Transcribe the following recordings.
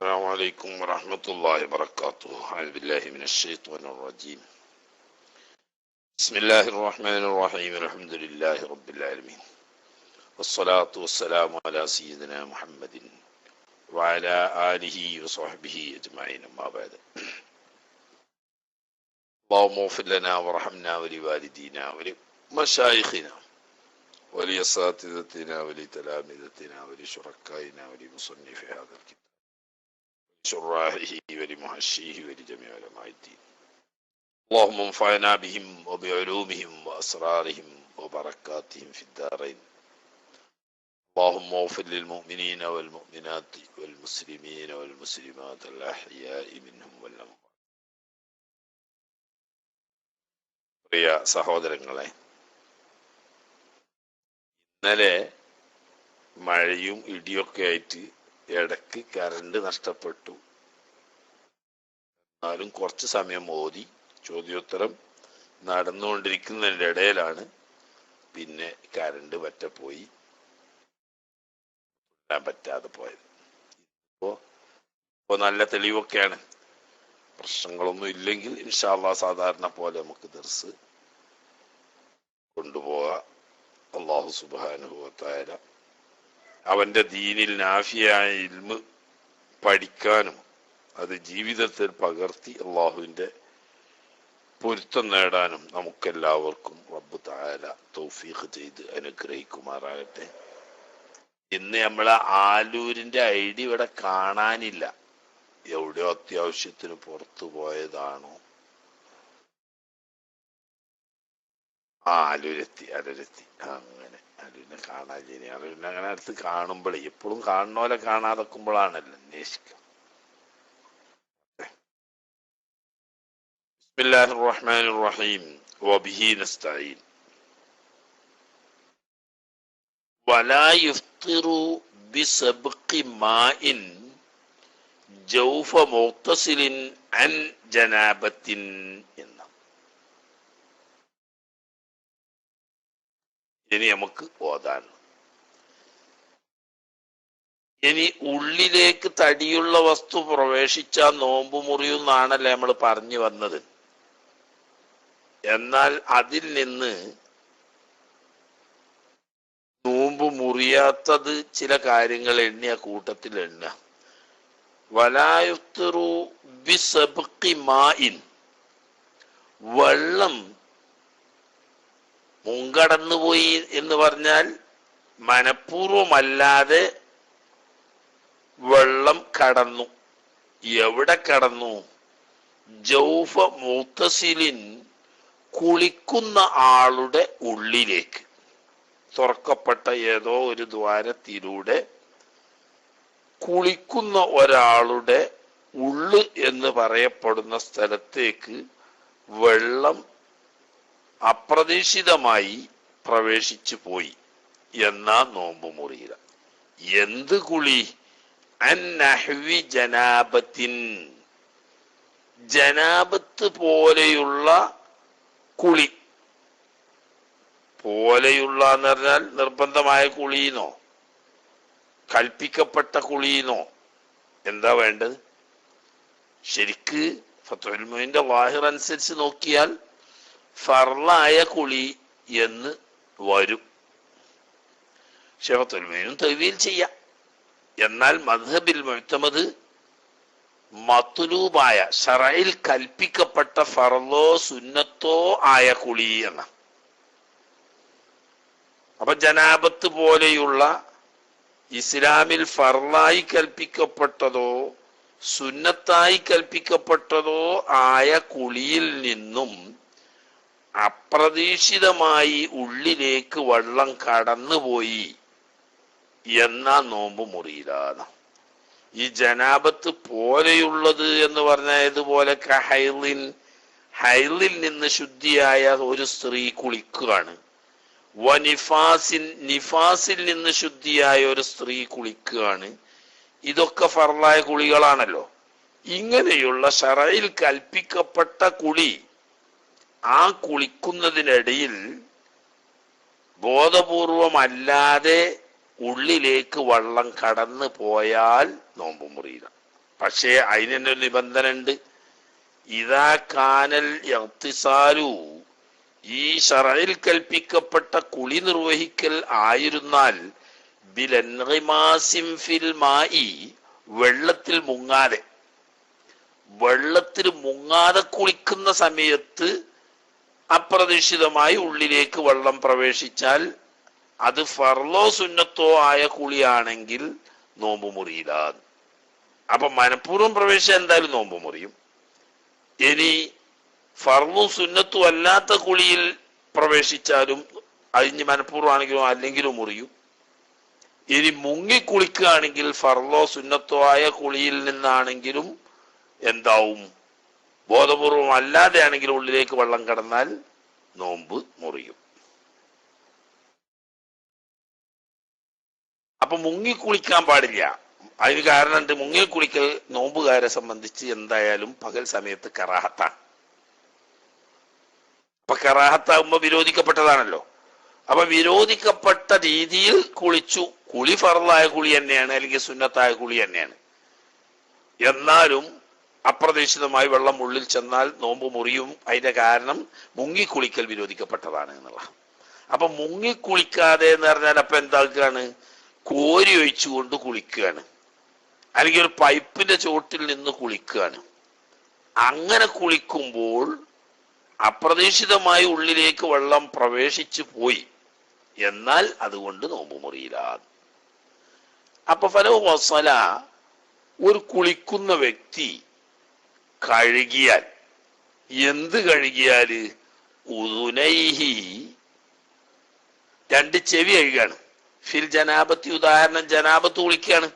السلام عليكم ورحمة الله وبركاته. أعوذ بالله من الشيطان الرجيم. بسم الله الرحمن الرحيم. الحمد لله رب العالمين. والصلاة والسلام على سيدنا محمد وعلى آله وصحبه أجمعين. أما بعد. اللهم اغفر لنا وارحمنا ولوالدينا ولمشايخنا ولأساتذتنا ولتلامذتنا ولشركائنا ولمصنف هذا الكتاب شراحه ولمحشيه ولجميع علماء الدين. اللهم انفعنا بهم وبعلومهم وأسرارهم وبركاتهم في الدارين. اللهم اغفر للمؤمنين والمؤمنات والمسلمين والمسلمات الأحياء منهم والأموات. പ്രിയ സഹോദരങ്ങളെ, ഇന്നലെ മഴയും ഇടിയൊക്കെ ആയിട്ട് ഇടയ്ക്ക് കറണ്ട് നഷ്ടപ്പെട്ടു. എന്നാലും കുറച്ച് സമയം ഓതി ചോദ്യോത്തരം നടന്നുകൊണ്ടിരിക്കുന്നതിൻ്റെ ഇടയിലാണ് പിന്നെ കറണ്ട് പോയി പറ്റാതെ പോയത്. ഇപ്പോ നല്ല തെളിവൊക്കെയാണ്. പ്രശ്നങ്ങളൊന്നും ഇല്ലെങ്കിൽ ഇൻഷാ അല്ലാഹ് സാധാരണ പോലെ നമുക്ക് ദർസ് കൊണ്ടുപോകാം. അല്ലാഹു സുബ്ഹാനഹു വ തആല അവന്റെ ദീനിൽ നാഫിയായ ഇൽമ് പഠിക്കാനും അത് ജീവിതത്തിൽ പകർത്തി അള്ളാഹുവിന്റെ പൊരുത്തം നേടാനും നമുക്കെല്ലാവർക്കും റബ്ബ് തആല തൗഫീഖ് ചെയ്ത് അനുഗ്രഹിക്കുമാറാകട്ടെ. ഇന്ന് നമ്മളെ ആലൂരിന്റെ ഐഡി ഇവിടെ കാണാനില്ല. എവിടെയോ അത്യാവശ്യത്തിന് പുറത്തു പോയതാണോ? ആലൂരെത്തി. അങ്ങനെ അലുവിനെ കാണാൻ അലുവിനെ അങ്ങനെ അടുത്ത് കാണുമ്പോഴേ എപ്പോഴും കാണുന്ന പോലെ കാണാതെക്കുമ്പോഴാണല്ലോ അന്വേഷിക്കുക. ബിസ്മില്ലാഹിർ റഹ്മാനിർ റഹീം. വബിഹി നസ്തഈൻ. വലാ യുഫ്തിറു ബിസബ്ഖി മാഇൻ ജൗഫ മുഗ്തസിലിൻ അൻ ജനാബത്തിൻ എന്ന. ഇനി നമുക്ക് ഓതാൻ. ഇനി ഉള്ളിലേക്ക് തടിയുള്ള വസ്തു പ്രവേശിച്ചാൽ നോമ്പ് മുറിയുന്നാണല്ലേ നമ്മൾ പറഞ്ഞു വന്നത്. എന്നാൽ അതിൽ നിന്ന് നോമ്പ് മുറിയാത്തത് ചില കാര്യങ്ങൾ എണ്ണിയ കൂട്ടത്തിൽ എണ്ണ. വലാ യുഫ്തിറു ബിസബ്ഖി മാഇൻ, വെള്ളം മുൻകടന്നുപോയി എന്ന് പറഞ്ഞാൽ മനഃപൂർവമല്ലാതെ വെള്ളം കടന്നു. എവിടെ കടന്നു? ജൗഫ മുഗ്തസിലിൻ, കുളിക്കുന്ന ആളുടെ ഉള്ളിലേക്ക്. തുറക്കപ്പെട്ട ഏതോ ഒരു ദ്വാരത്തിലൂടെ കുളിക്കുന്ന ഒരാളുടെ ഉള്ള് എന്ന് പറയപ്പെടുന്ന സ്ഥലത്തേക്ക് വെള്ളം അപ്രതീക്ഷിതമായി പ്രവേശിച്ചു പോയി എന്നാ നോമ്പ് മുറിയില്ല. എന്ത് കുളി? അന്നഹ്വി ജനാബത്തിൻ, ജനാബത്ത് പോലെയുള്ള കുളി. പോലെയുള്ള എന്ന് പറഞ്ഞാൽ നിർബന്ധമായ കുളിന്നോ കൽപ്പിക്കപ്പെട്ട കുളിന്നോ എന്താ വേണ്ടത്? ശരിക്ക് ഫത്ഹുൽ മുഈന്റെ വാഹിർ അനുസരിച്ച് നോക്കിയാൽ ഫർളായ കുളി എന്ന് വരും. ഫത്ഹുൽ മുഈനും തഅ്വീൽ ചെയ്യാം. എന്നാൽ മദ്ഹബിൽ മുഅ്തമദ് മത്ലൂബായ ശറഇൽ കൽപ്പിക്കപ്പെട്ട ഫർളോ സുന്നത്തോ ആയ കുളി എന്ന. അപ്പൊ ജനാബത്ത് പോലെയുള്ള ഇസ്ലാമിൽ ഫർളായി കൽപ്പിക്കപ്പെട്ടതോ സുന്നത്തായി കൽപ്പിക്കപ്പെട്ടതോ ആയ കുളിയിൽ നിന്നും അപ്രതീക്ഷിതമായി ഉള്ളിലേക്ക് വെള്ളം കടന്നുപോയി എന്നാ നോമ്പ് മുറിയില്ല. ഈ ജനാബത്ത് പോലെയുള്ളത് എന്ന് പറഞ്ഞാൽ ഇതുപോലെ ഹൈലിൽ നിന്ന് ശുദ്ധിയായ ഒരു സ്ത്രീ കുളിക്കുകയാണ്. നിഫാസിൽ നിന്ന് ശുദ്ധിയായ ഒരു സ്ത്രീ കുളിക്കുകയാണ്. ഇതൊക്കെ ഫർളായ കുളികളാണല്ലോ. ഇങ്ങനെയുള്ള ശറഇൽ കൽപ്പിക്കപ്പെട്ട കുളി, ആ കുളിക്കുന്നതിനിടയിൽ ബോധപൂർവമല്ലാതെ ഉള്ളിലേക്ക് വെള്ളം കടന്നു പോയാൽ നോമ്പ് മുറിയില്ല. പക്ഷേ അതിനൊരു നിബന്ധന ഉണ്ട്. ഇദാ കാനൽ ഇഗ്തിസാലു, ഈ ശറഇൽ കൽപ്പിക്കപ്പെട്ട കുളി നിർവഹിക്കൽ ആയിരുന്നാൽ ബിൽഇൻഗിമാസിൻ ഫിൽ മായി, വെള്ളത്തിൽ മുങ്ങാതെ കുളിക്കുന്ന സമയത്ത് അപ്രതീക്ഷിതമായി ഉള്ളിലേക്ക് വെള്ളം പ്രവേശിച്ചാൽ അത് ഫർളോ സുന്നത്തോ ആയ കുളിയാണെങ്കിൽ നോമ്പ് മുറിയില്ല. അപ്പൊ മനഃപൂർവ്വം പ്രവേശിച്ചാൽ എന്തായാലും നോമ്പ് മുറിയും. ഇനി ഫർളും സുന്നത്തും അല്ലാത്ത കുളിയിൽ പ്രവേശിച്ചാലും അതിന് മനഃപൂർവ്വമാണെങ്കിലും അല്ലെങ്കിലും മുറിയും. ഇനി മുങ്ങി കുളിക്കുകയാണെങ്കിൽ ഫർളോ സുന്നത്തോ ആയ കുളിയിൽ നിന്നാണെങ്കിലും എന്താവും, ബോധപൂർവം അല്ലാതെ ആണെങ്കിൽ ഉള്ളിലേക്ക് വെള്ളം കടന്നാൽ നോമ്പ് മുറിയും. അപ്പൊ മുങ്ങി കുളിക്കാൻ പാടില്ല. അതിന് കാരണമുണ്ട്. മുങ്ങി കുളിക്കൽ നോമ്പുകാരെ സംബന്ധിച്ച് എന്തായാലും പകൽ സമയത്ത് കറാഹത്താണ്. അപ്പൊ കറാഹത്താകുമ്പോ വിരോധിക്കപ്പെട്ടതാണല്ലോ. അപ്പൊ വിരോധിക്കപ്പെട്ട രീതിയിൽ കുളിച്ചു, കുളി ഫർളായ കുളി തന്നെയാണ്, അല്ലെങ്കിൽ സുന്നത്തായ കുളി തന്നെയാണ്. എന്നാലും അപ്രതീക്ഷിതമായി വെള്ളം ഉള്ളിൽ ചെന്നാൽ നോമ്പ് മുറിയും. അതിന്റെ കാരണം മുങ്ങിക്കുളിക്കൽ വിരോധിക്കപ്പെട്ടതാണ് എന്നുള്ള. അപ്പൊ മുങ്ങിക്കുളിക്കാതെ എന്ന് പറഞ്ഞാൽ അപ്പൊ എന്താക്കുകയാണ്, കോരി ഒഴിച്ചുകൊണ്ട് കുളിക്കുകയാണ്, അല്ലെങ്കിൽ ഒരു പൈപ്പിന്റെ ചോട്ടിൽ നിന്ന് കുളിക്കുകയാണ്. അങ്ങനെ കുളിക്കുമ്പോൾ അപ്രതീക്ഷിതമായി ഉള്ളിലേക്ക് വെള്ളം പ്രവേശിച്ചു പോയി, എന്നാൽ അതുകൊണ്ട് നോമ്പ് മുറിയില്ല. അപ്പൊ ഫലോ വസല, ഒരു കുളിക്കുന്ന വ്യക്തി കഴുകിയാൽ, എന്ത് കഴുകിയാല്, ഉദുനൈഹി, രണ്ട് ചെവി കഴുകാണ്. ഫിൽ ജനാബത്തി, ഉദാഹരണം ജനാബത്ത് കുളിക്കുകയാണ്.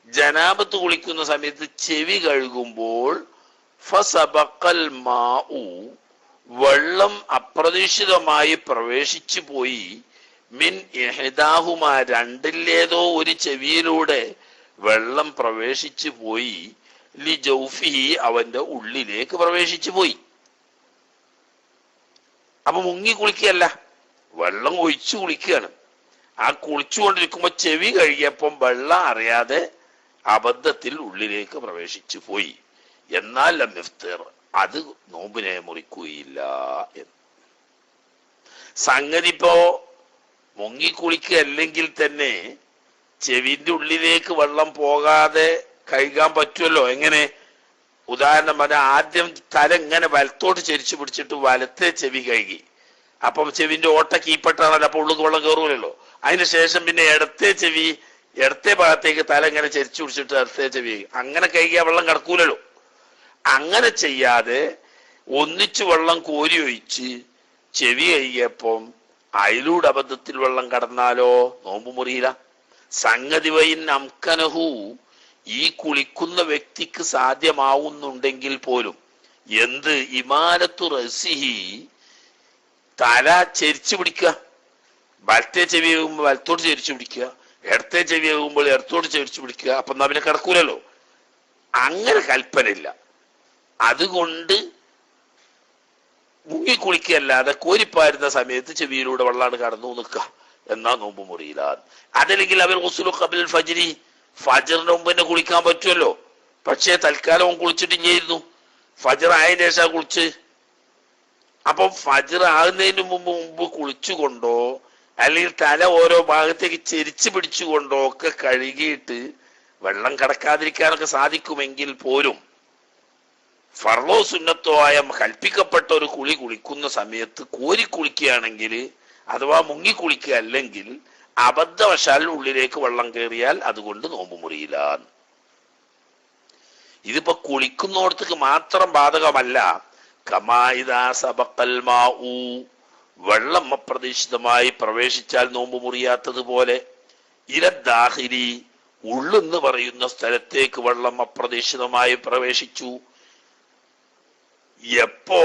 ജനാബത്ത് കുളിക്കുന്ന സമയത്ത് ചെവി കഴുകുമ്പോൾ ഫസബഖൽ മാഉ, വെള്ളം അപ്രതീക്ഷിതമായി പ്രവേശിച്ചു പോയി, മിൻ ഇഹ്ദാഹുമ, രണ്ടിലേതോ ഒരു ചെവിയിലൂടെ വെള്ളം പ്രവേശിച്ചു പോയി, ലി ജൗഫിഹി, അവന്റെ ഉള്ളിലേക്ക് പ്രവേശിച്ചു പോയി. അപ്പൊ മുങ്ങി കുളിക്കുകയല്ല, വെള്ളം ഒഴിച്ചു കുളിക്കുകയാണ്. ആ കുളിച്ചുകൊണ്ടിരിക്കുമ്പോ ചെവി കഴുകിയപ്പം വെള്ളം അറിയാതെ അബദ്ധത്തിൽ ഉള്ളിലേക്ക് പ്രവേശിച്ചു പോയി, എന്നാൽ ലം യഫ്തിർ, അത് നോമ്പിനെ മുറിക്കുകയില്ല എന്ന്. സംഗതി ഇപ്പോ മുങ്ങിക്കുളിക്കുക അല്ലെങ്കിൽ തന്നെ ചെവിന്റെ ഉള്ളിലേക്ക് വെള്ളം പോകാതെ കഴുകാൻ പറ്റുമല്ലോ. എങ്ങനെ? ഉദാഹരണം പറഞ്ഞാൽ ആദ്യം തല ഇങ്ങനെ വലത്തോട്ട് ചെരിച്ചു പിടിച്ചിട്ട് വലത്തെ ചെവി കഴുകി, അപ്പം ചെവിന്റെ ഓട്ട കീപ്പട്ടാണല്ലോ, അപ്പൊ ഉള്ളിൽ വെള്ളം കയറൂലല്ലോ. അതിന് ശേഷം പിന്നെ ഇടത്തെ ഭാഗത്തേക്ക് തല ഇങ്ങനെ ചെരിച്ചു പിടിച്ചിട്ട് ഇടത്തെ ചെവി, അങ്ങനെ കഴുകിയാൽ വെള്ളം കിടക്കൂലല്ലോ. അങ്ങനെ ചെയ്യാതെ ഒന്നിച്ച് വെള്ളം കോരി ഒഴിച്ച് ചെവി കഴുകിയപ്പം അതിലൂടെ അബദ്ധത്തിൽ വെള്ളം കടന്നാലോ നോമ്പ് മുറിയില്ല. സംഗതി വൈൻ അംകനഹു, ഈ കുളിക്കുന്ന വ്യക്തിക്ക് സാധ്യമാവുന്നുണ്ടെങ്കിൽ പോലും എന്ത്, ഇമാനത്തു റസിഹി, തല ചെരിച്ചു പിടിക്കുക. വലത്തെ ചെവി ആകുമ്പോൾ വലത്തോട്ട് ചെരിച്ചു പിടിക്കുക, ഇടത്തെ ചെവി ആകുമ്പോൾ ഇടത്തോട്ട് ചെരിച്ചു പിടിക്കുക. അപ്പൊ എന്നാ പിന്നെ കിടക്കൂലല്ലോ. അങ്ങനെ കൽപ്പനയില്ല. അതുകൊണ്ട് മുങ്ങിക്കുളിക്കല്ലാതെ കോരിപ്പാരുന്ന സമയത്ത് ചെവിയിലൂടെ വെള്ളാണ് കടന്നു നിൽക്കുക, എന്നാ നോമ്പ് മുറിയില്ല. അതല്ലെങ്കിൽ അവർ ഗുസ്ലു ഖബൽ ഫജ്രി, ഫജറിന്റെ മുമ്പ് തന്നെ കുളിക്കാൻ പറ്റുമല്ലോ. പക്ഷേ തൽക്കാലം അവൻ കുളിച്ചിട്ടില്ലായിരുന്നു, ഫജർ ആയതിനു ശേഷം കുളിച്ച്. അപ്പൊ ഫജർ ആകുന്നതിന് മുമ്പ് കുളിച്ചുകൊണ്ടോ അല്ലെങ്കിൽ തല ഓരോ ഭാഗത്തേക്ക് ചെരിച്ചു പിടിച്ചുകൊണ്ടോ ഒക്കെ കഴുകിയിട്ട് വെള്ളം കടക്കാതിരിക്കാനൊക്കെ സാധിക്കുമെങ്കിൽ പോലും ഫർളോ സുന്നത്തോ ആയ കൽപ്പിക്കപ്പെട്ട ഒരു കുളി കുളിക്കുന്ന സമയത്ത് കോരി കുളിക്കുകയാണെങ്കിൽ അഥവാ മുങ്ങി കുളിക്കുക അല്ലെങ്കിൽ അബദ്ധവശാൽ ഉള്ളിലേക്ക് വെള്ളം കയറിയാൽ അതുകൊണ്ട് നോമ്പ് മുറിയില്ല. ഇതിപ്പോ കുളിക്കുന്നോടത്തേക്ക് മാത്രം ബാധകമല്ല. കമാഇദാ സബഖൽ മാഉ, വെള്ളം അപ്രതീക്ഷിതമായി പ്രവേശിച്ചാൽ നോമ്പ് മുറിയാത്തതുപോലെ ഇലദ്ദാഖിലി, ഉള്ളെന്ന് പറയുന്ന സ്ഥലത്തേക്ക് വെള്ളം അപ്രതീക്ഷിതമായി പ്രവേശിച്ചു. എപ്പോ?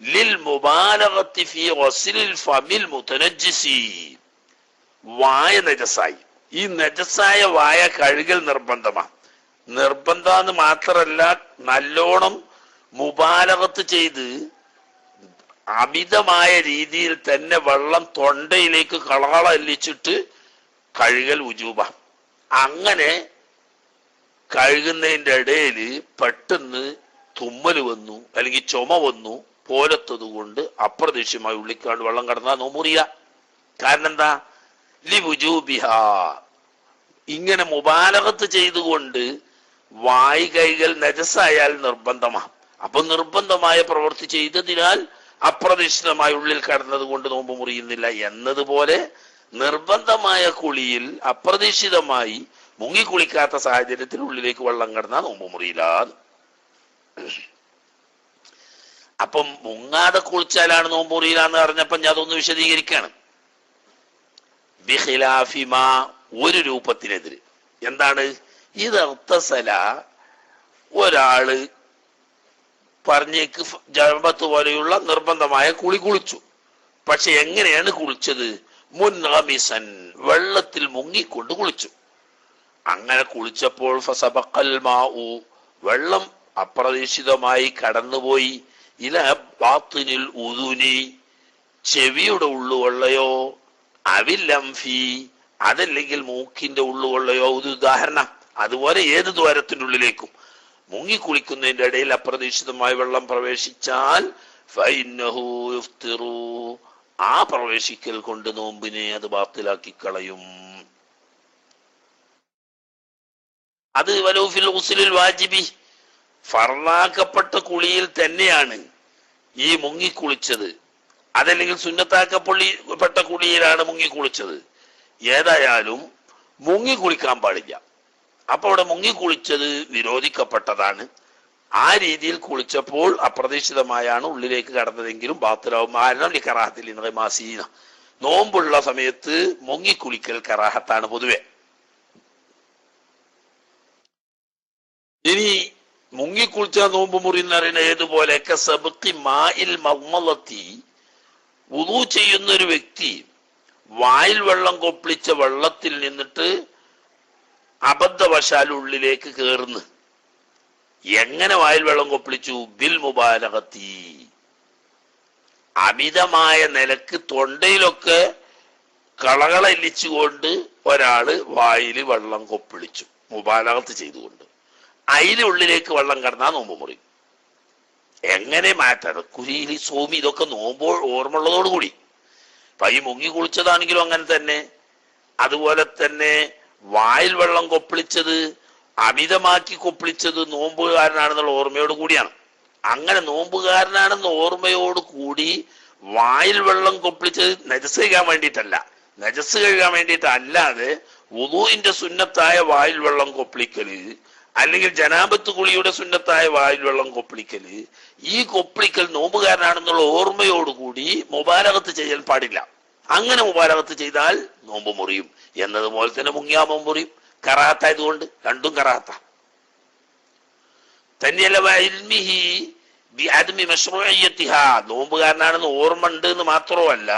ലിൽ മുബാലഗത്തി ഫീ ഗസ്ലിൽ ഫമിൽ മുതനജ്ജിസി, വായ നജസായി. ഈ നജസായ വായ കഴുകൽ നിർബന്ധമാണ്. നിർബന്ധമെന്ന് മാത്രമല്ല, നല്ലോണം മുബാലഗത്ത് ചെയ്ത് അമിതമായ രീതിയിൽ തന്നെ വെള്ളം തൊണ്ടയിലേക്ക് കളകളല്ലിച്ചിട്ട് കഴുകൽ ഉജൂബ. അങ്ങനെ കഴുകുന്നതിന്റെ ഇടയിൽ പെട്ടെന്ന് തുമ്മല് വന്നു അല്ലെങ്കിൽ ചുമ വന്നു പോലത്തത് കൊണ്ട് അപ്രതീക്ഷിതമായി ഉള്ളിക്കാണ്ട് വെള്ളം കടന്നാൽ നോമ്പുറിയ. കാരണം എന്താ? ലിവുജൂബിഹ, ഇങ്ങനെ മുബാലഗത്ത് ചെയ്തുകൊണ്ട് വായ് കൈകൾ നജസായാൽ നിർബന്ധമാണ്. അപ്പൊ നിർബന്ധമായ പ്രവൃത്തി ചെയ്തതിനാൽ അപ്രതീക്ഷിതമായി ഉള്ളിൽ കടന്നത് കൊണ്ട് നോമ്പ് മുറിയുന്നില്ല എന്നതുപോലെ നിർബന്ധമായ കുളിയിൽ അപ്രതീക്ഷിതമായി മുങ്ങിക്കുളിക്കാത്ത സാഹചര്യത്തിൽ ഉള്ളിലേക്ക് വെള്ളം കടന്നാൽ നോമ്പ് മുറിയില്ല. അപ്പം മുങ്ങാതെ കുളിച്ചാലാണ് നോമ്പ് മുറിയില്ല എന്ന് പറഞ്ഞപ്പോ ഞാൻ അതൊന്ന് വിശദീകരിക്കാണ്. ബിഖിലാഫിമ, ഒരു രൂപത്തിനെതിരെ. എന്താണ് ഇത്? അർത്തസല, ഒരാള് പറഞ്ഞേക്ക് ജനബത്ത് പോലെയുള്ള നിർബന്ധമായ കുളി കുളിച്ചു. പക്ഷെ എങ്ങനെയാണ് കുളിച്ചത്? മുൻഗമിസൻ, വെള്ളത്തിൽ മുങ്ങിക്കൊണ്ട് കുളിച്ചു. അങ്ങനെ കുളിച്ചപ്പോൾ ഫസബഖൽ മാഉ, വെള്ളം അപ്രതീക്ഷിതമായി കടന്നുപോയി. ഇല ബാത്തിനിൽ ഉദുനി, ചെവിയുടെ ഉള്ളുകൊള്ളയോ, അവില്ലംഫി, അതല്ലെങ്കിൽ മൂക്കിന്റെ ഉള്ളുകൊള്ളയോ. ഒരു ഉദാഹരണം. അതുപോലെ ഏത് ദ്വാരത്തിന്റെ ഉള്ളിലേക്കും മുങ്ങിക്കുളിക്കുന്നതിന്റെ ഇടയിൽ അപ്രതീക്ഷിതമായി വെള്ളം പ്രവേശിച്ചാൽ ഫഇന്നഹു യുഫ്തിറു, ആ പ്രവേശിക്കൽ കൊണ്ട് നോമ്പിനെ അത് ബാത്തിലാക്കി കളയും. അത് വലൗഫിൽ ഗുസ്ലിൽ വാജിബി, ഫർളാക്കപ്പെട്ട കുളിയിൽ തന്നെയാണ് ഈ മുങ്ങിക്കുളിച്ചത്, അതല്ലെങ്കിൽ സുന്നത്താക്കപ്പെട്ട കുളിയിലാണ് മുങ്ങിക്കുളിച്ചത്. ഏതായാലും മുങ്ങിക്കുളിക്കാൻ പാടില്ല. അപ്പൊ അവിടെ മുങ്ങിക്കുളിച്ചത് വിരോധിക്കപ്പെട്ടതാണ്. ആ രീതിയിൽ കുളിച്ചപ്പോൾ അപ്രതീക്ഷിതമായാണ് ഉള്ളിലേക്ക് കടന്നതെങ്കിലും ബാത്തിലാവും. കാരണം ഈ കറാഹത്തിൽ ഇന്നലെ മാസീന, നോമ്പുള്ള സമയത്ത് മുങ്ങിക്കുളിക്കൽ കറാഹത്താണ് പൊതുവെ. ഇനി മുങ്ങിക്കുളിച്ച നോമ്പ് മുറിന്ന് അറിയുന്ന ഏതുപോലെ വുളു ചെയ്യുന്ന ഒരു വ്യക്തി വായിൽ വെള്ളം കൊപ്പിളിച്ച വെള്ളത്തിൽ നിന്നിട്ട് അബദ്ധവശാൽ ഉള്ളിലേക്ക് കയറുന്നു. എങ്ങനെ വായിൽ വെള്ളം കൊപ്പിളിച്ചു? ബിൽ മുബാലഗത്തി, അമിതമായ നിലക്ക് തൊണ്ടയിലൊക്കെ കളകളെല്ലിച്ചുകൊണ്ട് ഒരാള് വായിൽ വെള്ളം കൊപ്പിളിച്ചു, മുബാലഗത്ത് ചെയ്തുകൊണ്ട്. അതിന് ഉള്ളിലേക്ക് വെള്ളം കടന്നാൽ നോമ്പ് മുറിയും. എങ്ങനെ മാറ്റാറ്? കുരിയില് സോമി ഇതൊക്കെ നോമ്പോൾ ഓർമ്മയുള്ളതോടുകൂടി. അപ്പൊ ഈ മുങ്ങി കുളിച്ചതാണെങ്കിലും അങ്ങനെ തന്നെ. അതുപോലെ തന്നെ വായിൽ വെള്ളം കൊപ്പിളിച്ചത്, അമിതമാക്കി കൊപ്പിളിച്ചത് നോമ്പുകാരനാണെന്നുള്ള ഓർമ്മയോട് കൂടിയാണ്. അങ്ങനെ നോമ്പുകാരനാണെന്ന ഓർമ്മയോട് കൂടി വായിൽ വെള്ളം കൊപ്പിളിച്ചത് നജസ് കഴുകാൻ വേണ്ടിയിട്ടല്ല, നജസ് കഴുകാൻ വേണ്ടിയിട്ടല്ലാതെ വുളൂഇന്റെ സുന്നത്തായ വായിൽ വെള്ളം കൊപ്പിളിക്കല്, അല്ലെങ്കിൽ ജനാബത്ത് കുളിയുടെ സുന്നത്തായ വായിൽ വെള്ളം കൊപ്പിളിക്കല്, ഈ കൊപ്പിളിക്കൽ നോമ്പുകാരനാണെന്നുള്ള ഓർമ്മയോടുകൂടി മുബാലഗത്ത് ചെയ്യാൻ പാടില്ല. അങ്ങനെ മുബാലഗത്ത് ചെയ്താൽ നോമ്പ് മുറിയും. എന്നതുപോലെ തന്നെ മുങ്ങിയാ നോമ്പ് മുറിയും. കറാഹത്തായതുകൊണ്ട് രണ്ടും കറാഹത്ത തന്നെയല്ല. നോമ്പുകാരനാണെന്ന് ഓർമ്മ ഉണ്ട് എന്ന് മാത്രമല്ല,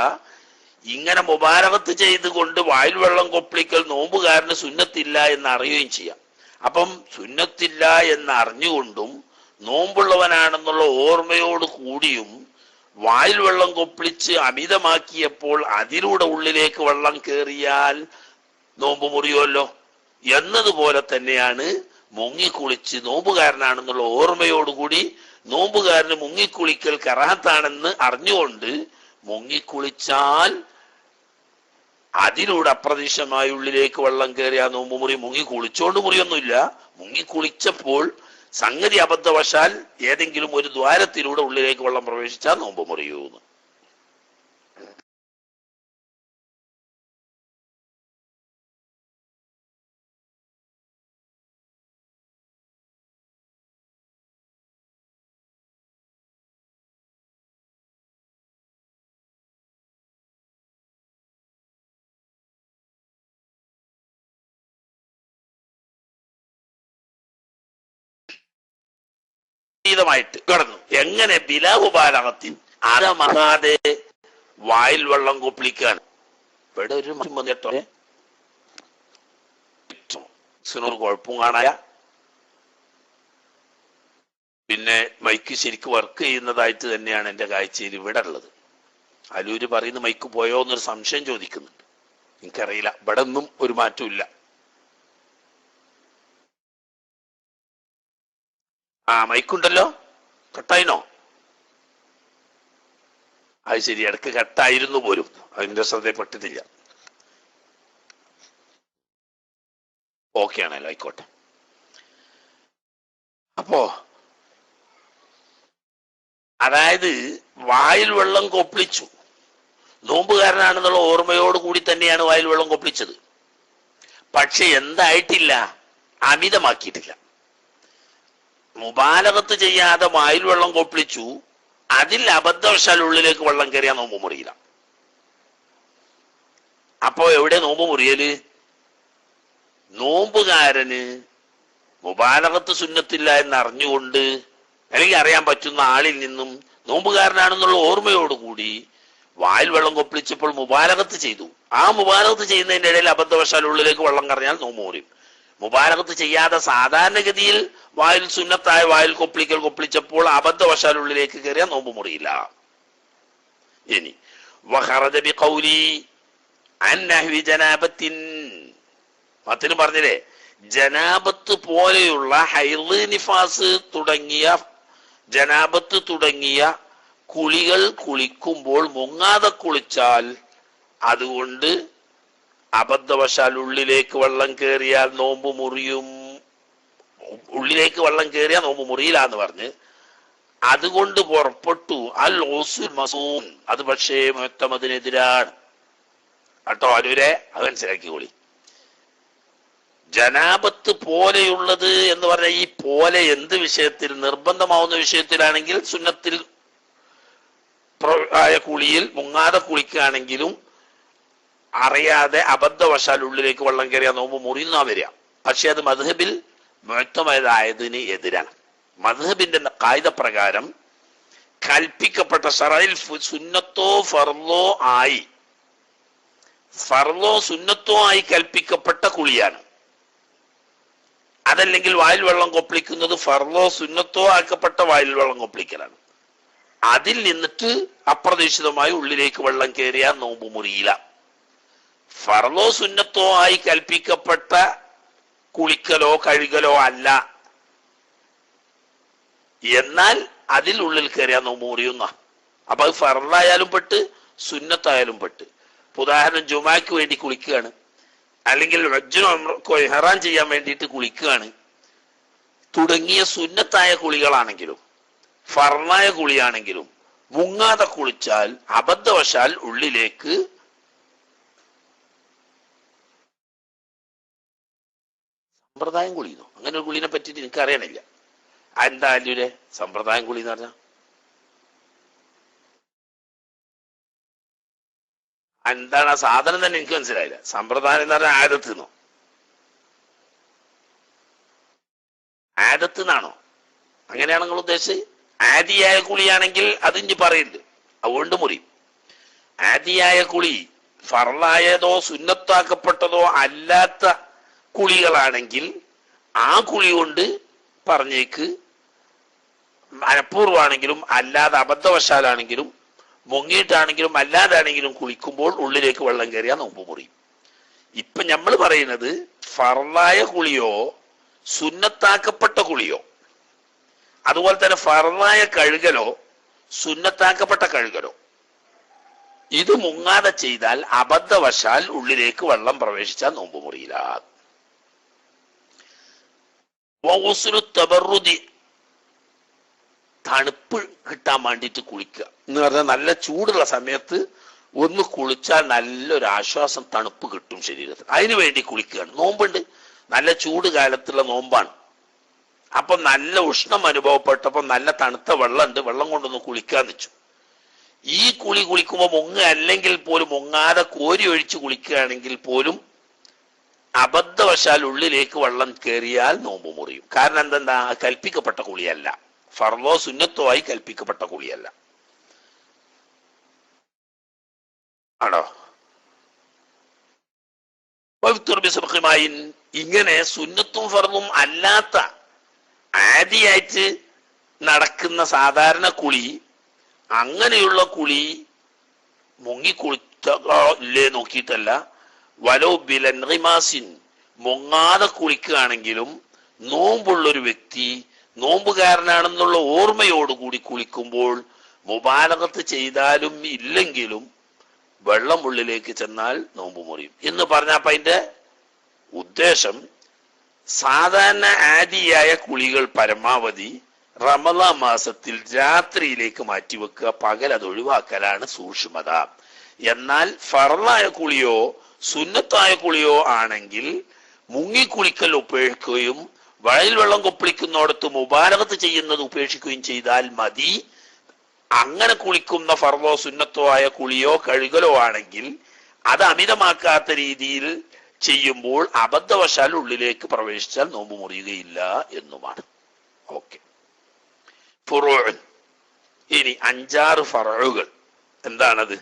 ഇങ്ങനെ മുബാലഗത്ത് ചെയ്തുകൊണ്ട് വായിൽ വെള്ളം കൊപ്പിളിക്കൽ നോമ്പുകാരന് സുന്നത്തില്ല എന്ന് അറിയുകയും ചെയ്യാം. അപ്പം സുന്നത്തില്ല എന്ന് അറിഞ്ഞുകൊണ്ടും നോമ്പുള്ളവനാണെന്നുള്ള ഓർമ്മയോട് കൂടിയും വായിൽ വെള്ളം കൊപ്പിളിച്ച് അമിതമാക്കിയപ്പോൾ അതിലൂടെ ഉള്ളിലേക്ക് വെള്ളം കയറിയാൽ നോമ്പ് മുറിയുമല്ലോ. എന്നതുപോലെ തന്നെയാണ് മുങ്ങിക്കുളിച്ച് നോമ്പുകാരനാണെന്നുള്ള ഓർമ്മയോടുകൂടി നോമ്പുകാരന് മുങ്ങിക്കുളിക്കൽ കറാഹത്താണെന്ന് അറിഞ്ഞുകൊണ്ട് മുങ്ങിക്കുളിച്ചാൽ അതിലൂടെ അപ്രതീക്ഷിതമായി ഉള്ളിലേക്ക് വെള്ളം കയറിയ നോമ്പ് മുറി. മുങ്ങി കുളിച്ചോണ്ട് മുറിയൊന്നുമില്ല, മുങ്ങിക്കുളിച്ചപ്പോൾ സംഗതി അബദ്ധവശാൽ ഏതെങ്കിലും ഒരു ദ്വാരത്തിലൂടെ ഉള്ളിലേക്ക് വെള്ളം പ്രവേശിച്ചാൽ നോമ്പ് മുറിയൂന്ന്. ായിട്ട് കടന്നു. എങ്ങനെ ബിലാവുപാലകത്തിൽ അരമഹാതെ വായിൽ വെള്ളം കൊപ്പിളിക്കാൻ. ഇവിടെ ഒരു കുഴപ്പം കാണായ. പിന്നെ മൈക്ക് ശരിക്കും വർക്ക് ചെയ്യുന്നതായിട്ട് തന്നെയാണ് എന്റെ കാഴ്ചയിൽ ഇവിടെ ഉള്ളത്. അലൂര് പറയുന്ന മൈക്ക് പോയോ എന്നൊരു സംശയം ചോദിക്കുന്നുണ്ട്. എനിക്കറിയില്ല. ഇവിടെ ഒന്നും ഒരു മാറ്റവും ഇല്ല. മൈക്കുണ്ടല്ലോ, കട്ടായിനോ? അത് ശരി, ഇടക്ക് കട്ടായിരുന്നു പോലും, അതിന്റെ ശ്രദ്ധയിൽപ്പെട്ടിട്ടില്ല. ഓക്കെ ആണല്ലോ, ആയിക്കോട്ടെ. അപ്പോ അതായത് വായിൽ വെള്ളം കൊപ്പിളിച്ചു, നോമ്പുകാരനാണെന്നുള്ള ഓർമ്മയോട് കൂടി തന്നെയാണ് വായിൽ വെള്ളം കൊപ്പിളിച്ചത്. പക്ഷെ എന്തായിട്ടില്ല, അമിതമാക്കിയിട്ടില്ല. മുബാലഗത്ത് ചെയ്യാതെ വായിൽ വെള്ളം കൊപ്പിളിച്ചു, അതിൽ അബദ്ധവശാൽ ഉള്ളിലേക്ക് വെള്ളം കയറിയാൽ നോമ്പ് മുറിയില്ല. അപ്പോ എവിടെ നോമ്പ് മുറിയല്? നോമ്പുകാരന് മുബാലഗത്ത് സുന്നത്തില്ല എന്ന് അറിഞ്ഞുകൊണ്ട്, അല്ലെങ്കിൽ അറിയാൻ പറ്റുന്ന ആളിൽ നിന്നും നോമ്പുകാരനാണെന്നുള്ള ഓർമ്മയോടുകൂടി വായിൽ വെള്ളം കൊപ്പിളിച്ചപ്പോൾ മുബാലഗത്ത് ചെയ്തു. ആ മുബാലഗത്ത് ചെയ്യുന്നതിന്റെ ഇടയിൽ അബദ്ധവശാൽ ഉള്ളിലേക്ക് വെള്ളം കറഞ്ഞാൽ നോമ്പ് മുറിയും. മുബാലഗത്ത് ചെയ്യാതെ സാധാരണഗതിയിൽ വായിൽ സുന്നത്തായ വായിൽ കൊപ്പിളിച്ചപ്പോൾ അബദ്ധവശാൽ ഉള്ളിലേക്ക് കയറിയാൽ നോമ്പ് മുറിയില്ല. ഇനി വഖറജ ബിഖൗലി അൻ നഹ്വി ജനാബത്തിൻ, മത്തിനും പറഞ്ഞില്ലേ, ജനാബത്ത് പോലെയുള്ള ഹൈദ്, നിഫാസ് തുടങ്ങിയ ജനാബത്ത് തുടങ്ങിയ കുളികൾ കുളിക്കുമ്പോൾ മുങ്ങാതെ കുളിച്ചാൽ അതുകൊണ്ട് അബദ്ധവശാൽ ഉള്ളിലേക്ക് വെള്ളം കയറിയാൽ നോമ്പ് മുറിയും. ഉള്ളിലേക്ക് വെള്ളം കയറിയാൽ നോമ്പ് മുറിയില്ല എന്ന് പറഞ്ഞ് അതുകൊണ്ട് പുറപ്പെട്ടു. അൽ ഓസുൽ മസൂൻ, അത് പക്ഷേ മുഅത്തമദിനെതിരാണ് കേട്ടോ. അനുരെ അത് മനസ്സിലാക്കിക്കോളി. ജനാബത്ത് പോലെയുള്ളത് എന്ന് പറഞ്ഞാൽ ഈ പോലെ എന്ത് വിഷയത്തിൽ? നിർബന്ധമാവുന്ന വിഷയത്തിലാണെങ്കിൽ സുന്നത്തിൽ ആയ കുളിയിൽ മുങ്ങാതെ കുളിക്കുകയാണെങ്കിലും അറിയാതെ അബദ്ധവശാൽ ഉള്ളിലേക്ക് വെള്ളം കയറിയാൽ നോമ്പ് മുറിയുന്ന വരിക. പക്ഷെ അത് മദ്ഹബിൽ മുഅത്തമദായതിന് എതിരാണ്. മദ്ഹബിന്റെ ഖായിദ പ്രകാരം കൽപ്പിക്കപ്പെട്ട ശറഇൽ സുന്നത്തോ ഫർളോ ആയി, ഫർളോ സുന്നത്തോ ആയി കൽപ്പിക്കപ്പെട്ട കുളിയാണ്. അതല്ലെങ്കിൽ വായിൽ വെള്ളം കൊപ്പിളിക്കുന്നത് ഫർളോ സുന്നത്തോ ആക്കപ്പെട്ട വായിൽ വെള്ളം കൊപ്പിളിക്കലാണ്. അതിൽ നിന്നിട്ട് അപ്രതീക്ഷിതമായി ഉള്ളിലേക്ക് വെള്ളം കയറിയാൽ നോമ്പ് മുറിയില്ല. ഫർളോ സുന്നത്തോ ആയി കൽപ്പിക്കപ്പെട്ട കുളിക്കലോ കഴുകലോ അല്ല, എന്നാൽ അതിൽ ഉള്ളിൽ കയറിയാൽ നോമ്പ് മുറിയുന്ന. അപ്പൊ അത് ഫർളായാലും പെട്ട് സുന്നത്തായാലും പെട്ട്. ഉദാഹരണം, ജുമാക്ക് വേണ്ടി കുളിക്കുകയാണ്, അല്ലെങ്കിൽ ഇഹ്റാം ചെയ്യാൻ വേണ്ടിയിട്ട് കുളിക്കുകയാണ് തുടങ്ങിയ സുന്നത്തായ കുളികളാണെങ്കിലും ഫർളായ കുളിയാണെങ്കിലും മുങ്ങാതെ കുളിച്ചാൽ അബദ്ധവശാൽ ഉള്ളിലേക്ക് സമ്പ്രദായം കുളിയുന്നു. അങ്ങനെ ഒരു കുളിനെ പറ്റിയിട്ട് എനിക്ക് അറിയണില്ല. എന്താ അല്ലെ സമ്പ്രദായം കുളി എന്ന് പറഞ്ഞാൽ? എന്താണ് ആ സാധനം തന്നെ എനിക്ക് മനസ്സിലായില്ല. സമ്പ്രദായം എന്ന് പറഞ്ഞാൽ ആദത്ത് എന്നോ? ആദത്ത് എന്നാണോ? അങ്ങനെയാണ് നിങ്ങൾ ഉദ്ദേശിച്ചത്? ആദിയായ കുളിയാണെങ്കിൽ അതിഞ്ഞ് പറയുന്നുണ്ട്, അതുകൊണ്ട് മുറിയും. ആദിയായ കുളി ഫർളായതോ സുന്നത്താക്കപ്പെട്ടതോ അല്ലാത്ത കുളികളാണെങ്കിൽ ആ കുളി കൊണ്ട് പറഞ്ഞേക്ക് മനഃപൂർവ്വമാണെങ്കിലും അല്ലാതെ അബദ്ധവശാലാണെങ്കിലും മുങ്ങിയിട്ടാണെങ്കിലും അല്ലാതാണെങ്കിലും കുളിക്കുമ്പോൾ ഉള്ളിലേക്ക് വെള്ളം കയറിയാൽ നോമ്പ് മുറിയും. ഇപ്പൊ നമ്മൾ പറയുന്നത് ഫർളായ കുളിയോ സുന്നത്താക്കപ്പെട്ട കുളിയോ, അതുപോലെ തന്നെ ഫർളായ കഴുകലോ സുന്നത്താക്കപ്പെട്ട കഴുകലോ, ഇത് മുങ്ങാതെ ചെയ്താൽ അബദ്ധവശാൽ ഉള്ളിലേക്ക് വെള്ളം പ്രവേശിച്ചാൽ നോമ്പ് മുറിയില്ല. തണുപ്പ് കിട്ടാൻ വേണ്ടിയിട്ട് കുളിക്കുക എന്ന് പറഞ്ഞാൽ നല്ല ചൂടുള്ള സമയത്ത് ഒന്ന് കുളിച്ചാൽ നല്ലൊരു ആശ്വാസം, തണുപ്പ് കിട്ടും ശരീരത്തിന്. അതിനു വേണ്ടി കുളിക്കുകയാണ്. നോമ്പുണ്ട്, നല്ല ചൂട് കാലത്തുള്ള നോമ്പാണ്. അപ്പൊ നല്ല ഉഷ്ണം അനുഭവപ്പെട്ടപ്പോ നല്ല തണുത്ത വെള്ളമുണ്ട്, വെള്ളം കൊണ്ടൊന്ന് കുളിക്കാന്ന് വെച്ചു. ഈ കുളി കുളിക്കുമ്പോൾ മുങ്ങ അല്ലെങ്കിൽ പോലും മുങ്ങാതെ കോരി ഒഴിച്ച് കുളിക്കുകയാണെങ്കിൽ പോലും അബദ്ധവശാൽ ഉള്ളിലേക്ക് വെള്ളം കയറിയാൽ നോമ്പ് മുറിയും. കാരണം എന്തെന്താ? കൽപ്പിക്കപ്പെട്ട കുളിയല്ല, ഫർളോ സുന്നത്തോ ആയി കൽപ്പിക്കപ്പെട്ട കുളിയല്ല. ആണോ? ഇങ്ങനെ സുന്നത്തും ഫർളും അല്ലാത്ത ആദിയായിട്ട് നടക്കുന്ന സാധാരണ കുളി, അങ്ങനെയുള്ള കുളി മുങ്ങിക്കുളിച്ചേ നോക്കിയിട്ടല്ല, വലോ ബിലൻറിമാസിൻ മുങ്ങാതെ കുളിക്കുകയാണെങ്കിലും നോമ്പുള്ളൊരു വ്യക്തി നോമ്പുകാരനാണെന്നുള്ള ഓർമ്മയോടുകൂടി കുളിക്കുമ്പോൾ മുബാലഗത്ത് ചെയ്താലും ഇല്ലെങ്കിലും വെള്ളം ഉള്ളിലേക്ക് ചെന്നാൽ നോമ്പ് മുറിയും എന്ന് പറഞ്ഞപ്പോ അതിന്റെ ഉദ്ദേശം സാധാരണ ആദിയായ കുളികൾ പരമാവധി റമദാൻ മാസത്തിൽ രാത്രിയിലേക്ക് മാറ്റിവെക്കുക, പകൽ അത് ഒഴിവാക്കലാണ് സൂക്ഷ്മത. എന്നാൽ ഫർളായ കുളിയോ സുന്നത്തായ കുളിയോ ആണെങ്കിൽ മുങ്ങിക്കുളിക്കൽ ഉപേക്ഷിക്കുകയും വയൽ വെള്ളം കൊപ്പിളിക്കുന്നിടത്ത് മുബാലഗത്ത് ചെയ്യുന്നത് ഉപേക്ഷിക്കുകയും ചെയ്താൽ മതി. അങ്ങനെ കുളിക്കുന്ന ഫർളോ സുന്നത്തോ ആയ കുളിയോ കഴുകലോ ആണെങ്കിൽ അത് അമിതമാക്കാത്ത രീതിയിൽ ചെയ്യുമ്പോൾ അബദ്ധവശാൽ ഉള്ളിലേക്ക് പ്രവേശിച്ചാൽ നോമ്പ് മുറിയുകയില്ല എന്നുമാണ്. ഓക്കെ, ഫുറൂഉൻ. ഇനി 5-6 ഫറഉകൾ. എന്താണത്?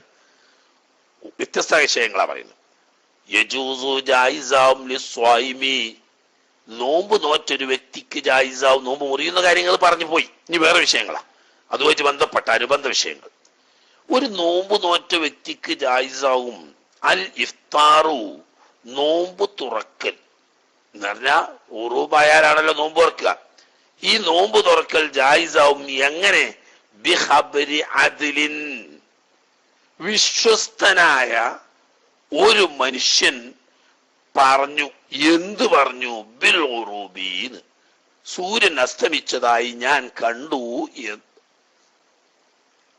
വ്യത്യസ്ത വിഷയങ്ങളാ പറയുന്നത്. യജൂസു ജായിസാവും ലിസ്വായിമി, നോമ്പ് നോറ്റൊരു വ്യക്തിക്ക് ജായിസാവും, നോമ്പ് മുറിയുന്ന കാര്യങ്ങൾ പറഞ്ഞു പോയി. ഇനി വേറെ വിഷയങ്ങളാ അതുമായിട്ട് ബന്ധപ്പെട്ട അനുബന്ധ വിഷയങ്ങൾ. ഒരു നോമ്പ് നോറ്റ വ്യക്തിക്ക് ജായിസാവും അൽ ഇഫ്താറു, നോമ്പ് തുറക്കൽ എന്ന് പറഞ്ഞാൽ ഉറൂബായാലാണല്ലോ നോമ്പ് തുറക്കുക. ഈ നോമ്പ് തുറക്കൽ ജായിസാവും എങ്ങനെ? ബിഖബരി അദ്ലിൻ, വിശ്വസ്തനായ ഒരു മനുഷ്യൻ പറഞ്ഞു. എന്ത് പറഞ്ഞു? ബിൽ ഉറൂബീന്ന്, സൂര്യൻ അസ്തമിച്ചതായി ഞാൻ കണ്ടു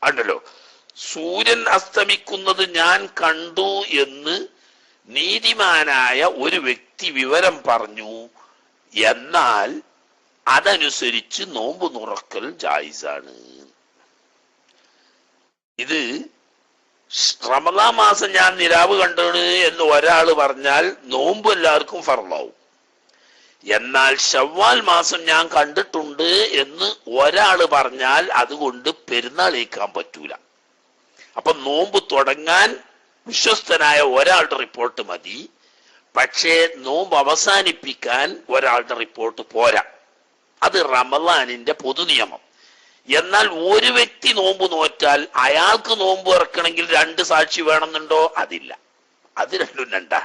ഉണ്ടല്ലോ. സൂര്യൻ അസ്തമിക്കുന്നത് ഞാൻ കണ്ടു എന്ന് നീതിമാനായ ഒരു വ്യക്തി വിവരം പറഞ്ഞു. എന്നാൽ അതനുസരിച്ച് നോമ്പ് തുറക്കൽ ജായിസാണ്. ഇത് റമദാൻ മാസം ഞാൻ നിലാവ് കണ്ടാണ് എന്ന് ഒരാള് പറഞ്ഞാൽ നോമ്പ് എല്ലാവർക്കും ഫർളാവും. എന്നാൽ ശവ്വാൽ മാസം ഞാൻ കണ്ടിട്ടുണ്ട് എന്ന് ഒരാള് പറഞ്ഞാൽ അതുകൊണ്ട് പെരുന്നാൾ ഏൽക്കാൻ പറ്റൂല. അപ്പൊ നോമ്പ് തുടങ്ങാൻ വിശ്വസ്തനായ ഒരാളുടെ റിപ്പോർട്ട് മതി. പക്ഷേ നോമ്പ് അവസാനിപ്പിക്കാൻ ഒരാളുടെ റിപ്പോർട്ട് പോരാ. അത് റമദാനിന്റെ പൊതു നിയമം. എന്നാൽ ഒരു വ്യക്തി നോമ്പ് നോറ്റാൽ അയാൾക്ക് നോമ്പ് ഇറക്കണമെങ്കിൽ 2 സാക്ഷി വേണമെന്നുണ്ടോ? അതില്ല. അത് രണ്ടും രണ്ടാ.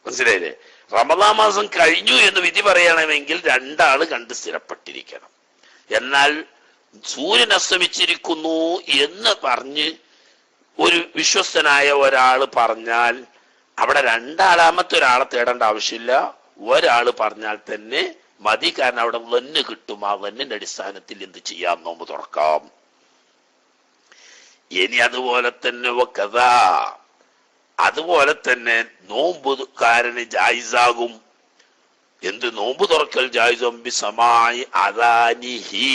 മനസ്സിലായില്ലേ? റമദാൻ മാസം കഴിഞ്ഞു എന്ന് വിധി പറയണമെങ്കിൽ 2 ആള് കണ്ട് സ്ഥിരപ്പെട്ടിരിക്കണം. എന്നാൽ സൂര്യൻ അസ്തമിച്ചിരിക്കുന്നു എന്ന് പറഞ്ഞ് ഒരു വിശ്വസ്തനായ ഒരാള് പറഞ്ഞാൽ അവിടെ 2 ഒരാളെ തേടേണ്ട ആവശ്യമില്ല. ഒരാള് പറഞ്ഞാൽ തന്നെ മതി. കാരണം അവിടെ വന്ന് കിട്ടും. ആ വന്നിന്റെ അടിസ്ഥാനത്തിൽ എന്ത് ചെയ്യാം? നോമ്പ് തുറക്കാം. ഇനി അതുപോലെ തന്നെ കഥാ, അതുപോലെ തന്നെ നോമ്പുകാരന് ജായിസാകും. എന്ത്? നോമ്പ് തുറക്കൽ ജായിസും ബിസമായി അദാനിഹി,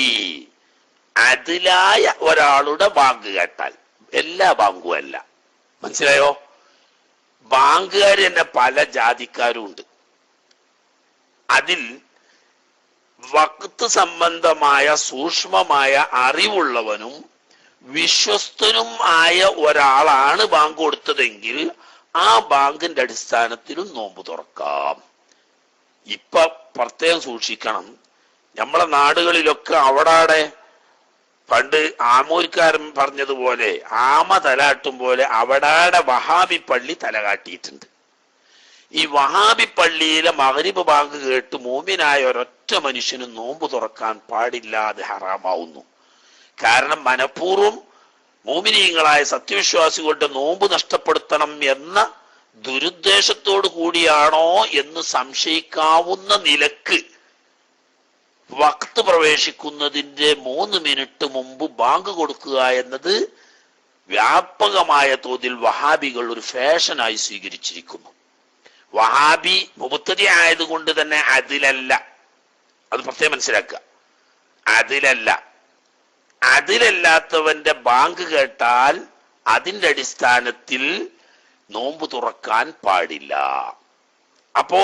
അതിലായ ഒരാളുടെ ബാങ്ക് കേട്ടാൽ. എല്ലാ ബാങ്കും അല്ല. മനസ്സിലായോ? ബാങ്കുകാർ തന്നെ പല ജാതിക്കാരും ഉണ്ട്. അതിൽ വഖ്ത് സംബന്ധമായ സൂക്ഷ്മമായ അറിവുള്ളവനും വിശ്വസ്തനും ആയ ഒരാളാണ് ബാങ്ക് കൊടുത്തതെങ്കിൽ ആ ബാങ്കിന്റെ അടിസ്ഥാനത്തിലും നോമ്പ് തുറക്കാം. ഇപ്പൊ പ്രത്യേകം സൂക്ഷിക്കണം. നമ്മളെ നാടുകളിലൊക്കെ അവിടെ പണ്ട് ആമൂർക്കാരൻ പറഞ്ഞതുപോലെ ആമ തലാട്ടും പോലെ അവിടെ വഹാബി പള്ളി തലകാട്ടിയിട്ടുണ്ട്. ഈ വഹാബി പള്ളിയിലെ മഗ്രിബ് ബാങ്ക് കേട്ട് മോമിനായ ഒരൊറ്റ മനുഷ്യന് നോമ്പ് തുറക്കാൻ പാടില്ലാതെ ഹറാമാവുന്നു. കാരണം മനഃപൂർവ്വം മോമിനീങ്ങളായ സത്യവിശ്വാസികളുടെ നോമ്പ് നഷ്ടപ്പെടുത്തണം എന്ന ദുരുദ്ദേശത്തോടു കൂടിയാണോ എന്ന് സംശയിക്കാവുന്ന നിലക്ക് വഖ്ത് പ്രവേശിക്കുന്നതിന്റെ 3 മിനിറ്റ് മുമ്പ് ബാങ്ക് കൊടുക്കുക എന്നത് വ്യാപകമായ തോതിൽ വഹാബികൾ ഒരു ഫാഷനായി സ്വീകരിച്ചിരിക്കുന്നു. വഹാബി മുബത്തദി ആയതുകൊണ്ട് തന്നെ അതിലല്ല. അത് പ്രത്യേകം മനസ്സിലാക്കുക. അതിലല്ലാത്തവന്റെ ബാങ്ക് കേട്ടാൽ അതിന്റെ അടിസ്ഥാനത്തിൽ നോമ്പ് തുറക്കാൻ പാടില്ല. അപ്പോ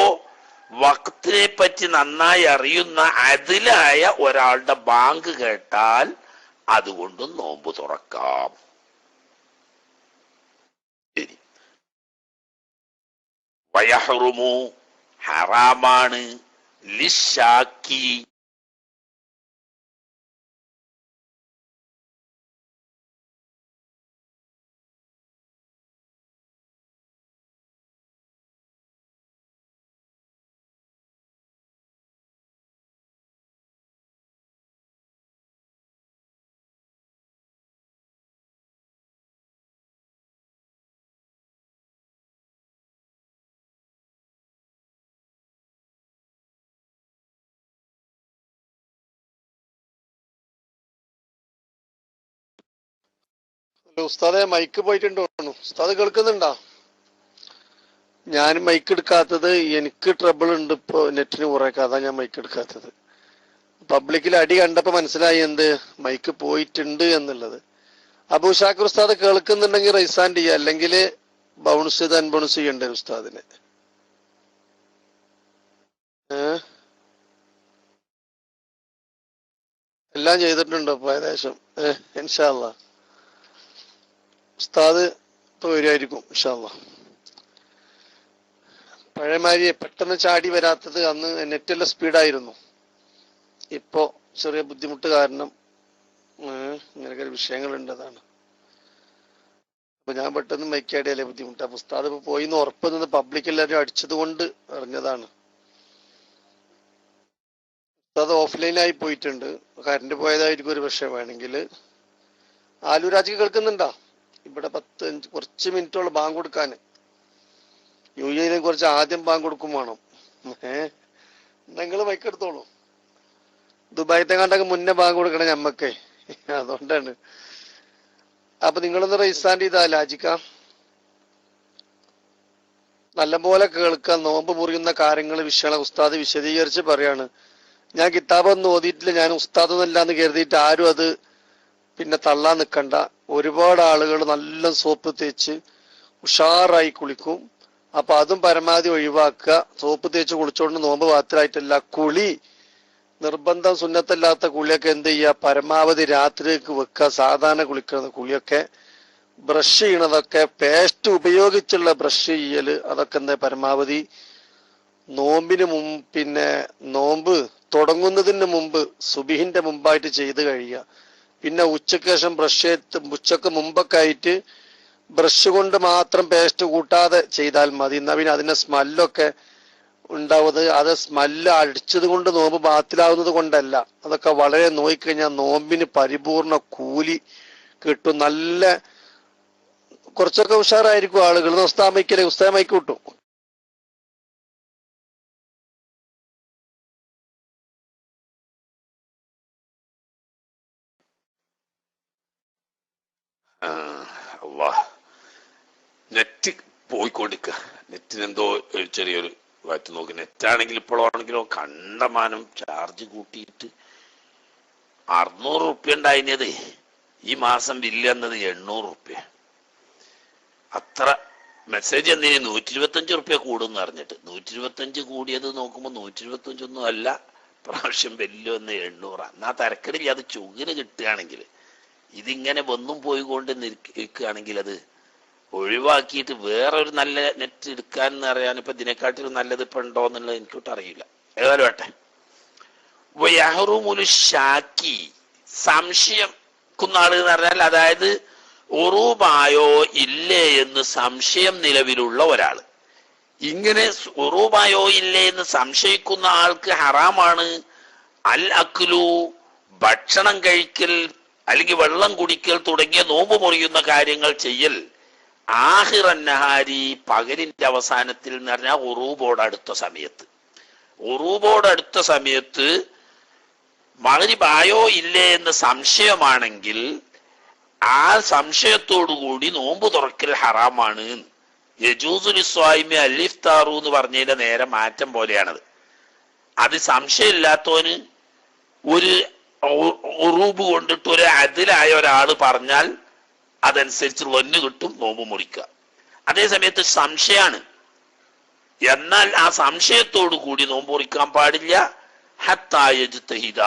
വഖ്തിനെ പറ്റി നന്നായി അറിയുന്ന അതിലായ ഒരാളുടെ ബാങ്ക് കേട്ടാൽ അതുകൊണ്ട് നോമ്പ് തുറക്കാം. വയഹ്റുമു, ഹറാമാണ്, ലിശാക്കി, ഉസ്താദെ മൈക്ക് പോയിട്ടുണ്ടോ? ഉസ്താദ് കേൾക്കുന്നുണ്ടോ? ഞാൻ മൈക്ക് എടുക്കാത്തത് എനിക്ക് ട്രബിൾ ഉണ്ട് ഇപ്പൊ നെറ്റിന് കുറേയൊക്കെ, അതാ ഞാൻ മൈക്ക് എടുക്കാത്തത്. പബ്ലിക്കിൽ അടി കണ്ടപ്പോ മനസ്സിലായി എന്ത് മൈക്ക് പോയിട്ടുണ്ട് എന്നുള്ളത്. അബൂ ഷാക്കിർ ഉസ്താദ് കേൾക്കുന്നുണ്ടെങ്കിൽ റൈസാൻഡ് ചെയ്യുക, അല്ലെങ്കിൽ ബൗൺസ് ചെയ്ത് അൺബൗൺസ് ചെയ്യണ്ടേ ഉസ്താദിനെ. എല്ലാം ചെയ്തിട്ടുണ്ടോ ഇപ്പൊ ഏകദേശം? ഇൻഷാ അല്ലാ ഉസ്താദ് ഇപ്പൊ വരുമായിരിക്കും ഇൻഷാ അല്ലാ. പഴയമാതിരി പെട്ടെന്ന് ചാടി വരാത്തത് അന്ന് നെറ്റെല്ലാം സ്പീഡായിരുന്നു. ഇപ്പോ ചെറിയ ബുദ്ധിമുട്ട് കാരണം ഇങ്ങനെയൊക്കെ വിഷയങ്ങളുണ്ട്, അതാണ്. അപ്പൊ ഞാൻ പെട്ടെന്ന് മൈക്കാടിയല്ലേ ബുദ്ധിമുട്ട്. അപ്പൊ ഉസ്താദ് ഇപ്പൊ പോയി ഉറപ്പ് നിന്ന് പബ്ലിക് എല്ലാവരും അടിച്ചത് കൊണ്ട് അറിഞ്ഞതാണ്. ഉസ്താദ് ഓഫ്ലൈനായി പോയിട്ടുണ്ട്, കറണ്ട് പോയതായിരിക്കും ഒരു പക്ഷേ. വേണമെങ്കിൽ ആലൂരാജിക്ക് കേൾക്കുന്നുണ്ടോ? ഇവിടെ 10 കുറച്ച് മിനിറ്റോളം ബാങ്ക് കൊടുക്കാൻ. യു എയിലെ കുറച്ച് ആദ്യം ബാങ്ക് കൊടുക്കും വേണം. നിങ്ങൾ മൈക്കെടുത്തോളൂ. ദുബായത്തെ കണ്ടൊക്കെ മുന്നേ ബാങ്ക് കൊടുക്കണം ഞമ്മക്കേ, അതുകൊണ്ടാണ്. അപ്പൊ നിങ്ങളൊന്ന് റൈസാൻഡ് ചെയ്താ ലാജിക്ക നല്ലപോലെ കേൾക്കാൻ. നോമ്പ് മുറിയുന്ന കാര്യങ്ങൾ വിഷയങ്ങളെ ഉസ്താദ് വിശദീകരിച്ച് പറയാണ്. ഞാൻ കിതാബൊന്നും ഓതിയിട്ടില്ല, ഞാൻ ഉസ്താദൊന്നല്ലാന്ന് കരുതിയിട്ട് ആരും അത് പിന്നെ തള്ളാൻ നിൽക്കണ്ട. ഒരുപാട് ആളുകൾ നല്ല സോപ്പ് തേച്ച് ഉഷാറായി കുളിക്കും. അപ്പൊ അതും പരമാവധി ഒഴിവാക്കുക. സോപ്പ് തേച്ച് കുളിച്ചോണ്ട് നോമ്പ് പാത്രമായിട്ടല്ല, കുളി നിർബന്ധം സുന്നത്തല്ലാത്ത കുളിയൊക്കെ എന്ത് ചെയ്യുക, പരമാവധി രാത്രിക്ക് വെക്കുക. സാധാരണ കുളിക്കുന്ന കുളിയൊക്കെ ബ്രഷ് ചെയ്യണതൊക്കെ പേസ്റ്റ് ഉപയോഗിച്ചുള്ള ബ്രഷ് ചെയ്യല് അതൊക്കെ എന്താ പരമാവധി നോമ്പിന് മുമ്പ്, പിന്നെ നോമ്പ് തുടങ്ങുന്നതിന് മുമ്പ് സുബിഹിന്റെ മുമ്പായിട്ട് ചെയ്ത് കഴിയുക. പിന്നെ ഉച്ചയ്ക്ക് ശേഷം ഉച്ചക്ക് മുമ്പൊക്കെ ആയിട്ട് ബ്രഷ് കൊണ്ട് മാത്രം പേസ്റ്റ് കൂട്ടാതെ ചെയ്താൽ മതി. എന്നാ പിന്നെ അതിന്റെ സ്മെല്ലൊക്കെ ഉണ്ടാവുന്നത്, അത് സ്മെല്ല് അടിച്ചത് കൊണ്ട് നോമ്പ് ബാത്തിലാവുന്നത് കൊണ്ടല്ല. അതൊക്കെ വളരെ നോക്കിക്കഴിഞ്ഞാൽ നോമ്പിന് പരിപൂർണ കൂലി കിട്ടും. നല്ല കുറച്ചൊക്കെ ഉഷാറായിരിക്കും ആളുകൾ. ഉസ്താമയ്ക്ക് കിട്ടും. നെറ്റ് പോയിക്കൊണ്ടിരിക്കുക. നെറ്റിനെന്തോ ചെറിയൊരു വാറ്റ് നോക്കി. നെറ്റാണെങ്കിൽ ഇപ്പോഴാണെങ്കിലോ കണ്ടമാനം ചാർജ് കൂട്ടിയിട്ട് 600 റുപ്യ ഉണ്ടായിരുന്നത് ഈ മാസം ബില്ല് എന്നത് 800 റുപ്യ. അത്ര മെസ്സേജ് എന്തിനു 125 റുപ്യ കൂടുമെന്ന് അറിഞ്ഞിട്ട് 125 കൂടിയത് നോക്കുമ്പോൾ 125 അല്ല, പ്രാവശ്യം ബില്ല് വന്ന് 800. എന്നാ തരക്കടില്ല. അത് ചുകിന് കിട്ടുകയാണെങ്കിൽ, ഇതിങ്ങനെ വന്നും പോയിക്കൊണ്ട് നിൽക്കുകയാണെങ്കിൽ അത് ഒഴിവാക്കിയിട്ട് വേറൊരു നല്ല നെറ്റ് എടുക്കാനെന്ന് അറിയാൻ ഇപ്പൊ ഇതിനെക്കാട്ടിലും നല്ലത് ഇപ്പൊ ഉണ്ടോ എന്നുള്ളത് എനിക്കിട്ട് അറിയില്ല. ഏതായാലും വേട്ടെ. ഷാക്കി സംശയിക്കുന്ന ആള് എന്ന് പറഞ്ഞാൽ, അതായത് ഉറൂബായോ ഇല്ലേ എന്ന് സംശയം നിലവിലുള്ള ഒരാള്. ഇങ്ങനെ ഉറൂബായോ ഇല്ലേ എന്ന് സംശയിക്കുന്ന ആൾക്ക് ഹറാമാണ് അൽ അക്ലു ഭക്ഷണം കഴിക്കൽ അല്ലെങ്കിൽ വെള്ളം കുടിക്കൽ തുടങ്ങിയ നോമ്പ് മുറിയുന്ന കാര്യങ്ങൾ ചെയ്യൽ ആഹിറന്നഹാരി പകലിന്റെ അവസാനത്തിൽ എന്ന് പറഞ്ഞാൽ ഉറൂബോട് അടുത്ത സമയത്ത്. ഉറൂബോട് അടുത്ത സമയത്ത് മഗ്രിബായോ ഇല്ലേ എന്ന് സംശയമാണെങ്കിൽ ആ സംശയത്തോടുകൂടി നോമ്പ് തുറക്കൽ ഹറാമാണ്. യജൂസുൽ സ്വായിമി അൽ ഇഫ്താറു എന്ന് പറഞ്ഞതിന്റെ നേരെ മാറ്റം പോലെയാണത്. അത് സംശയമില്ലാത്തവന് ഒരു ഉറൂബ് കൊണ്ടിട്ട് ഒരു അതിലായ ഒരാള് പറഞ്ഞാൽ അതനുസരിച്ച് ലൊന്ന് കിട്ടും, നോമ്പ് മുറിക്കുക. അതേ സമയത്ത് സംശയമാണ്, എന്നാൽ ആ സംശയത്തോടു കൂടി നോമ്പ് മുറിക്കാൻ പാടില്ല. ഹത്താ യജ്തഹിദ,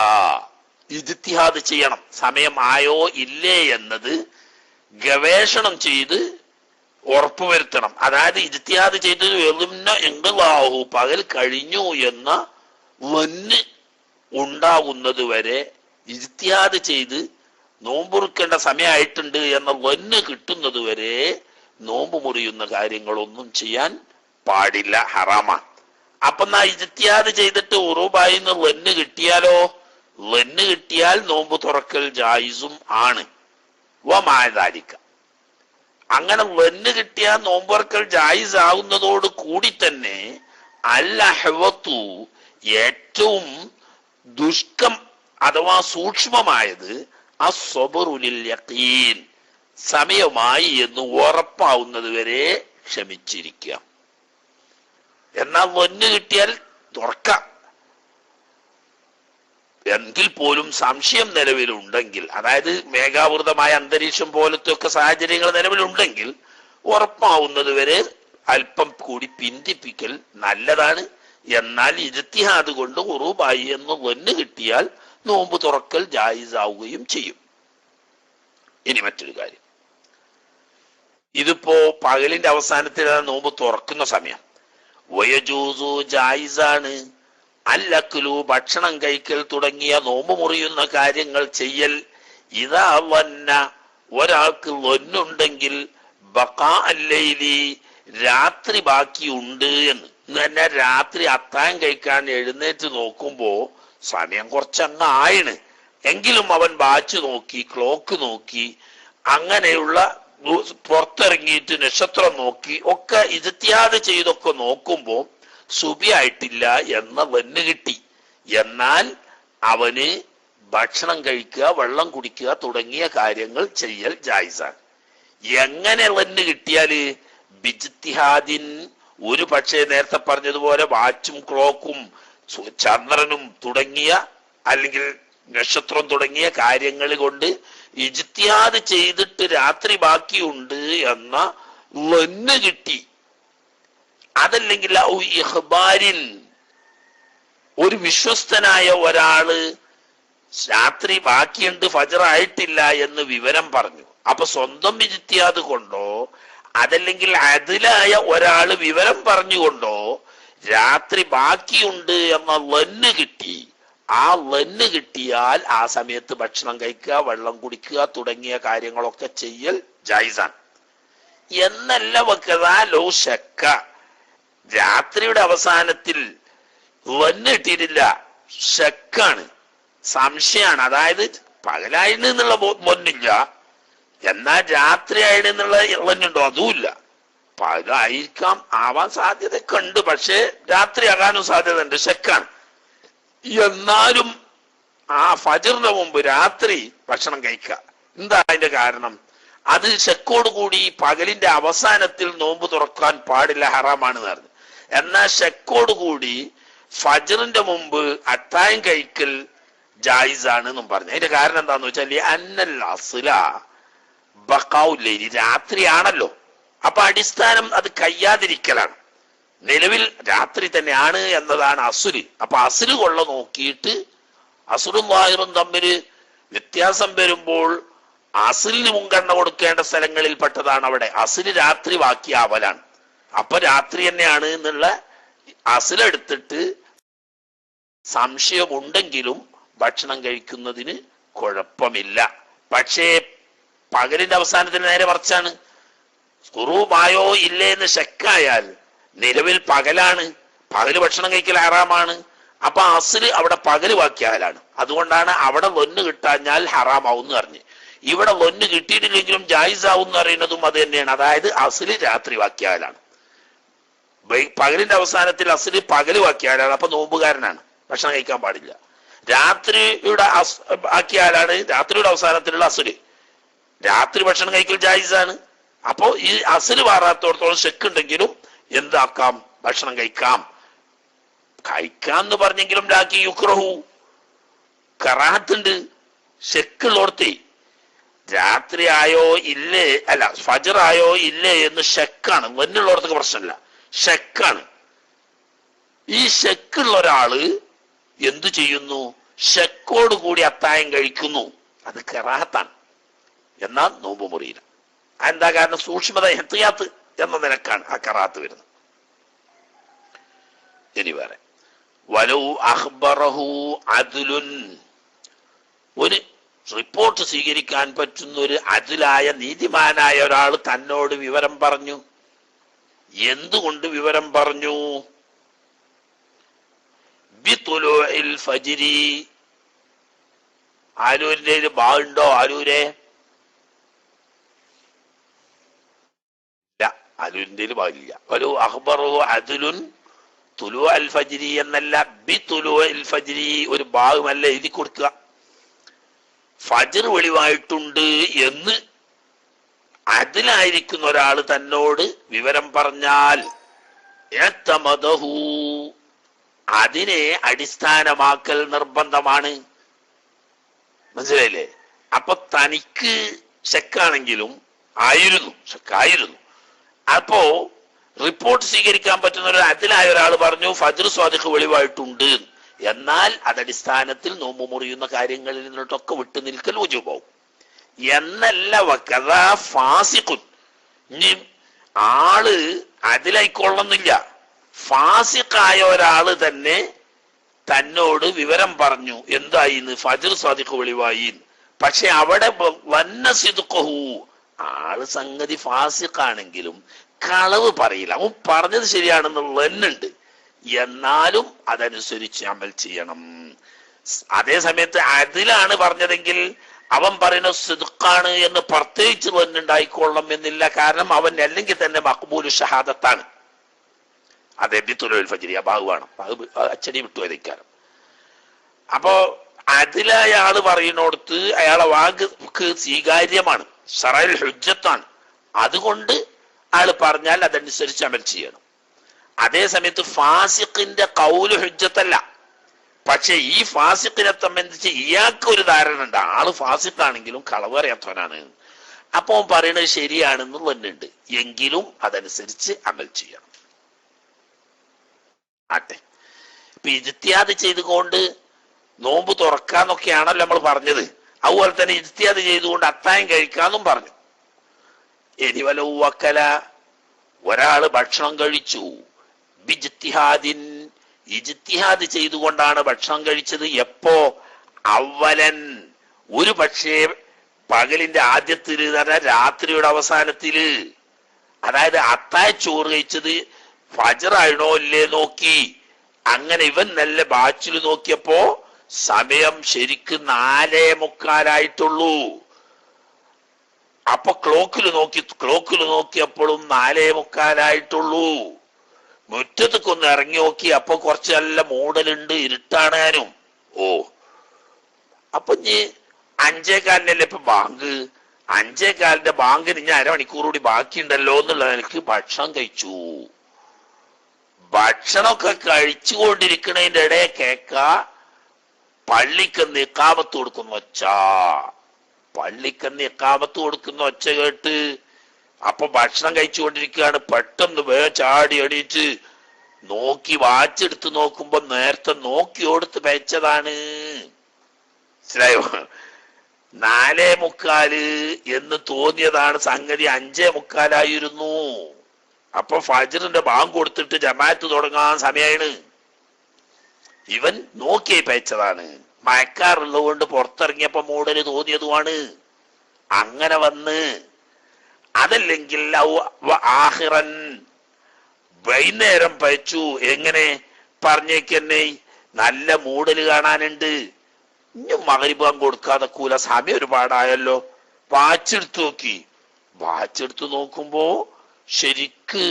ഇജ്തിഹാദ് ചെയ്യണം. സമയം ആയോ ഇല്ലേ എന്നത് ഗവേഷണം ചെയ്ത് ഉറപ്പുവരുത്തണം. അതായത് ഇജ്തിഹാദ് ചെയ്ത് എങ്കളാഹു പകൽ കഴിഞ്ഞു എന്ന ലൊന്ന് ഉണ്ടാകുന്നത് വരെ ഇജ്തിഹാദ് ചെയ്ത് നോമ്പുറുക്കേണ്ട സമയമായിട്ടുണ്ട് എന്ന ലൊന്ന് കിട്ടുന്നത് വരെ നോമ്പ് മുറിയുന്ന കാര്യങ്ങളൊന്നും ചെയ്യാൻ പാടില്ല, ഹറാമാണ്. അപ്പൊ എന്നാ ഇജ്തിഹാദ് ചെയ്തിട്ട് ഉറൂബായിന്ന് ലൊന്ന് കിട്ടിയാലോ, ലൊന്ന് കിട്ടിയാൽ നോമ്പ് തുറക്കൽ ജായിസും ആണ്. വമാദാലിക, അങ്ങനെ ലൊന്ന് കിട്ടിയാൽ നോമ്പ് തുറക്കൽ ജായിസ് ആവുന്നതോട് കൂടി തന്നെ അൽ അഹ്വത്തു ഏറ്റവും ദുഷ്കം അഥവാ സൂക്ഷ്മമായത് അസ്സബ്റു ലിൽ യഖീൻ, സമയമായി എന്ന് ഉറപ്പാവുന്നത് വരെ ക്ഷമിച്ചിരിക്കുക. എന്നാൽ വന്ന് കിട്ടിയാൽ തുറക്കാം. എങ്കിൽ പോലും സംശയം നിലവിലുണ്ടെങ്കിൽ, അതായത് മേഘാവൃതമായ അന്തരീക്ഷം പോലത്തെ ഒക്കെ സാഹചര്യങ്ങൾ നിലവിലുണ്ടെങ്കിൽ ഉറപ്പാവുന്നത് വരെ അല്പം കൂടി പിന്തിപ്പിക്കൽ നല്ലതാണ്. എന്നാൽ ഇജ്തിഹാദ് കൊണ്ട് ഉറൂബായി എന്ന് വന്ന് കിട്ടിയാൽ നോമ്പ് തുറക്കൽ ജായിസാവുകയും ചെയ്യും. ഇനി മറ്റൊരു കാര്യം, ഇതിപ്പോ പകലിന്റെ അവസാനത്തിലാണ് നോമ്പ് തുറക്കുന്ന സമയം. വയജൂസു ജായിസാണ് അല്ലക്കുലു ഭക്ഷണം കഴിക്കൽ തുടങ്ങിയ നോമ്പ് മുറിയുന്ന കാര്യങ്ങൾ ചെയ്യൽ. ഇതാ വന്ന ഒരാൾക്ക് വന്നുണ്ടെങ്കിൽ ബഖാ അല്ലൈലി രാത്രി ബാക്കിയുണ്ട് എന്ന് തന്നെ, രാത്രി അത്താഴം കഴിക്കാൻ എഴുന്നേറ്റ് നോക്കുമ്പോ സമയം കുറച്ചങ്ങ് ആയിണ് എങ്കിലും അവൻ വാച്ച് നോക്കി, ക്ലോക്ക് നോക്കി, അങ്ങനെയുള്ള പുറത്തിറങ്ങിയിട്ട് നക്ഷത്രം നോക്കി ഒക്കെ ഇജ്തിഹാദ് ചെയ്തൊക്കെ നോക്കുമ്പോ സുബി ആയിട്ടില്ല എന്ന വന്ന് കിട്ടി. എന്നാൽ അവന് ഭക്ഷണം കഴിക്കുക, വെള്ളം കുടിക്കുക തുടങ്ങിയ കാര്യങ്ങൾ ചെയ്യൽ ജായിസാണ്. എങ്ങനെ വന്ന് കിട്ടിയാല് ബിജ്തിഹാദിൻ, ഒരു പക്ഷേ നേരത്തെ പറഞ്ഞതുപോലെ വാച്ചും ക്ലോക്കും ചന്ദ്രനും തുടങ്ങിയ അല്ലെങ്കിൽ നക്ഷത്രം തുടങ്ങിയ കാര്യങ്ങൾ കൊണ്ട് ഇജ്തിഹാദ് ചെയ്തിട്ട് രാത്രി ബാക്കിയുണ്ട് എന്ന വന്ന് കിട്ടി. അതല്ലെങ്കിൽ ഇഖ്ബാരിൻ, ഒരു വിശ്വസ്തനായ ഒരാള് രാത്രി ബാക്കിയുണ്ട് ഫജ്ർ ആയിട്ടില്ല എന്ന് വിവരം പറഞ്ഞു. അപ്പൊ സ്വന്തം ഇജ്തിഹാദ് കൊണ്ടോ അതല്ലെങ്കിൽ അതിലായ ഒരാള് വിവരം പറഞ്ഞുകൊണ്ടോ രാത്രി ബാക്കിയുണ്ട് എന്ന വന്ന് കിട്ടി. ആ വന്ന് കിട്ടിയാൽ ആ സമയത്ത് ഭക്ഷണം കഴിക്കുക, വെള്ളം കുടിക്കുക തുടങ്ങിയ കാര്യങ്ങളൊക്കെ ചെയ്യൽ ജായിസാണ്. എന്നല്ല വക്കതാലോ ശക്ക, രാത്രിയുടെ അവസാനത്തിൽ വന്ന് കിട്ടിയിട്ടില്ല, ശക്കാണ്, സംശയമാണ്. അതായത് പകലായിന് എന്നുള്ള വന്നില്ല, എന്നാൽ രാത്രി ആയിരുന്നു എന്നുള്ള വന്നുണ്ടോ അതുമില്ല. പകലായിരിക്കാം, ആവാൻ സാധ്യതയൊക്കെ ഉണ്ട്, പക്ഷെ രാത്രി ആകാനും സാധ്യത ഉണ്ട്, ശക്കാണ്. എന്നാലും ആ ഫജ്റിന് മുമ്പ് രാത്രി ഭക്ഷണം കഴിക്കുക. എന്താ അതിന്റെ കാരണം? അത് ശക്കോട് കൂടി പകലിന്റെ അവസാനത്തിൽ നോമ്പ് തുറക്കാൻ പാടില്ല, ഹറാമാണ് പറഞ്ഞു. എന്നാൽ ശക്കോട് കൂടി ഫജ്റിന്റെ മുമ്പ് അത്താഴം കഴിക്കൽ ജായിസാണ് എന്നും പറഞ്ഞു. അതിന്റെ കാരണം എന്താന്ന് വെച്ചാൽ അന്നൽ അസ്ല ബഖാഉല്ലൈലി, രാത്രിയാണല്ലോ, അപ്പൊ അടിസ്ഥാനം അത് കഴിയാതിരിക്കലാണ്. നിലവിൽ രാത്രി തന്നെയാണ് എന്നതാണ് അസുല്. അപ്പൊ അസുല് കൊള്ള നോക്കിയിട്ട് അസുലും വാഹിറും തമ്മിൽ വ്യത്യാസം വരുമ്പോൾ അസുലിന് മുൻഗണന കൊടുക്കേണ്ട സ്ഥലങ്ങളിൽ പെട്ടതാണ് അവിടെ. അസുല് രാത്രി ബാക്കിയാവലാണ്. അപ്പൊ രാത്രി തന്നെയാണ് എന്നുള്ള അസുലെടുത്തിട്ട് സംശയമുണ്ടെങ്കിലും ഭക്ഷണം കഴിക്കുന്നതിന് കുഴപ്പമില്ല. പക്ഷേ പകലിന്റെ അവസാനത്തിന് നേരെ മറിച്ചാണ്. ഖുറൂബായോ ഇല്ലേ എന്ന് ശക്കായാൽ നിലവിൽ പകലാണ്, പകല് ഭക്ഷണം കഴിക്കൽ ഹറാമാണ്. അപ്പൊ അസ്ല് അവിടെ പകല് ബാക്കിയാലാണ്. അതുകൊണ്ടാണ് അവിടെ വന്ന് കിട്ടാഞ്ഞാൽ ഹറാമാവും എന്ന് പറഞ്ഞ്. ഇവിടെ വന്ന് കിട്ടിയിട്ടില്ലെങ്കിലും ജായിസാവും എന്ന് പറയുന്നതും അത് തന്നെയാണ്. അതായത് അസ്ല് രാത്രി ബാക്കിയാലാണ്, പകലിന്റെ അവസാനത്തിൽ അസ്ല് പകല് ബാക്കിയാലാണ്. അപ്പൊ നോമ്പുകാരനാണ്, ഭക്ഷണം കഴിക്കാൻ പാടില്ല. രാത്രിയുടെ ആക്കിയാലാണ് രാത്രിയുടെ അവസാനത്തിലുള്ള അസ്ല്. രാത്രി ഭക്ഷണം കഴിക്കൽ ജായിസാണ്. അപ്പോ ഈ അസ്ല് മാറാത്തോടത്തോളം ശക്കുണ്ടെങ്കിലും എന്താക്കാം, ഭക്ഷണം കഴിക്കാം. കഴിക്കാന്ന് പറഞ്ഞെങ്കിലും ലാക്കി യുക്രഹു, കറാഹത്തുണ്ട്. ശക്കുള്ളോർത്തി രാത്രി ആയോ ഇല്ലേ, അല്ല ഫജ്ർ ആയോ ഇല്ലേ എന്ന് ശക്കാണ്. വന്നുള്ളവർക്ക് പ്രശ്നമില്ല, ശക്കാണ്. ഈ ശക്കുള്ള ഒരാള് എന്തു ചെയ്യുന്നു? ശക്കോട് കൂടി അത്താഴം കഴിക്കുന്നു. അത് കറാഹത്താണ്, എന്നാൽ നോമ്പ് മുറിയില്ല. എന്താ കാരണം? സൂക്ഷ്മത, എഹ്തിയാത്ത് എന്ന നിലക്കാണ് ആ കറാഹത്ത് വരുന്നത്. ഇനി വേറെ, വലൗ അഖ്ബറഹു അദ്ലുൻ, ഒരു റിപ്പോർട്ട് സ്വീകരിക്കാൻ പറ്റുന്ന ഒരു അദ്ലായ നീതിമാനായ ഒരാൾ തന്നോട് വിവരം പറഞ്ഞു. എന്തുകൊണ്ട് വിവരം പറഞ്ഞു? ബിതുലൂഇൽ ഫജ്രി. ആരൂരിന്റെ ബാവുണ്ടോ? ആരൂരെ ആരൂരിന്റെ ബാവില്ല. വലൗ അഖ്ബറഹു അദ്ലുൻ തുലൂ അൽ ഫജ്രി എന്നല്ല, ബിതുലൂഇൽ ഫജ്രി, ഒരു ബാവുമല്ല എഴുതി കൊടുക്കുക. ഫജ്ർ വെളിവായിട്ടുണ്ട് എന്ന് അതിലായിരിക്കുന്ന ഒരാൾ തന്നോട് വിവരം പറഞ്ഞാൽ ഏത്തമദഹു, അതിനെ അടിസ്ഥാനമാക്കൽ നിർബന്ധമാണ്. മനസ്സിലായില്ലേ? അപ്പൊ തനിക്ക് ശക്കാണെങ്കിലും ശക്കായിരുന്നു, അപ്പോ റിപ്പോർട്ട് സ്വീകരിക്കാൻ പറ്റുന്ന ഒരു അതിലായ ഒരാൾ പറഞ്ഞു ഫജ്ർ സ്വാദിഖ് വെളിവായിട്ടുണ്ട്, എന്നാൽ അതടിസ്ഥാനത്തിൽ നോമ്പ് മുറിയുന്ന കാര്യങ്ങളിൽ നിന്നിട്ടൊക്കെ വിട്ടു നിൽക്കൽ ഉജൂബാവും എന്നല്ല. വകദാ ഫാസിഖുൻ, ഇനി ആള് അതിലായിക്കൊള്ളുന്നില്ല, ഫാസിഖായ ഒരാള് തന്നെ തന്നോട് വിവരം പറഞ്ഞു എന്തായിന്ന് ഫജ്ർ സ്വാദിഖ് വെളിവായി. പക്ഷെ അവിടെ വന്ന സിദ്ഖഹു, ആള് സംഗതി ഫാസിഖാണെങ്കിലും കളവ് പറയില്ല, അവൻ പറഞ്ഞത് ശരിയാണെന്നുള്ളതുണ്ട്, എന്നാലും അതനുസരിച്ച് അമൽ ചെയ്യണം. അതേ സമയത്ത് അതിലാണ് പറഞ്ഞതെങ്കിൽ അവൻ പറയുന്ന സിദ്ഖാണ് എന്ന് പ്രത്യേകിച്ച് വന്നുണ്ടായിക്കൊള്ളണം എന്നില്ല. കാരണം അവൻ അല്ലെങ്കിൽ തന്നെ മഖ്ബൂലു ഷഹാദത്താണ്. അത് എബിത്തുൽ ഫജ്രി ആ ഭാഗമാണ്, അച്ചടി വിട്ടുപോയതിക്കാരം. അപ്പോ അതിലായ ആള് പറയുന്നിടത്ത് അയാളെ വാക്ക് സ്വീകാര്യമാണ്, ശറഅൽ ഹുജ്ജത്താണ്. അതുകൊണ്ട് ആള് പറഞ്ഞാൽ അതനുസരിച്ച് അമൽ ചെയ്യണം. അതേ സമയത്ത് ഫാസിഖിന്റെ ഖൗല് ഹുജ്ജത്തല്ല. പക്ഷെ ഈ ഫാസിഖിനെ സംബന്ധിച്ച് ഇയാൾക്ക് ഒരു ധാരണ ഉണ്ട്, ആള് ഫാസിഖാണെങ്കിലും കളവ് അറിയാത്തവനാണ്, അപ്പൊ പറയുന്നത് ശരിയാണെന്ന് വന്നിട്ടുണ്ട്, എങ്കിലും അതനുസരിച്ച് അമൽ ചെയ്യണം. ആട്ടെ, ഇപ്പൊ ഇജ്തിഹാദ് ചെയ്തുകൊണ്ട് നോമ്പ് തുറക്കാന്നൊക്കെയാണല്ലോ നമ്മൾ പറഞ്ഞത്. അതുപോലെ തന്നെ ഇജ്തിഹാദ് ചെയ്തുകൊണ്ട് അത്തായം കഴിക്കാന്നും പറഞ്ഞു. ഇനി വല വക്കല, ഒരാള് ഭക്ഷണം കഴിച്ചു ബിജ്തിഹാദിൻ, ഇജ്തിഹാദ് ചെയ്തുകൊണ്ടാണ് ഭക്ഷണം കഴിച്ചത്. എപ്പോ? അവലൻ, ഒരു പക്ഷേ പകലിന്റെ ആദ്യത്തില്, രാത്രിയുടെ അവസാനത്തില്, അതായത് അത്തായ ചോറ് കഴിച്ചത് ഫജ്റായിണോ ഇല്ലേ നോക്കി. അങ്ങനെ ഇവൻ നല്ല ബാച്ചിൽ നോക്കിയപ്പോ സമയം ശരിക്കും 4:45 അപ്പൊ ക്ലോക്കിൽ നോക്കിയപ്പോഴും 4:45. മുറ്റത്തേക്കൊന്ന് ഇറങ്ങി നോക്കി, അപ്പൊ കുറച്ച് നല്ല മൂടലുണ്ട്, ഇരുട്ടാണാനും. അപ്പൊ ഇനി 5:15 ഇപ്പൊ ബാങ്ക്, 5:15 ബാങ്കിന് ഇനി അരമണിക്കൂർ കൂടി ബാക്കിയുണ്ടല്ലോ എന്നുള്ള നിലക്ക് ഭക്ഷണം കഴിച്ചു. ഭക്ഷണമൊക്കെ കഴിച്ചുകൊണ്ടിരിക്കുന്നതിന്റെ ഇടയെ കേക്ക പള്ളിക്കെന്ന് ഇഖാമത്ത് കൊടുക്കുന്ന ഒച്ച. പള്ളിക്കെന്ന് ഇഖാമത്ത് കൊടുക്കുന്ന ഒച്ച കേട്ട് അപ്പൊ ഭക്ഷണം കഴിച്ചുകൊണ്ടിരിക്കുകയാണ്. പെട്ടെന്ന് ചാടി എണീറ്റ് നോക്കി വാച്ചെടുത്ത് നോക്കുമ്പോ നേരത്തെ നോക്കിയോടുത്ത് വെച്ചതാണ്. മനസ്സിലായോ? 4:45 എന്ന് തോന്നിയതാണ്, സംഗതി 5:45. അപ്പൊ ഫജ്റിന്റെ ബാങ്ക് കൊടുത്തിട്ട് ജമാഅത്ത് തുടങ്ങാൻ സമയമാണ്. ഇവൻ നോക്കിയായി പയച്ചതാണ്. മയക്കാറുള്ളത് കൊണ്ട് പുറത്തിറങ്ങിയപ്പോ മൂടല് തോന്നിയതുമാണ്. അങ്ങനെ വന്ന്, അതല്ലെങ്കിൽ ആഹിറൻ, വൈകുന്നേരം പയച്ചു. എങ്ങനെ പറഞ്ഞേക്കന്നെ? നല്ല മൂടല് കാണാനുണ്ട്, ഇനി മഗ്‌രിബ് ബാങ്ക് കൊടുക്കാതെ കൂല, സമയം ഒരുപാടായല്ലോ. വാച്ചെടുത്ത് നോക്കുമ്പോ ശരിക്ക്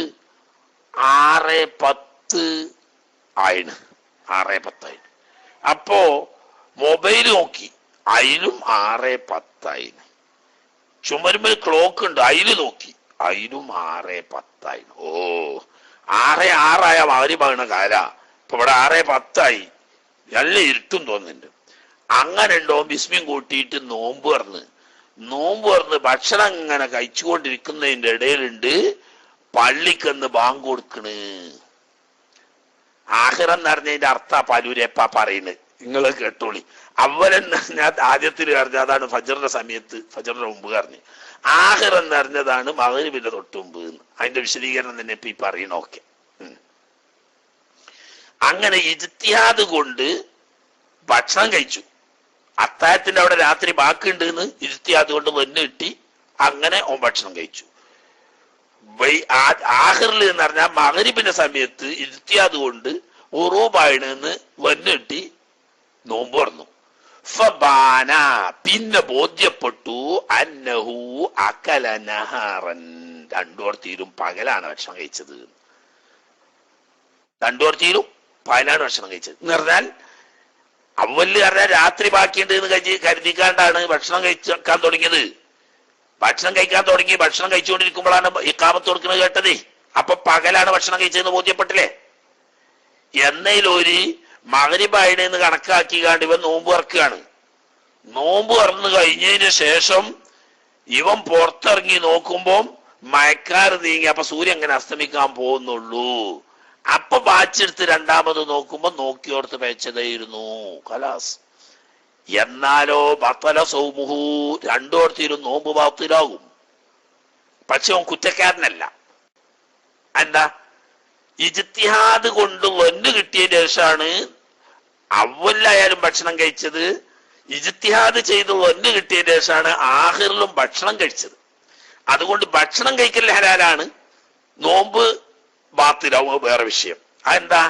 6:10 ആയിന്. 6:10 അപ്പോ മൊബൈൽ നോക്കി, അതിലും 6:10 ആയിന്. ചുമരുമ്പോ ക്ലോക്ക് ഉണ്ട്, അതില് നോക്കി, അതിലും 6:10 ആയിന്. 6:06 മഗ്‌രിബാകുന്ന കാല, ഇപ്പൊ ഇവിടെ 6:10 നല്ല ഇരുട്ടും തോന്നുന്നുണ്ട്. അങ്ങനെ ഉണ്ടോ ബിസ്മിയും കൂട്ടിയിട്ട് നോമ്പ് തുറന്ന് ഭക്ഷണം ഇങ്ങനെ കഴിച്ചുകൊണ്ടിരിക്കുന്നതിന്റെ ഇടയിലുണ്ട് പള്ളിക്കെന്ന് ബാങ്ക് കൊടുക്കണ്. ആഖിറം എന്ന് പറഞ്ഞതിന്റെ അർത്ഥ പലൂരെപ്പ പറയുന്നത്, നിങ്ങൾ കേട്ടോളി. അവലൻ ഞാൻ ആദ്യത്തിൽ പറഞ്ഞ അതാണ് ഫജ്റിന്റെ സമയത്ത്, ഫജ്റിന്റെ മുമ്പ് പറഞ്ഞു. ആഖിറം എന്ന് പറഞ്ഞതാണ് മഗ്‌രിബിന്റെ തൊട്ട് മുമ്പ്. അതിന്റെ വിശദീകരണം തന്നെ ഇപ്പൊ ഈ പറയണോക്കെ. അങ്ങനെ ഇജ്തിഹാദ് കൊണ്ട് ഭക്ഷണം കഴിച്ചു. അത്താഴത്തിന്റെ അവിടെ രാത്രി ബാക്കിയുണ്ട് എന്ന് ഇജ്തിഹാദ് കൊണ്ട് വന്ന് കിട്ടി. അങ്ങനെ ഓൻ ഭക്ഷണം കഴിച്ചു. ആഖിറിൽ എന്ന് പറഞ്ഞാൽ മഗ്‌രിബിന്റെ സമയത്ത് ഇജ്തിഹാദ് കൊണ്ട് ഉറൂബായിന്ന് വന്ന് കിട്ടി, നോമ്പ് തുറന്നു. ഫബാന, പിന്നെ ബോധ്യപ്പെട്ടു അന്നഹു അകല നഹാറൻ, രണ്ടോർത്തിയിലും പകലാണ് ഭക്ഷണം കഴിച്ചത്. രണ്ടോർത്തിയിലും പകലാണ് ഭക്ഷണം കഴിച്ചത് എന്ന് പറഞ്ഞാൽ അവല് പറഞ്ഞാൽ രാത്രി ബാക്കിയുണ്ട് എന്ന് കരുതിക്കാണ്ടാണ് ഭക്ഷണം കഴിക്കാൻ തുടങ്ങിയത്. ഭക്ഷണം കഴിക്കാൻ തുടങ്ങി, ഭക്ഷണം കഴിച്ചുകൊണ്ടിരിക്കുമ്പോഴാണ് ഇഖാമത്ത് കൊടുക്കുന്നത് കേട്ടതേ. അപ്പൊ പകലാണ് ഭക്ഷണം കഴിച്ചതെന്ന് ബോധ്യപ്പെട്ടില്ലേ? എന്നതിലൊരു മഗ്‌രിബായിന്ന് കണക്കാക്കി കാണ്ട് ഇവൻ നോമ്പ് തുറക്കുകയാണ്. നോമ്പ് തുറന്നു കഴിഞ്ഞതിന് ശേഷം ഇവൻ പുറത്തിറങ്ങി നോക്കുമ്പോ മയക്കാറ് നീങ്ങി. അപ്പൊ സൂര്യൻ എങ്ങനെ അസ്തമിക്കാൻ പോകുന്നുള്ളൂ. അപ്പൊ വാച്ചെടുത്ത് രണ്ടാമത് നോക്കുമ്പോ നോക്കിയോർത്ത് പേച്ചതായിരുന്നു ഖലാസ്. എന്നാലോ ബത്തല സൗമുഹു, രണ്ടോടത്തിരും നോമ്പ് ബാത്തിലാകും. പക്ഷെ അവൻ കുറ്റക്കാരനല്ല. എന്താ? ഇജ്തിഹാദ് കൊണ്ട് വന്ന് കിട്ടിയ ശേഷമാണ് അവലായാലും ഭക്ഷണം കഴിച്ചത്. ഇജ്തിഹാദ് ചെയ്ത് വന്ന് കിട്ടിയ ശേഷമാണ് ആഖിറിലും ഭക്ഷണം കഴിച്ചത്. അതുകൊണ്ട് ഭക്ഷണം കഴിക്കൽ ഹലാലാണ്, നോമ്പ് ബാത്തിലാവും, വേറെ വിഷയം. അതെന്താ?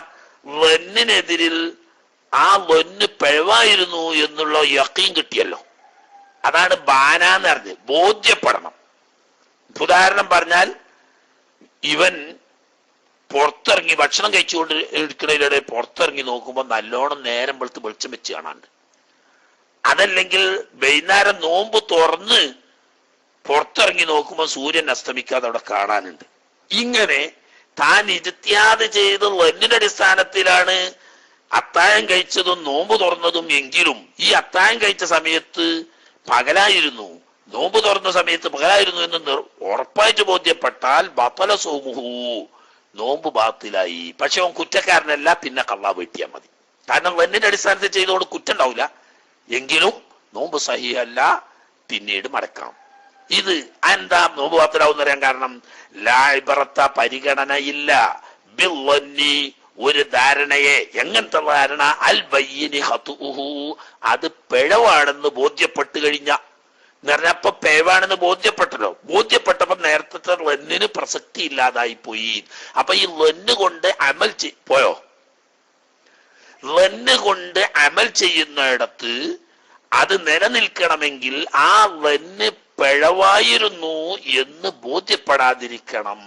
വന്നിനെതിരിൽ ആ വന്ന് പിഴവായിരുന്നു എന്നുള്ള യഖീൻ കിട്ടിയല്ലോ. അതാണ് ബാനാന്ന് പറഞ്ഞത്, ബോധ്യപ്പെടണം. ഉദാഹരണം പറഞ്ഞാൽ, ഇവൻ പുറത്തിറങ്ങി ഭക്ഷണം കഴിച്ചുകൊണ്ട് ഇരിക്കുന്നതിനിടെ പുറത്തിറങ്ങി നോക്കുമ്പോൾ നല്ലോണം നേരം വെളുത്ത് വെളിച്ചം വെച്ച് കാണാണ്ട്. അതല്ലെങ്കിൽ വൈകുന്നേരം നോമ്പ് തുറന്ന് പുറത്തിറങ്ങി നോക്കുമ്പോൾ സൂര്യൻ അസ്തമിക്കാതെ അവിടെ കാണാനുണ്ട്. ഇങ്ങനെ താൻ ഇജ്തിഹാദ് ചെയ്ത് വന്നിന്റെ അടിസ്ഥാനത്തിലാണ് അത്താഴം കഴിച്ചതും നോമ്പ് തുറന്നതും എങ്കിലും ഈ അത്താഴം കഴിച്ച സമയത്ത് പകലായിരുന്നു, നോമ്പ് തുറന്ന സമയത്ത് പകലായിരുന്നു എന്ന് ഉറപ്പായിട്ട് ബോധ്യപ്പെട്ടാൽ ബത്തല സൗമുഹു, നോമ്പ് ബാത്തിലായി. പക്ഷെ അവൻ കുറ്റക്കാരനല്ല, പിന്നെ കള്ളാ വീട്ടിയാൽ മതി. കാരണം വന്നിന്റെ അടിസ്ഥാനത്തിൽ ചെയ്തുകൊണ്ട് കുറ്റം ഉണ്ടാവില്ല, എങ്കിലും നോമ്പ് സഹിഹല്ല, പിന്നീട് മടക്കാം. ഇത് എന്താ നോമ്പ് ബാത്തിലാവുന്ന പറയാൻ കാരണം? ലാഇബറത്ത, പരിഗണനയില്ല, ബിൽവന്നി, ഒരു ധാരണയെ. എങ്ങനത്തെ ധാരണ? അൽ ബയ്യിനി ഖതുഉഹു, അത് പിഴവാണെന്ന് ബോധ്യപ്പെട്ട് കഴിഞ്ഞ എന്ന് പറഞ്ഞ അപ്പൊ പിഴവാണെന്ന് ബോധ്യപ്പെട്ടല്ലോ. ബോധ്യപ്പെട്ടപ്പോ നേരത്തെ ലന്നിന് പ്രസക്തി ഇല്ലാതായി പോയി. അപ്പൊ ഈ ലന്ന് കൊണ്ട് അമൽ പോയോ? ലന്ന് കൊണ്ട് അമൽ ചെയ്യുന്നിടത്ത് അത് നിലനിൽക്കണമെങ്കിൽ ആ ലന്ന് പിഴവായിരുന്നു എന്ന് ബോധ്യപ്പെടാതിരിക്കണം.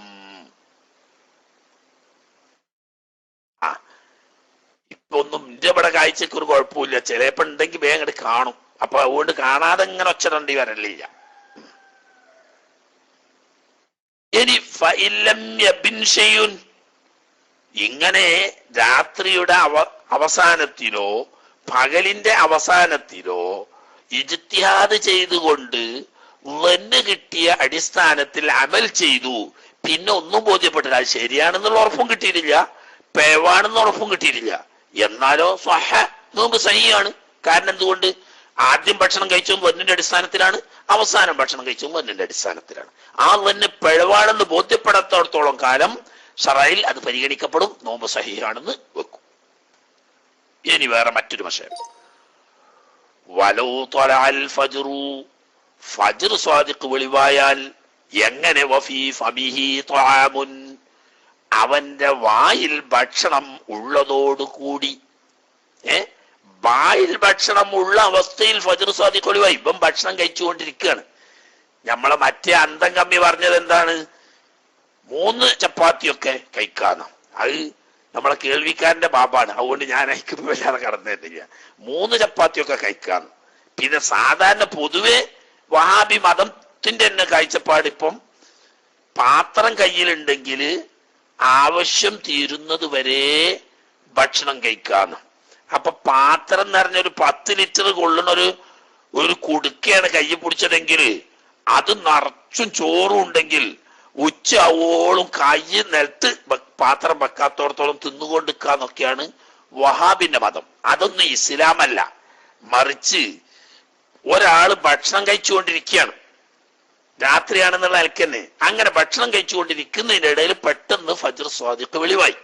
ഇപ്പൊ ഒന്നും ഇന്റെ ഇവിടെ കാഴ്ചക്ക് ഒരു കുഴപ്പമില്ല, ചിലപ്പോ ഉണ്ടെങ്കിൽ വേഗം അങ്ങോട്ട് കാണും. അപ്പൊ അതുകൊണ്ട് കാണാതെ ഇങ്ങനെ ഒച്ചടണ്ടി വരലില്ല. ഇനി ഇങ്ങനെ രാത്രിയുടെ അവസാനത്തിലോ പകലിന്റെ അവസാനത്തിലോ ഇജ്തിഹാദ് ചെയ്തുകൊണ്ട് വന്ന് കിട്ടിയ അടിസ്ഥാനത്തിൽ അമൽ ചെയ്തു, പിന്നെ ഒന്നും ബോധ്യപ്പെട്ടില്ല, അത് ശരിയാണെന്നുള്ള ഉറപ്പും കിട്ടിയിട്ടില്ല, പേവാണെന്നുള്ള ഉറപ്പും കിട്ടിയിട്ടില്ല, എന്നാലോ സ്വഹ, നോമ്പ് സഹിയാണ്. കാരണം എന്തുകൊണ്ട്? ആദ്യം ഭക്ഷണം കഴിച്ചതും വന്നിന്റെ അടിസ്ഥാനത്തിലാണ്, അവസാനം ഭക്ഷണം കഴിച്ചതും വന്നിന്റെ അടിസ്ഥാനത്തിലാണ്. ആ വന്ന് പിഴവാണെന്ന് ബോധ്യപ്പെടാത്തോടത്തോളം കാലം ശറയിൽ അത് പരിഗണിക്കപ്പെടും, നോമ്പ് സഹിയാണെന്ന് വെക്കും. ഇനി വേറെ മറ്റൊരു വിഷയം, വലൗ ത്വലഅൽ ഫജ്റു, ഫജ്ർ സ്വാദിഖ് വെളിവായാൽ എങ്ങനെ? വഫീ ഫമിഹി ത്വആമുൻ, അവന്റെ വായിൽ ഭക്ഷണം ഉള്ളതോടുകൂടി. വായിൽ ഭക്ഷണം ഉള്ള അവസ്ഥയിൽ ഫജ്ർ സ്വാദിഖ് വെളിവായി. ഇപ്പം ഭക്ഷണം കഴിച്ചുകൊണ്ടിരിക്കുകയാണ്. നമ്മളെ മറ്റേ അന്തം കമ്മി പറഞ്ഞത് എന്താണ്? 3 ചപ്പാത്തിയൊക്കെ കഴിക്കാന്ന്. അത് നമ്മളെ കേൾവിക്കാരന്റെ ബാബാണ്, അതുകൊണ്ട് ഞാൻ അയക്കുമ്പോൾ വല്ലാതെ കടന്നിട്ടില്ല. 3 ചപ്പാത്തിയൊക്കെ കഴിക്കാന്ന്. പിന്നെ സാധാരണ പൊതുവെ വഹാബി മതത്തിന്റെ തന്നെ കാഴ്ചപ്പാട് ഇപ്പം പാത്രം കയ്യിലുണ്ടെങ്കിൽ ആവശ്യം തീരുന്നത് വരെ ഭക്ഷണം കഴിക്കാന്ന്. അപ്പൊ പാത്രം എന്ന് പറഞ്ഞൊരു 10 ലിറ്റർ കൊള്ളുന്ന ഒരു കുടുക്കയാണ് കയ്യിൽ പിടിച്ചതെങ്കിൽ അത് നിറച്ചും ചോറും ഉണ്ടെങ്കിൽ ഉച്ചയാവോളം കൈ നിലത്ത് പാത്രം വെക്കാത്തോടത്തോളം തിന്നുകൊണ്ടിരിക്കാന്നൊക്കെയാണ് വഹാബിന്റെ മതം. അതൊന്നും ഇസ്ലാമല്ല. മറിച്ച് ഒരാള് ഭക്ഷണം കഴിച്ചുകൊണ്ടിരിക്കുകയാണ്, രാത്രിയാണെന്നുള്ള നിലയ്ക്ക് തന്നെ. അങ്ങനെ ഭക്ഷണം കഴിച്ചുകൊണ്ടിരിക്കുന്നതിന്റെ ഇടയിൽ പെട്ടെന്ന് ഫജ്ർ സ്വാദിഖ് വെളിവായി.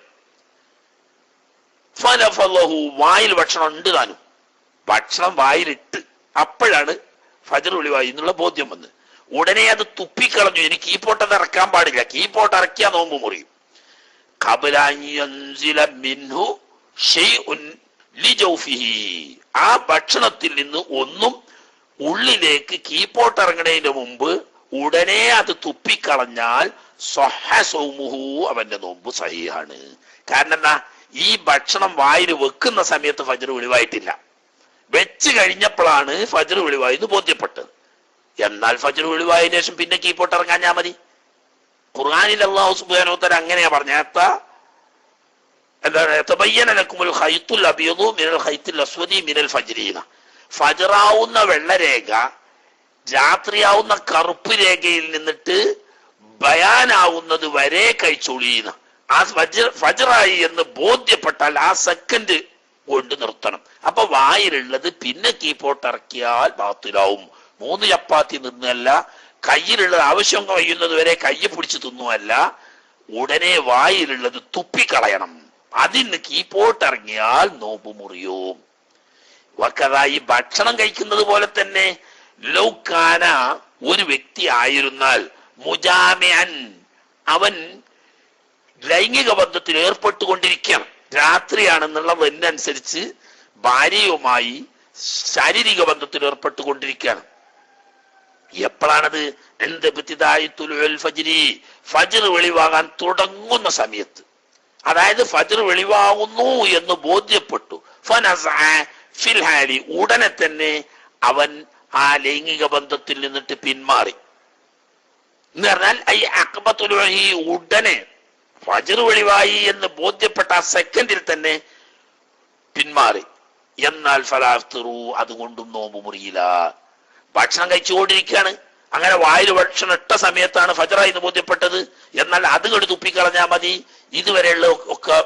ഫലഫലഹു, വായിൽ ഭക്ഷണം ഉണ്ട് താനും, ഭക്ഷണം വായിലിട്ട് അപ്പോഴാണ് ഫജ്ർ വെളിവായി എന്നുള്ള ബോധ്യം വന്ന്. ഉടനെ അത് തുപ്പിക്കളഞ്ഞു. ഇനി കീപ്പോട്ടത് ഇറക്കാൻ പാടില്ല, കീപ്പോട്ട് ഇറക്കിയാ നോമ്പ് മുറിയും. ആ ഭക്ഷണത്തിൽ നിന്ന് ഒന്നും ഉള്ളിലേക്ക് കീപ്പോട്ട് ഇറങ്ങുന്നതിന് മുമ്പ് ഉടനെ അത് തുപ്പിക്കളഞ്ഞാൽ സ്വഹ സൗമുഹു, അവന്റെ നോമ്പ് സഹിഹാണ്. കാരണം എന്താ? ഈ ഭക്ഷണം വായിൽ വെക്കുന്ന സമയത്ത് ഫജ്ർ വെളിവായിട്ടില്ല, വെച്ച് കഴിഞ്ഞപ്പോഴാണ് ഫജ്ർ വെളിവായി എന്ന് ബോധ്യപ്പെട്ടത്. എന്നാൽ ഫജ്ർ വെളിവായതിനു ശേഷം പിന്നെ കീപ്പോട്ട് ഇറങ്ങാഞ്ഞാ മതി. ഖുർആനിൽ അല്ലാഹു സുബ്ഹാനഹു വ തആല അങ്ങനെയാ പറഞ്ഞ, എന്താണ് തബയ്യന ലക്കുമുൽ ഖൈത്തുൽ അബീദു മിനൽ ഖൈത്തിൽ അസ്വദി മിനൽ ഫജ്രീന. ഫജ്റാവുന്ന വെള്ളരേഖ രാത്രിയാവുന്ന കറുപ്പ് രേഖയിൽ നിന്നിട്ട് ബയാനാവുന്നത് വരെ കഴിച്ചൊളിയുന്ന ആ ഫജ്റായി എന്ന് ബോധ്യപ്പെട്ടാൽ ആ സെക്കൻഡ് കൊണ്ട് നിർത്തണം. അപ്പൊ വായിലുള്ളത് പിന്നെ കീപ്പോട്ട് ഇറക്കിയാൽ ബാത്തിലാവും. 3 ചപ്പാത്തി നിന്നല്ല, കയ്യിലുള്ളത് ആവശ്യം കഴിയുന്നത് വരെ കയ്യെ പിടിച്ച് തിന്നുമല്ല, ഉടനെ വായിലുള്ളത് തുപ്പിക്കളയണം. അതിന് കീപ്പോട്ട് ഇറങ്ങിയാൽ നോമ്പ് മുറിയും. വക്കതായി ഭക്ഷണം കഴിക്കുന്നത് പോലെ തന്നെ ലൗകാന ഒരു വ്യക്തി ആയിരുന്നാൽ മുജാമിഅൻ അവൻ ലൈംഗിക ബന്ധത്തിൽ ഏർപ്പെട്ടുകൊണ്ടിരിക്കുകയാണ്, രാത്രിയാണെന്നുള്ളതിനനുസരിച്ച് ഭാര്യയുമായി ശാരീരിക ബന്ധത്തിൽ ഏർപ്പെട്ടുകൊണ്ടിരിക്കുകയാണ്. എപ്പോഴാണത്? ഫജ്ർ വെളിവാകാൻ തുടങ്ങുന്ന സമയത്ത്, അതായത് ഫജ്ർ വെളിവാകുന്നു എന്ന് ബോധ്യപ്പെട്ടു. ഫിൽഹാലി ഉടനെ തന്നെ അവൻ ആ ലൈംഗിക ബന്ധത്തിൽ നിന്നിട്ട് പിന്മാറി എന്ന് പറഞ്ഞാൽ ഈ അഖബത്തുലുഹി ഉടനെ ഫജ്ർ വെളിവായി എന്ന് ബോധ്യപ്പെട്ട ആ സെക്കൻഡിൽ തന്നെ പിന്മാറി. എന്നാൽ ഫലാഫ്തിറു അതുകൊണ്ടും നോമ്പ് മുറിയില്ല. ഭക്ഷണം കഴിച്ചുകൊണ്ടിരിക്കുകയാണ്, അങ്ങനെ വായിൽ ഭക്ഷണം ഇട്ട സമയത്താണ് ഫജ്റായി എന്ന് ബോധ്യപ്പെട്ടത്, എന്നാൽ അത് കണ്ട് തുപ്പിക്കളഞ്ഞാൽ മതി. ഇതുവരെയുള്ള ഒക്കെ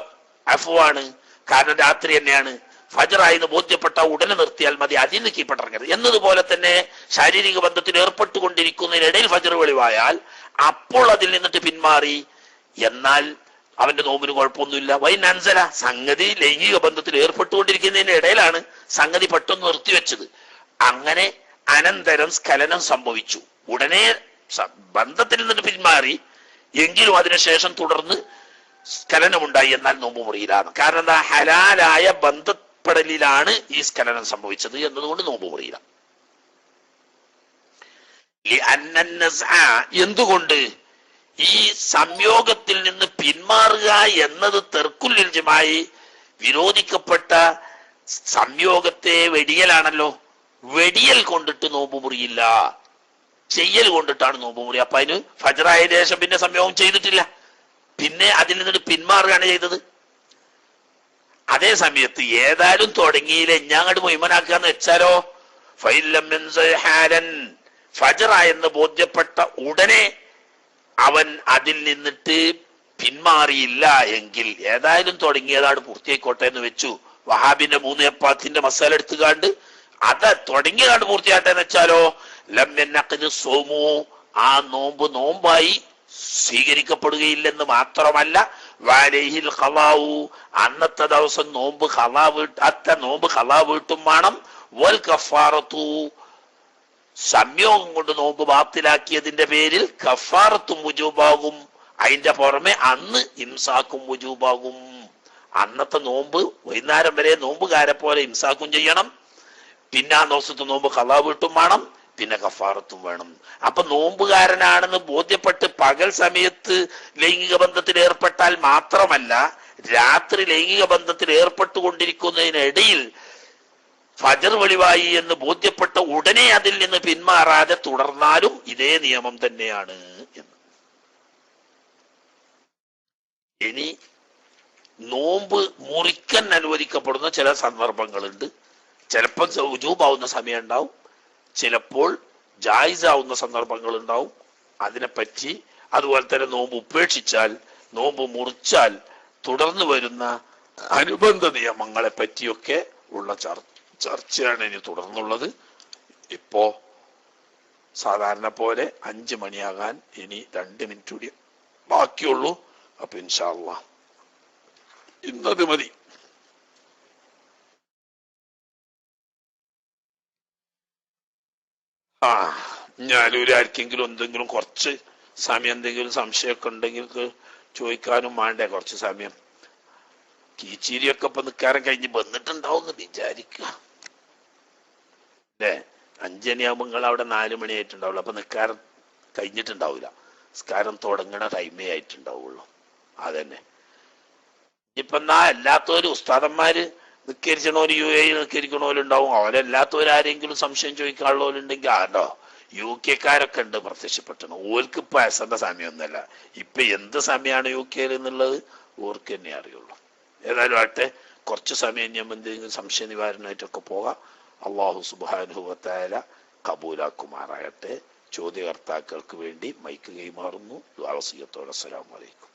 അഫ്വാണ്, കാരണം രാത്രി തന്നെയാണ്. ഫജ്റായി എന്ന് ബോധ്യപ്പെട്ട ഉടനെ നിർത്തിയാൽ മതി, അതിൽ കീഴ്പ്പെട്ടിറങ്ങരുത്. എന്നതുപോലെ തന്നെ ശാരീരിക ബന്ധത്തിൽ ഏർപ്പെട്ടുകൊണ്ടിരിക്കുന്നതിനിടയിൽ ഫജ്ർ വെളിവായാൽ അപ്പോൾ അതിൽ നിന്നിട്ട് പിന്മാറി, എന്നാൽ അവന്റെ നോമ്പിന് കുഴപ്പമൊന്നുമില്ല. വൈനൻസല സംഗതി ലൈംഗിക ബന്ധത്തിൽ ഏർപ്പെട്ടുകൊണ്ടിരിക്കുന്നതിന്റെ ഇടയിലാണ് സംഗതി പെട്ടെന്ന് നിർത്തിവെച്ചത്. അങ്ങനെ അനന്തരം സ്ഖലനം സംഭവിച്ചു. ഉടനെ ബന്ധത്തിൽ നിന്നിട്ട് പിന്മാറി, എങ്കിലും അതിനുശേഷം തുടർന്ന് സ്ഖലനമുണ്ടായി, എന്നാൽ നോമ്പ് മുറിയിലാണ്. കാരണം എന്താ? ഹലാലായ ബന്ധപ്പെടലിലാണ് ഈ സ്ഖലനം സംഭവിച്ചത് എന്നതുകൊണ്ട് നോമ്പ് മുറിയില്ല. എന്തുകൊണ്ട്? ഈ സംയോഗത്തിൽ നിന്ന് പിന്മാറുക എന്നത് തെർക്കുൽ ഇൽജിമായി വിരോധിക്കപ്പെട്ട സംയോഗത്തെ വെടിയലാണല്ലോ. വെടിയൽ കൊണ്ടിട്ട് നോമ്പ് മുറിയില്ല, ചെയ്യൽ കൊണ്ടിട്ടാണ് നോമ്പ് മുറി. അപ്പൊ അതിന് ഫജ്റായ ശേഷം പിന്നെ സംയോഗം ചെയ്തിട്ടില്ല, പിന്നെ അതിൽ നിന്നിട്ട് പിന്മാറുകയാണ് ചെയ്തത്. അതേ സമയത്ത് ഏതായാലും തുടങ്ങിയില്ല, ഞാങ്ങോട്ട് മുയ്മനാക്കാന്ന് വെച്ചാലോ, ഫജ്റായെന്ന് ബോധ്യപ്പെട്ട ഉടനെ അവൻ അതിൽ നിന്നിട്ട് പിന്മാറിയില്ല എങ്കിൽ ഏതായാലും തുടങ്ങിയതാണ്, പൂർത്തിയായിക്കോട്ടെ എന്ന് വെച്ചു. വഹാബിന്റെ 3 ചപ്പാത്തിന്റെ മസാല എടുത്തുകാണ്ട് അത് തുടങ്ങിയതാണ് പൂർത്തിയാട്ടെ എന്ന് വെച്ചാലോ, ലംയനഖദ് സൗമു ആ നോമ്പായി സ്വീകരിക്കപ്പെടുകയില്ലെന്ന് മാത്രമല്ല, വലൈഹിൽ ഖളാഉ അന്നത്തെ ദിവസം നോമ്പ് ഖളാ വീട്ടും വേണം. വൽ കഫാറത്തു സംയോഗം കൊണ്ട് നോമ്പ് ബാത്തിലാക്കിയതിന്റെ പേരിൽ കഫാറത്തും വുജൂബാകും. അതിന്റെ പുറമെ അന്ന് ഇംസാക്കും വുജൂബാകും. അന്നത്തെ നോമ്പ് വൈകുന്നേരം വരെ നോമ്പുകാരെ പോലെ ഇംസാക്കും ചെയ്യണം, പിന്നെ ആ ദിവസത്തെ നോമ്പ് ഖളാ വീട്ടും വേണം, പിന്നെ കഫാറത്തും വേണം. അപ്പൊ നോമ്പുകാരനാണെന്ന് ബോധ്യപ്പെട്ട് പകൽ സമയത്ത് ലൈംഗിക ബന്ധത്തിൽ ഏർപ്പെട്ടാൽ മാത്രമല്ല, രാത്രി ലൈംഗിക ബന്ധത്തിൽ ഏർപ്പെട്ടുകൊണ്ടിരിക്കുന്നതിനിടയിൽ ഫജ്ർ വെളിവായി എന്ന് ബോധ്യപ്പെട്ട ഉടനെ അതിൽ നിന്ന് പിന്മാറാതെ തുടർന്നാലും ഇതേ നിയമം തന്നെയാണ് എന്ന്. ഇനി നോമ്പ് മുറിക്കാൻ അനുവദിക്കപ്പെടുന്ന ചില സന്ദർഭങ്ങളുണ്ട്. ചിലപ്പോൾ വുജൂബാവുന്ന സമയം ഉണ്ടാവും, ചിലപ്പോൾ ജായിസാവുന്ന സന്ദർഭങ്ങൾ ഉണ്ടാവും. അതിനെപ്പറ്റി അതുപോലെ തന്നെ നോമ്പ് ഉപേക്ഷിച്ചാൽ, നോമ്പ് മുറിച്ചാൽ തുടർന്ന് വരുന്ന അനുബന്ധ നിയമങ്ങളെ പറ്റിയൊക്കെ ഉള്ള ചർച്ചയാണ് ഇനി തുടർന്നുള്ളത്. ഇപ്പോ സാധാരണ പോലെ 5 മണിയാകാൻ ഇനി 2 മിനിറ്റ് കൂടി ബാക്കിയുള്ളൂ. അപ്പൊ ഇൻഷാ അല്ലാഹ് ഇന്നത് മതി. ഞാനൊരു ആർക്കെങ്കിലും എന്തെങ്കിലും കുറച്ച് സമയം, എന്തെങ്കിലും സംശയമൊക്കെ ഉണ്ടെങ്കിൽ ചോദിക്കാനും വേണ്ടേ കുറച്ച് സമയം. കീച്ചീരിയൊക്കെ ഇപ്പൊ നിക്കാരം കഴിഞ്ഞ് വന്നിട്ടുണ്ടാവും എന്ന് വിചാരിക്കുക അല്ലേ. 5 മണിയാകുമ്പോ നിങ്ങൾ അവിടെ 4 മണിയായിട്ടുണ്ടാവുള്ളൂ. അപ്പൊ നിക്കാരം കഴിഞ്ഞിട്ടുണ്ടാവില്ല, നിസ്കാരം തുടങ്ങണ ടൈമേ ആയിട്ടുണ്ടാവുള്ളൂ. അതന്നെ. ഇപ്പൊ എന്നാ എല്ലാത്തവരും ഉസ്താദന്മാര് നിസ്കരിച്ചണോര് UAE നിസ്കരിക്കണോലുണ്ടാവും, അവരെല്ലാത്തവരാരെങ്കിലും സംശയം ചോദിക്കാനുള്ളവരുണ്ടെങ്കിൽ ആണോ UK ഉണ്ട് പ്രത്യക്ഷപ്പെട്ടു. ഓർക്ക് ഇപ്പൊ അസറിന്റെ സമയമൊന്നുമല്ല. ഇപ്പൊ എന്ത് സമയമാണ് UK എന്നുള്ളത് ഓർക്ക് തന്നെ അറിയുള്ളൂ. ഏതായാലും ആട്ടെ, കുറച്ച് സമയം ഞാൻ എന്തെങ്കിലും സംശയ നിവാരണമായിട്ടൊക്കെ പോകാം. അള്ളാഹു സുബ്ഹാനഹു വ തആല കബൂലാക്കുമാറാകട്ടെ. ചോദ്യകർത്താക്കൾക്ക് വേണ്ടി മൈക്ക് കൈമാറുന്നു. ദുആ വസിയത്തോടെ അസ്സലാമു അലൈക്കും.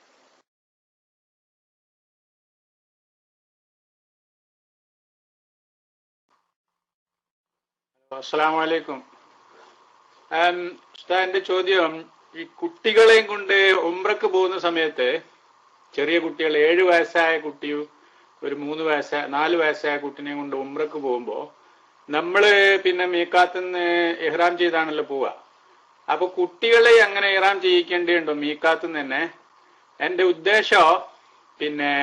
അസ്സലാമു അലൈക്കും. എന്റെ ചോദ്യം, ഈ കുട്ടികളെയും കൊണ്ട് ഉംറക്ക് പോകുന്ന സമയത്ത് ചെറിയ കുട്ടികൾ 7 വയസ്സായ കുട്ടിയും ഒരു 4 വയസ്സായ കുട്ടിനെയും കൊണ്ട് ഉംറക്ക് പോകുമ്പോൾ നമ്മള് പിന്നെ മീക്കാത്തുനിന്ന് ഇഹ്റാം ചെയ്താണല്ലോ പോവുക. അപ്പൊ കുട്ടികളെ അങ്ങനെ ഇഹ്റാം ചെയ്യിക്കേണ്ടിയുണ്ടോ മീക്കാത്തുനിന്ന് തന്നെ? എന്റെ ഉദ്ദേശം പിന്നെ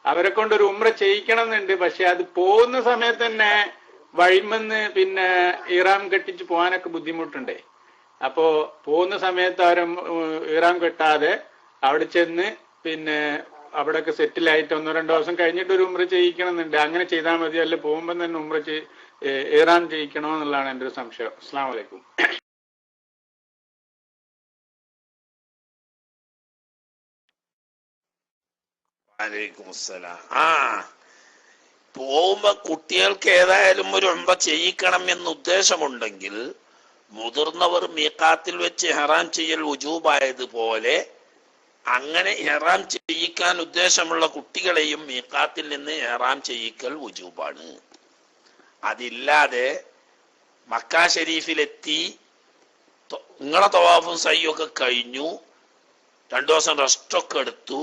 അവരെ കൊണ്ടൊരു ഉംറ ചെയ്യിക്കണം എന്നുണ്ട്. പക്ഷെ അത് പോകുന്ന സമയത്ത് തന്നെ വഴിമെന്ന് പിന്നെ ഇഹ്റാം കെട്ടിച്ച് പോകാനൊക്കെ ബുദ്ധിമുട്ടുണ്ടേ. അപ്പോ പോകുന്ന സമയത്ത് അവർ ഇഹ്റാം കെട്ടാതെ അവിടെ ചെന്ന് പിന്നെ അവിടെയൊക്കെ സെറ്റിലായിട്ട് 1-2 ദിവസം കഴിഞ്ഞിട്ട് ഒരു ഉംറ ചെയ്യിക്കണം എന്നുണ്ട്. അങ്ങനെ ചെയ്താൽ മതി, അല്ലെ പോകുമ്പോൾ തന്നെ ഉംറ ഇഹ്റാം ചെയ്യിക്കണോ എന്നുള്ളതാണ് എൻ്റെ ഒരു സംശയം. അസ്സലാമു അലൈക്കും. വലൈക്കും അസ്സലാം. പോകുമ്പോ കുട്ടികൾക്ക് ഏതായാലും ഒരു ഉംറ ചെയ്യിക്കണം എന്ന് ഉദ്ദേശമുണ്ടെങ്കിൽ മുതിർന്നവർ മീഖാത്തിൽ വെച്ച് ഇഹ്റാം ചെയ്യൽ വുജൂബായതുപോലെ അങ്ങനെ ഇഹ്റാം ചെയ്യിക്കാൻ ഉദ്ദേശമുള്ള കുട്ടികളെയും മീഖാത്തിൽ നിന്ന് ഇഹ്റാം ചെയ്യിക്കൽ വുജൂബാണ്. അതില്ലാതെ മക്ക ഷരീഫിലെത്തി നിങ്ങളെ തവാഫും സയ്യൊക്കെ കഴിഞ്ഞു 2 ദിവസം റെസ്റ്റൊക്കെ എടുത്തു,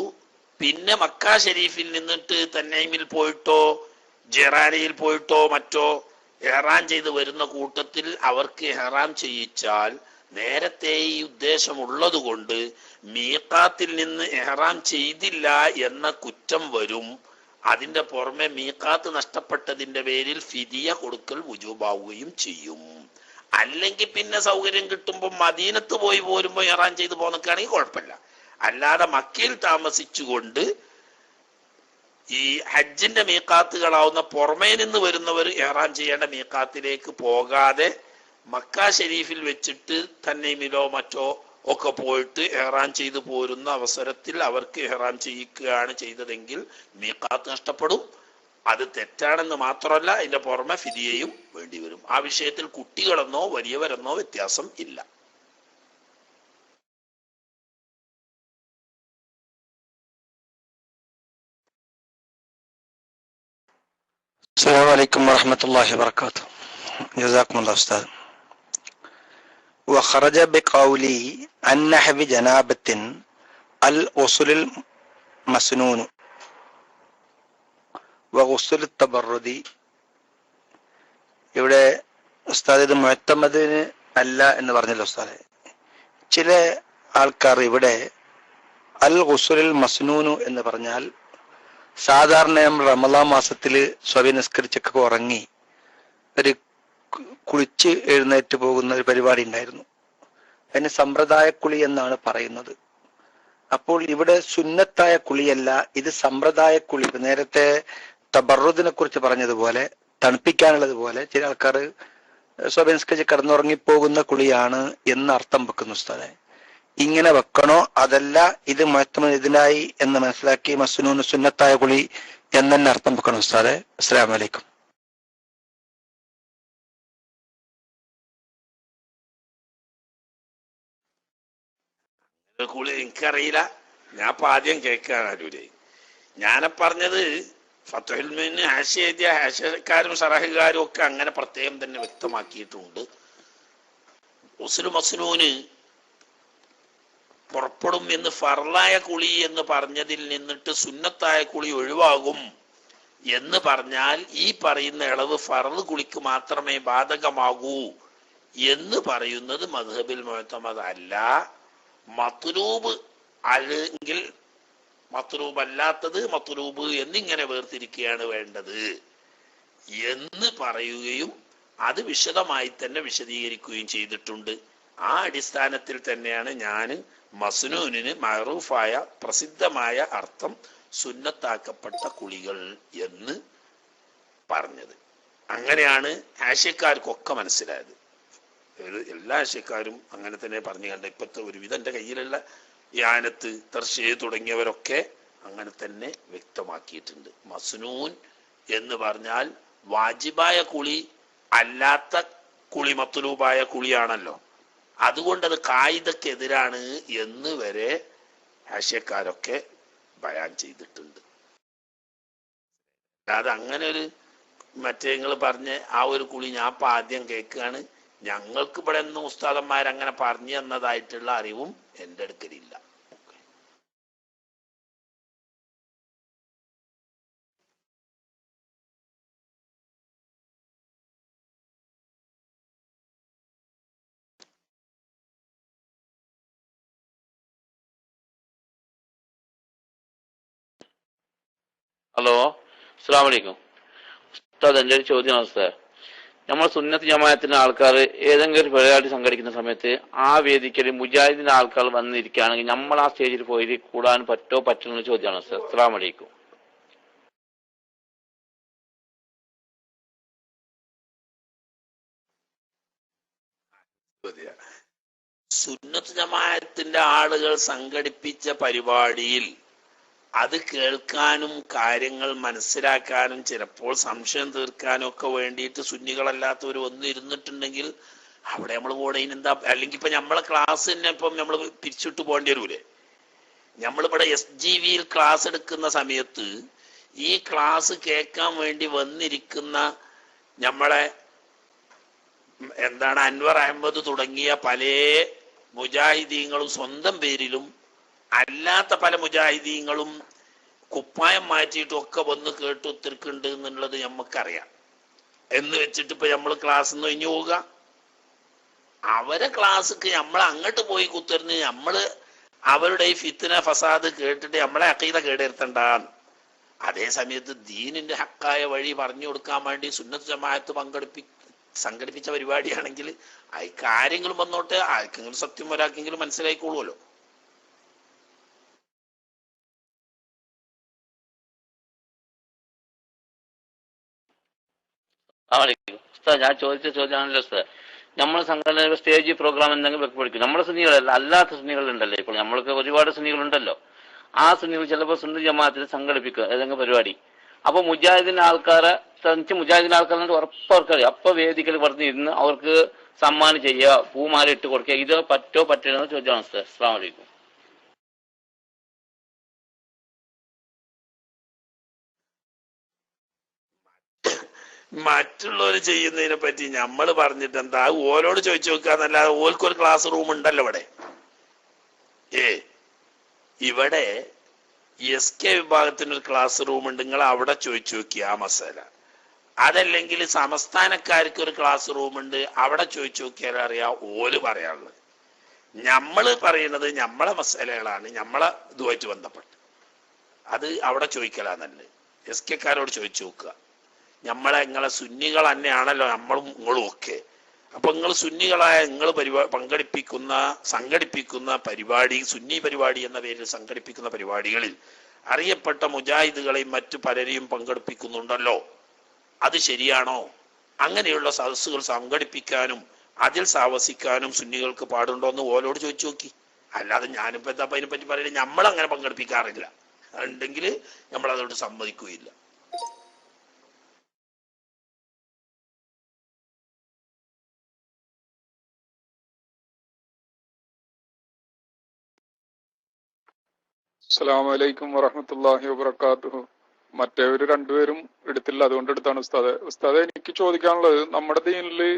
പിന്നെ മക്ക ഷരീഫിൽ നിന്നിട്ട് തന്നൈമിൽ പോയിട്ടോ ജെറാനയിൽ പോയിട്ടോ മറ്റോ ഇഹ്റാം ചെയ്ത് വരുന്ന കൂട്ടത്തിൽ അവർക്ക് ഇഹ്റാം ചെയ്യിച്ചാൽ നേരത്തെ ഈ ഉദ്ദേശം ഉള്ളത് കൊണ്ട് മീഖാത്തിൽ നിന്ന് ഇഹ്റാം ചെയ്തില്ല എന്ന കുറ്റം വരും. അതിന്റെ പുറമെ മീഖാത്ത് നഷ്ടപ്പെട്ടതിന്റെ പേരിൽ ഫിദിയ കൊടുക്കൽ വുജൂബാവുകയും ചെയ്യും. അല്ലെങ്കിൽ പിന്നെ സൗകര്യം കിട്ടുമ്പോൾ മദീനത്ത് പോയി പോരുമ്പോൾ ഇഹ്റാം ചെയ്ത് പോന്നൊക്കെയാണെങ്കിൽ കുഴപ്പമില്ല. അല്ലാതെ മക്കയിൽ താമസിച്ചുകൊണ്ട് ഈ ഹജ്ജിന്റെ മീഖാത്തുകളാവുന്ന പുറമേ നിന്ന് വരുന്നവർ ഇഹ്റാം ചെയ്യേണ്ട മീഖാത്തിലേക്ക് പോകാതെ മക്ക ഷരീഫിൽ വെച്ചിട്ട് തന്നൈമിലോ മറ്റോ ഒക്കെ പോയിട്ട് ഇഹ്റാം ചെയ്തു പോരുന്ന അവസരത്തിൽ അവർക്ക് ഇഹ്റാം ചെയ്യിക്കുകയാണ് ചെയ്തതെങ്കിൽ മീഖാത്ത് നഷ്ടപ്പെടും. അത് തെറ്റാണെന്ന് മാത്രമല്ല, അതിന്റെ പുറമെ ഫിദിയയും വേണ്ടി വരും. ആ വിഷയത്തിൽ കുട്ടികളെന്നോ വലിയവരെന്നോ വ്യത്യാസം ഇല്ല. السلام عليكم ورحمة الله وبركاته. جزاكم الله أستاذ. وخرج بقولي عن نحو جنابة الغسل المسنون وغسل التبرد. ഇവിടെ ഉസ്താദ് ഇത് മുഅത്തമദിന് അല്ല എന്ന് പറഞ്ഞല്ലോ ഉസ്താദെ. ചില ആൾക്കാർ ഇവിടെ അൽ ഗുസ്ലുൽ മസ്നൂനു എന്ന് പറഞ്ഞാൽ സാധാരണ നമ്മൾ റമളാൻ മാസത്തിൽ സ്വബി നിസ്കരിച്ചൊക്കെ ഉറങ്ങി ഒരു കുളിച്ച് എഴുന്നേറ്റ് പോകുന്ന ഒരു പരിപാടി ഉണ്ടായിരുന്നു. അതിന് സമ്പ്രദായ കുളി എന്നാണ് പറയുന്നത്. അപ്പോൾ ഇവിടെ സുന്നത്തായ കുളിയല്ല, ഇത് സമ്പ്രദായ കുളി. നേരത്തെ തബറുദിനെ കുറിച്ച് പറഞ്ഞതുപോലെ തണുപ്പിക്കാനുള്ളത് പോലെ ചില ആൾക്കാർ സ്വബി നിസ്കരിച്ച് കിടന്നുറങ്ങിപ്പോകുന്ന കുളിയാണ് എന്ന് അർത്ഥം വെക്കുന്നു ഉസ്താദെ. ഇങ്ങനെ വെക്കണോ അതല്ല ഇത് മുഅത്തമദ് ഇതിനായി എന്ന് മനസ്സിലാക്കി മസ്നൂന് സുന്നത്തായ കുളി എന്ന് തന്നെ അർത്ഥം വെക്കണോ ഉസ്താദെ? അസ്സലാമു അലൈക്കും. കുളി എനിക്കറിയില്ല, ഞാൻ ആദ്യം കേൾക്കാനൂരെ. ഞാനെ പറഞ്ഞത് ഫത്ഹുൽ മുഈന് ഹാഷിയ എഴുതിയ ഹാഷിയക്കാരും സറഹുകാരും ഒക്കെ അങ്ങനെ പ്രത്യേകം തന്നെ വ്യക്തമാക്കിയിട്ടുണ്ട്. ഗുസ്ലു മസ്നൂന് പുറപ്പെടും എന്ന് ഫർളായ കുളി എന്ന് പറഞ്ഞതിൽ നിന്നിട്ട് സുന്നത്തായ കുളി ഒഴിവാകും എന്ന് പറഞ്ഞാൽ ഈ പറയുന്ന ഇളവ് ഫർള് കുളിക്ക് മാത്രമേ ബാധകമാകൂ എന്ന് പറയുന്നത് മദ്ഹബിൽ മുഅത്തമദ് അല്ല. മത്ലൂബ് അല്ലെങ്കിൽ മത്ലൂബ് അല്ലാത്തത് മത്ലൂബ് എന്നിങ്ങനെ വേർതിരിക്കുകയാണ് വേണ്ടത് എന്ന് പറയുകയും അത് വിശദമായി തന്നെ വിശദീകരിക്കുകയും ചെയ്തിട്ടുണ്ട്. ആ അടിസ്ഥാനത്തിൽ തന്നെയാണ് ഞാൻ മസ്നൂനിന് മഅറൂഫായ പ്രസിദ്ധമായ അർത്ഥം സുന്നത്താക്കപ്പെട്ട കുളികൾ എന്ന് പറഞ്ഞത്. അങ്ങനെയാണ് ഹാഷിയക്കാർക്കൊക്കെ മനസ്സിലായത്. എല്ലാ ആശയക്കാരും അങ്ങനെ തന്നെ പറഞ്ഞു കണ്ട. ഇപ്പോഴത്തെ ഒരുവിധം എൻ്റെ കയ്യിലുള്ള ഈ ആനത്ത് തർശേ തുടങ്ങിയവരൊക്കെ അങ്ങനെ തന്നെ വ്യക്തമാക്കിയിട്ടുണ്ട്. മസ്നൂൻ എന്ന് പറഞ്ഞാൽ വാജിബായ കുളി അല്ലാത്ത കുളി, മത്ലൂബായ കുളിയാണല്ലോ. അതുകൊണ്ട് അത് കായികക്കെതിരാണ് എന്ന് വരെ ആശയക്കാരൊക്കെ ബയാൻ ചെയ്തിട്ടുണ്ട്. അല്ലാതെ അങ്ങനെ ഒരു മറ്റേ നിങ്ങൾ പറഞ്ഞ ആ ഒരു കുളി ഞാൻ ഇപ്പം ആദ്യം കേൾക്കുകയാണ്. ഞങ്ങൾക്ക് ഇവിടെ ഒന്നും ഉസ്താദന്മാരങ്ങനെ പറഞ്ഞു തന്നതായിട്ടുള്ള അറിവും എൻ്റെ അടുക്കലില്ല. ഹലോ, അസ്സലാമു അലൈക്കും ഉസ്താദ്. എൻ്റെ ഒരു ചോദ്യമാണ് ഉസ്താദ്. നമ്മൾ സുന്നത്ത് ജമാഅത്തിന്റെ ആൾക്കാർ ഏതെങ്കിലും ഒരു പരിപാടി സംഘടിക്കുന്ന സമയത്ത് ആ വേദിക്കൽ മുജാഹിദിന്റെ ആൾക്കാർ വന്നിരിക്കുകയാണെങ്കിൽ നമ്മൾ ആ സ്റ്റേജിൽ പോയി കൂടാൻ പറ്റുന്ന ചോദ്യമാണ് ഉസ്താദ്. അസ്സലാമു അലൈക്കും. സുന്നത്ത് ജമാഅത്തിന്റെ ആളുകൾ സംഘടിപ്പിച്ച പരിപാടിയിൽ അത് കേൾക്കാനും കാര്യങ്ങൾ മനസ്സിലാക്കാനും ചിലപ്പോൾ സംശയം തീർക്കാനും ഒക്കെ വേണ്ടിയിട്ട് സുന്നികളല്ലാത്തവർ വന്ന് ഇരുന്നിട്ടുണ്ടെങ്കിൽ അവിടെ നമ്മൾ പോണേന് എന്താ? അല്ലെങ്കിൽ ഇപ്പൊ നമ്മളെ ക്ലാസ് തന്നെ ഇപ്പം നമ്മൾ പിരിച്ചിട്ട് പോകേണ്ടി വരൂലേ? നമ്മളിവിടെ SGVയിൽ ക്ലാസ് എടുക്കുന്ന സമയത്ത് ഈ ക്ലാസ് കേൾക്കാൻ വേണ്ടി വന്നിരിക്കുന്ന നമ്മളെ അൻവർ അഹമ്മദ് തുടങ്ങിയ പല മുജാഹിദീങ്ങളും സ്വന്തം പേരിലും അല്ലാത്ത പല മുജാഹിദീങ്ങളും കുപ്പായം മാറ്റിയിട്ടും ഒക്കെ വന്ന് കേട്ടു ഉത്തരക്കുണ്ട് എന്നുള്ളത് നമുക്കറിയാം. എന്ന് വെച്ചിട്ട് ഇപ്പൊ നമ്മൾ ക്ലാസ് നിന്ന് ഒഴിഞ്ഞു പോവുക? അവരെ ക്ലാസ്ക്ക് നമ്മൾ അങ്ങോട്ട് പോയി കുത്തിരുന്ന് നമ്മള് അവരുടെ ഈ ഫിത്ന ഫസാദ് കേട്ടിട്ട് നമ്മളെ അഖീദ കേടുവരുത്തണ്ടാന്ന്. അതേ സമയത്ത് ദീനിന്റെ ഹക്കായ വഴി പറഞ്ഞു കൊടുക്കാൻ വേണ്ടി സുന്നത്ത് ജമാഅത്ത് സംഘടിപ്പിച്ച പരിപാടിയാണെങ്കിൽ ആ കാര്യങ്ങളും വന്നോട്ടെ, ആർക്കെങ്കിലും സത്യം ഒരാൾക്കെങ്കിലും മനസ്സിലായിക്കോളുമല്ലോ. ഞാൻ ചോദിച്ച ചോദ്യമാണല്ലോ ഉസ്താദ്. നമ്മൾ സംഘടന സ്റ്റേജ് പ്രോഗ്രാം എന്തെങ്കിലും വെക്കപ്പെടുക്കും. നമ്മുടെ സുന്നികളല്ല, അല്ലാത്ത സുന്നികളുണ്ടല്ലോ. ഇപ്പോൾ നമ്മൾക്ക് ഒരുപാട് സുന്നികളുണ്ടല്ലോ. ആ സുന്നികൾ ചിലപ്പോൾ സുന്നി ജമാഅത്തിന് സംഘടിപ്പിക്കുക ഏതെങ്കിലും പരിപാടി. അപ്പൊ മുജാഹിദിന്റെ ആൾക്കാരെ മുജാഹിദിന്റെ ആൾക്കാരെ ഉറപ്പവർക്കറിയാം. അപ്പൊ വേദിക്കൽ പറഞ്ഞിരുന്ന് അവർക്ക് സമ്മാനം ചെയ്യുക, പൂമാല ഇട്ട് കൊടുക്കുക. ഇത് പറ്റുന്ന ചോദ്യമാണ് ഉസ്താദ്. അസ്സലാമു അലൈക്കും. മറ്റുള്ളവർ ചെയ്യുന്നതിനെ പറ്റി നമ്മൾ പറഞ്ഞിട്ട് എന്താ? ഓരോട് ചോദിച്ചു നോക്കാന്നല്ലാതെ ഓൽക്കൊരു ക്ലാസ് റൂം ഉണ്ടല്ലോ ഇവിടെ. ഇവിടെ SK വിഭാഗത്തിനൊരു ക്ലാസ് റൂം ഉണ്ട്. നിങ്ങൾ അവിടെ ചോദിച്ചു നോക്കി ആ മസാല. അതല്ലെങ്കിൽ സംസ്ഥാനക്കാർക്ക് ഒരു ക്ലാസ് റൂം ഉണ്ട്, അവിടെ ചോദിച്ചു നോക്കിയാൽ അറിയാം ഓല് പറയാനുള്ളത്. നമ്മള് പറയുന്നത് നമ്മളെ മസാലകളാണ്, നമ്മളെ ഇതുമായിട്ട് ബന്ധപ്പെട്ട്. അത് അവിടെ ചോദിക്കലാന്നല്ലേ. SKക്കാരോട് ചോദിച്ചു നോക്കുക. നിങ്ങളെ സുന്നികൾ തന്നെയാണല്ലോ നമ്മളും നിങ്ങളും ഒക്കെ. അപ്പൊ നിങ്ങൾ സുന്നികളായ നിങ്ങൾ സംഘടിപ്പിക്കുന്ന പരിപാടി, സുന്നി പരിപാടി എന്ന പേരിൽ സംഘടിപ്പിക്കുന്ന പരിപാടികളിൽ അറിയപ്പെട്ട മുജാഹിദുകളെയും മറ്റു പലരെയും പങ്കെടുപ്പിക്കുന്നുണ്ടല്ലോ. അത് ശരിയാണോ? അങ്ങനെയുള്ള സദസ്സുകൾ സംഘടിപ്പിക്കാനും അതിൽ സാവസിക്കാനും സുന്നികൾക്ക് പാടുണ്ടോ എന്ന് ഓലോട് ചോദിച്ചു നോക്കി. അല്ലാതെ ഞാനിപ്പോ എന്താ അതിനെപ്പറ്റി പറയുന്നത്? നമ്മൾ അങ്ങനെ പങ്കെടുപ്പിക്കാറില്ല. ഉണ്ടെങ്കിൽ നമ്മൾ അതോട് സമ്മതിക്കുകയില്ല. അസ്സലാമു അലൈക്കും വറഹ്മത്തുള്ളാഹി വബറകാതുഹു. മറ്റേവര് രണ്ടുപേരും എടുത്തില്ല, അതുകൊണ്ട് എടുത്താണ് ഉസ്താദെ എനിക്ക് ചോദിക്കാനുള്ളത്, നമ്മുടെ ദീനില്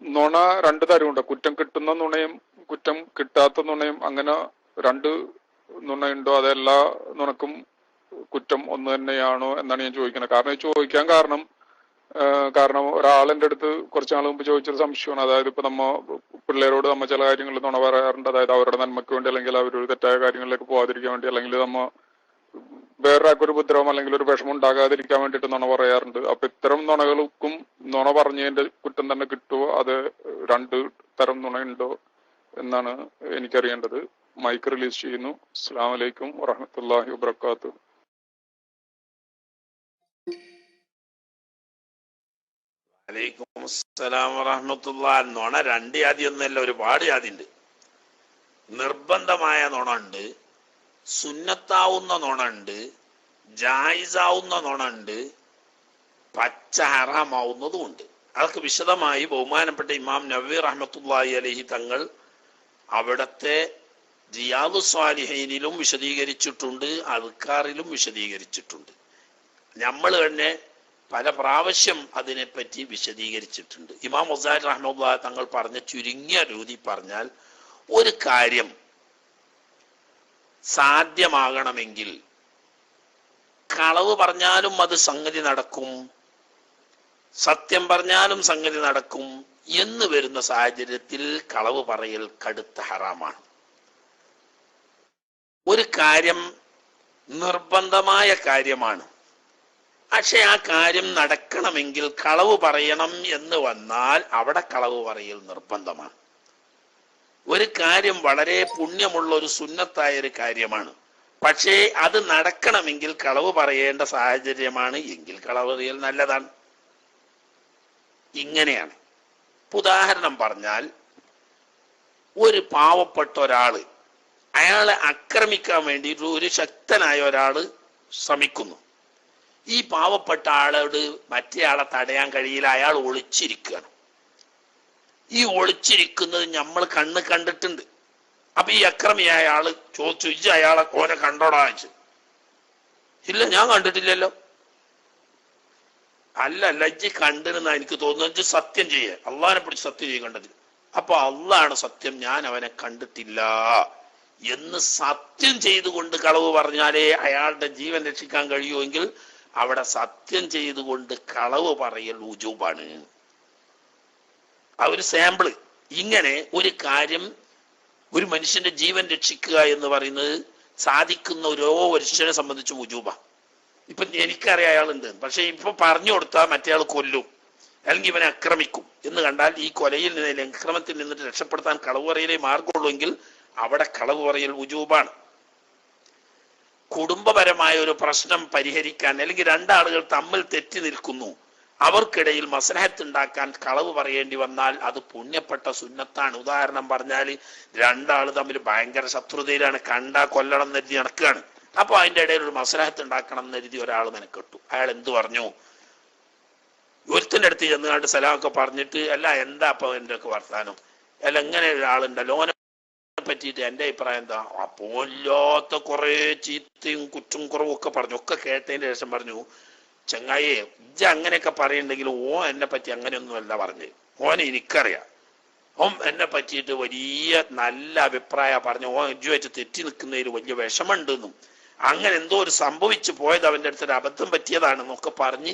നുണ രണ്ട് തരമുണ്ട്. കുറ്റം കിട്ടുന്ന നുണയും കുറ്റം കിട്ടാത്ത നുണയും, അങ്ങനെ രണ്ട് നുണയുണ്ടോ? അതെല്ലാ നുണക്കും കുറ്റം ഒന്ന് തന്നെയാണോ എന്നാണ് ഞാൻ ചോദിക്കുന്നത്. ചോദിക്കാൻ കാരണം ഒരാളെന്റെ അടുത്ത് കുറച്ചു നാൾ മുമ്പ് ചോദിച്ചൊരു സംശയമാണ്. അതായത് ഇപ്പൊ പിള്ളേരോട് ചില കാര്യങ്ങളിൽ നുണ പറയാറുണ്ട്. അതായത് അവരുടെ നന്മയ്ക്ക് വേണ്ടി, അല്ലെങ്കിൽ അവരൊരു തെറ്റായ കാര്യങ്ങളിലേക്ക് പോകാതിരിക്കാൻ വേണ്ടി, അല്ലെങ്കിൽ വേറൊരാൾക്കൊരു ഉപദ്രവം അല്ലെങ്കിൽ ഒരു വിഷമം ഉണ്ടാകാതിരിക്കാൻ വേണ്ടിയിട്ട് നുണ പറയാറുണ്ട്. അപ്പൊ ഇത്തരം നുണകൾക്കും നുണ പറഞ്ഞതിന്റെ കുറ്റം തന്നെ കിട്ടുമോ? അത് രണ്ട് തരം നുണയുണ്ടോ എന്നാണ് എനിക്കറിയേണ്ടത്. മൈക്ക് റിലീസ് ചെയ്യുന്നു. അസ്സലാമു അലൈക്കും വറഹ്മത്തുള്ളാഹി വബറകാതുഹു. അലൈക്കും അസ്സലാം വറഹ്മത്തുള്ളാഹി. നുണ രണ്ട് ജാതിയൊന്നുമല്ല, ഒരുപാട് ജാതിയുണ്ട്. നിർബന്ധമായ നുണ ഉണ്ട്, സുന്നത്താവുന്ന നുണ ഉണ്ട്, ജായിസാവുന്ന നുണ ഉണ്ട്, പച്ച ഹറാമാവുന്നതും ഉണ്ട്. അതൊക്കെ വിശദമായി ബഹുമാനപ്പെട്ട ഇമാം നവവി റഹ്മത്തുള്ളാഹി അലൈഹി തങ്ങൾ അവിടത്തെ റിയാദു സ്വാലിഹീനിലും വിശദീകരിച്ചിട്ടുണ്ട്, അദ്കാറിലും വിശദീകരിച്ചിട്ടുണ്ട്. നമ്മൾ തന്നെ പല പ്രാവശ്യം അതിനെപ്പറ്റി വിശദീകരിച്ചിട്ടുണ്ട്. ഇമാം ഗസാലി റഹ്മത്തുള്ളാഹി തങ്ങൾ പറഞ്ഞ ചുരുങ്ങിയ രീതി പറഞ്ഞാൽ, ഒരു കാര്യം സാധ്യമാകണമെങ്കിൽ കളവ് പറഞ്ഞാലും അത് സംഗതി നടക്കും, സത്യം പറഞ്ഞാലും സംഗതി നടക്കും എന്ന് വരുന്ന സാഹചര്യത്തിൽ കളവ് പറയൽ കടുത്ത ഹറാമാണ്. ഒരു കാര്യം നിർബന്ധമായ കാര്യമാണ്, പക്ഷെ ആ കാര്യം നടക്കണമെങ്കിൽ കളവ് പറയണം എന്ന് വന്നാൽ അവിടെ കളവ് പറയൽ നിർബന്ധമാണ്. ഒരു കാര്യം വളരെ പുണ്യമുള്ള ഒരു സുന്നത്തായ ഒരു കാര്യമാണ്, പക്ഷേ അത് നടക്കണമെങ്കിൽ കളവ് പറയേണ്ട സാഹചര്യമാണ് എങ്കിൽ കളവ് പറയൽ നല്ലതാണ്. ഇങ്ങനെയാണ്. ഉദാഹരണം പറഞ്ഞാൽ, ഒരു പാവപ്പെട്ട ഒരാള് അയാളെ ആക്രമിക്കാൻ വേണ്ടിയിട്ട് ഒരു ശക്തനായ ഒരാള് ശ്രമിക്കുന്നു. ഈ പാവപ്പെട്ട ആളോട് മറ്റേ ആളെ തടയാൻ കഴിയില്ല, അയാൾ ഒളിച്ചിരിക്കുകയാണ്. ഈ ഒളിച്ചിരിക്കുന്നത് നമ്മൾ കണ്ടിട്ടുണ്ട്. അപ്പൊ ഈ അക്രമിയായ ആള് ചോദിച്ചു, ഇജ്ജ് അയാളെ ഓനെ കണ്ടോടാ വെച്ച്. ഇല്ല, ഞാൻ കണ്ടിട്ടില്ലല്ലോ. അല്ല ഇജ്ജ് കണ്ടിരുന്ന എനിക്ക് തോന്നുന്നു, ഇജ്ജ് സത്യം ചെയ്യേ, അള്ളാഹിനെ പിടിച്ച് സത്യം ചെയ്യ കണ്ടത്. അപ്പൊ അള്ളാഹാണ് സത്യം, ഞാൻ അവനെ കണ്ടിട്ടില്ല എന്ന് സത്യം ചെയ്തുകൊണ്ട് കളവ് പറഞ്ഞാലേ അയാളുടെ ജീവൻ രക്ഷിക്കാൻ കഴിയുമെങ്കിൽ അവിടെ സത്യം ചെയ്തുകൊണ്ട് കളവ് പറയൽ വുജൂബാണ്. ആ ഒരു സാമ്പിള്. ഇങ്ങനെ ഒരു കാര്യം, ഒരു മനുഷ്യന്റെ ജീവൻ രക്ഷിക്കുക എന്ന് പറയുന്നത് സാധിക്കുന്ന ഓരോ മനുഷ്യനെ സംബന്ധിച്ച് വുജൂബാ. ഇപ്പൊ എനിക്കറിയാം അയാളുണ്ട്, പക്ഷെ ഇപ്പൊ പറഞ്ഞു കൊടുത്താൽ മറ്റേ ആൾ കൊല്ലും, അല്ലെങ്കിൽ ഇവനെ ആക്രമിക്കും എന്ന് കണ്ടാൽ ഈ കൊലയിൽ നിന്ന്, അക്രമത്തിൽ നിന്നിട്ട് രക്ഷപ്പെടുത്താൻ കളവ് പറയലേ മാർഗമുള്ളൂവെങ്കിൽ അവിടെ കളവ് പറയൽ വുജൂബാണ്. കുടുംബപരമായ ഒരു പ്രശ്നം പരിഹരിക്കാൻ, അല്ലെങ്കിൽ രണ്ടാളുകൾ തമ്മിൽ തെറ്റി നിൽക്കുന്നു, അവർക്കിടയിൽ മസ്ലഹത്ത് ഉണ്ടാക്കാൻ കളവ് പറയേണ്ടി വന്നാൽ അത് പുണ്യപ്പെട്ട സുന്നത്താണ്. ഉദാഹരണം പറഞ്ഞാൽ, രണ്ടാള് തമ്മിൽ ഭയങ്കര ശത്രുതയിലാണ്, കണ്ടാ കൊല്ലണം എന്നരുതി നടക്കുകയാണ്. അപ്പൊ അതിന്റെ ഇടയിൽ ഒരു മസ്ലഹത്ത് ഉണ്ടാക്കണം എന്നരുതി ഒരാൾ മെനക്കെട്ടു. അയാൾ എന്തു പറഞ്ഞു? ഒരുത്തിന്റെ അടുത്ത് ചെന്നുകൊണ്ട് സലാമൊക്കെ പറഞ്ഞിട്ട്, അല്ല എന്താ അപ്പൊ എൻ്റെ ഒക്കെ വർത്താനം, അല്ല എങ്ങനെ ഒരാളുണ്ടല്ലോ, ഓനെ പറ്റിയിട്ട് എന്റെ അഭിപ്രായം എന്താ? അപ്പോല്ലാത്ത കുറെ ചീത്തയും കുറ്റും കുറവും ഒക്കെ പറഞ്ഞു. ഒക്കെ കേട്ടതിന് ശേഷം പറഞ്ഞു, ചങ്ങായെ ഇജ്ജ് അങ്ങനെയൊക്കെ പറയുന്നുണ്ടെങ്കിൽ എന്നെ പറ്റി അങ്ങനെയൊന്നുമല്ല പറഞ്ഞ്, ഓനെ എനിക്കറിയാം, ഓൻ എന്നെ പറ്റിയിട്ട് വലിയ നല്ല അഭിപ്രായം പറഞ്ഞു, ഇജ്ജുമായിട്ട് തെറ്റി നിൽക്കുന്നതിൽ വലിയ വിഷമമുണ്ടെന്നും, അങ്ങനെ എന്തോ ഒരു സംഭവിച്ചു പോയത് അവന്റെ അടുത്തൊരു അബദ്ധം പറ്റിയതാണെന്നൊക്കെ പറഞ്ഞ്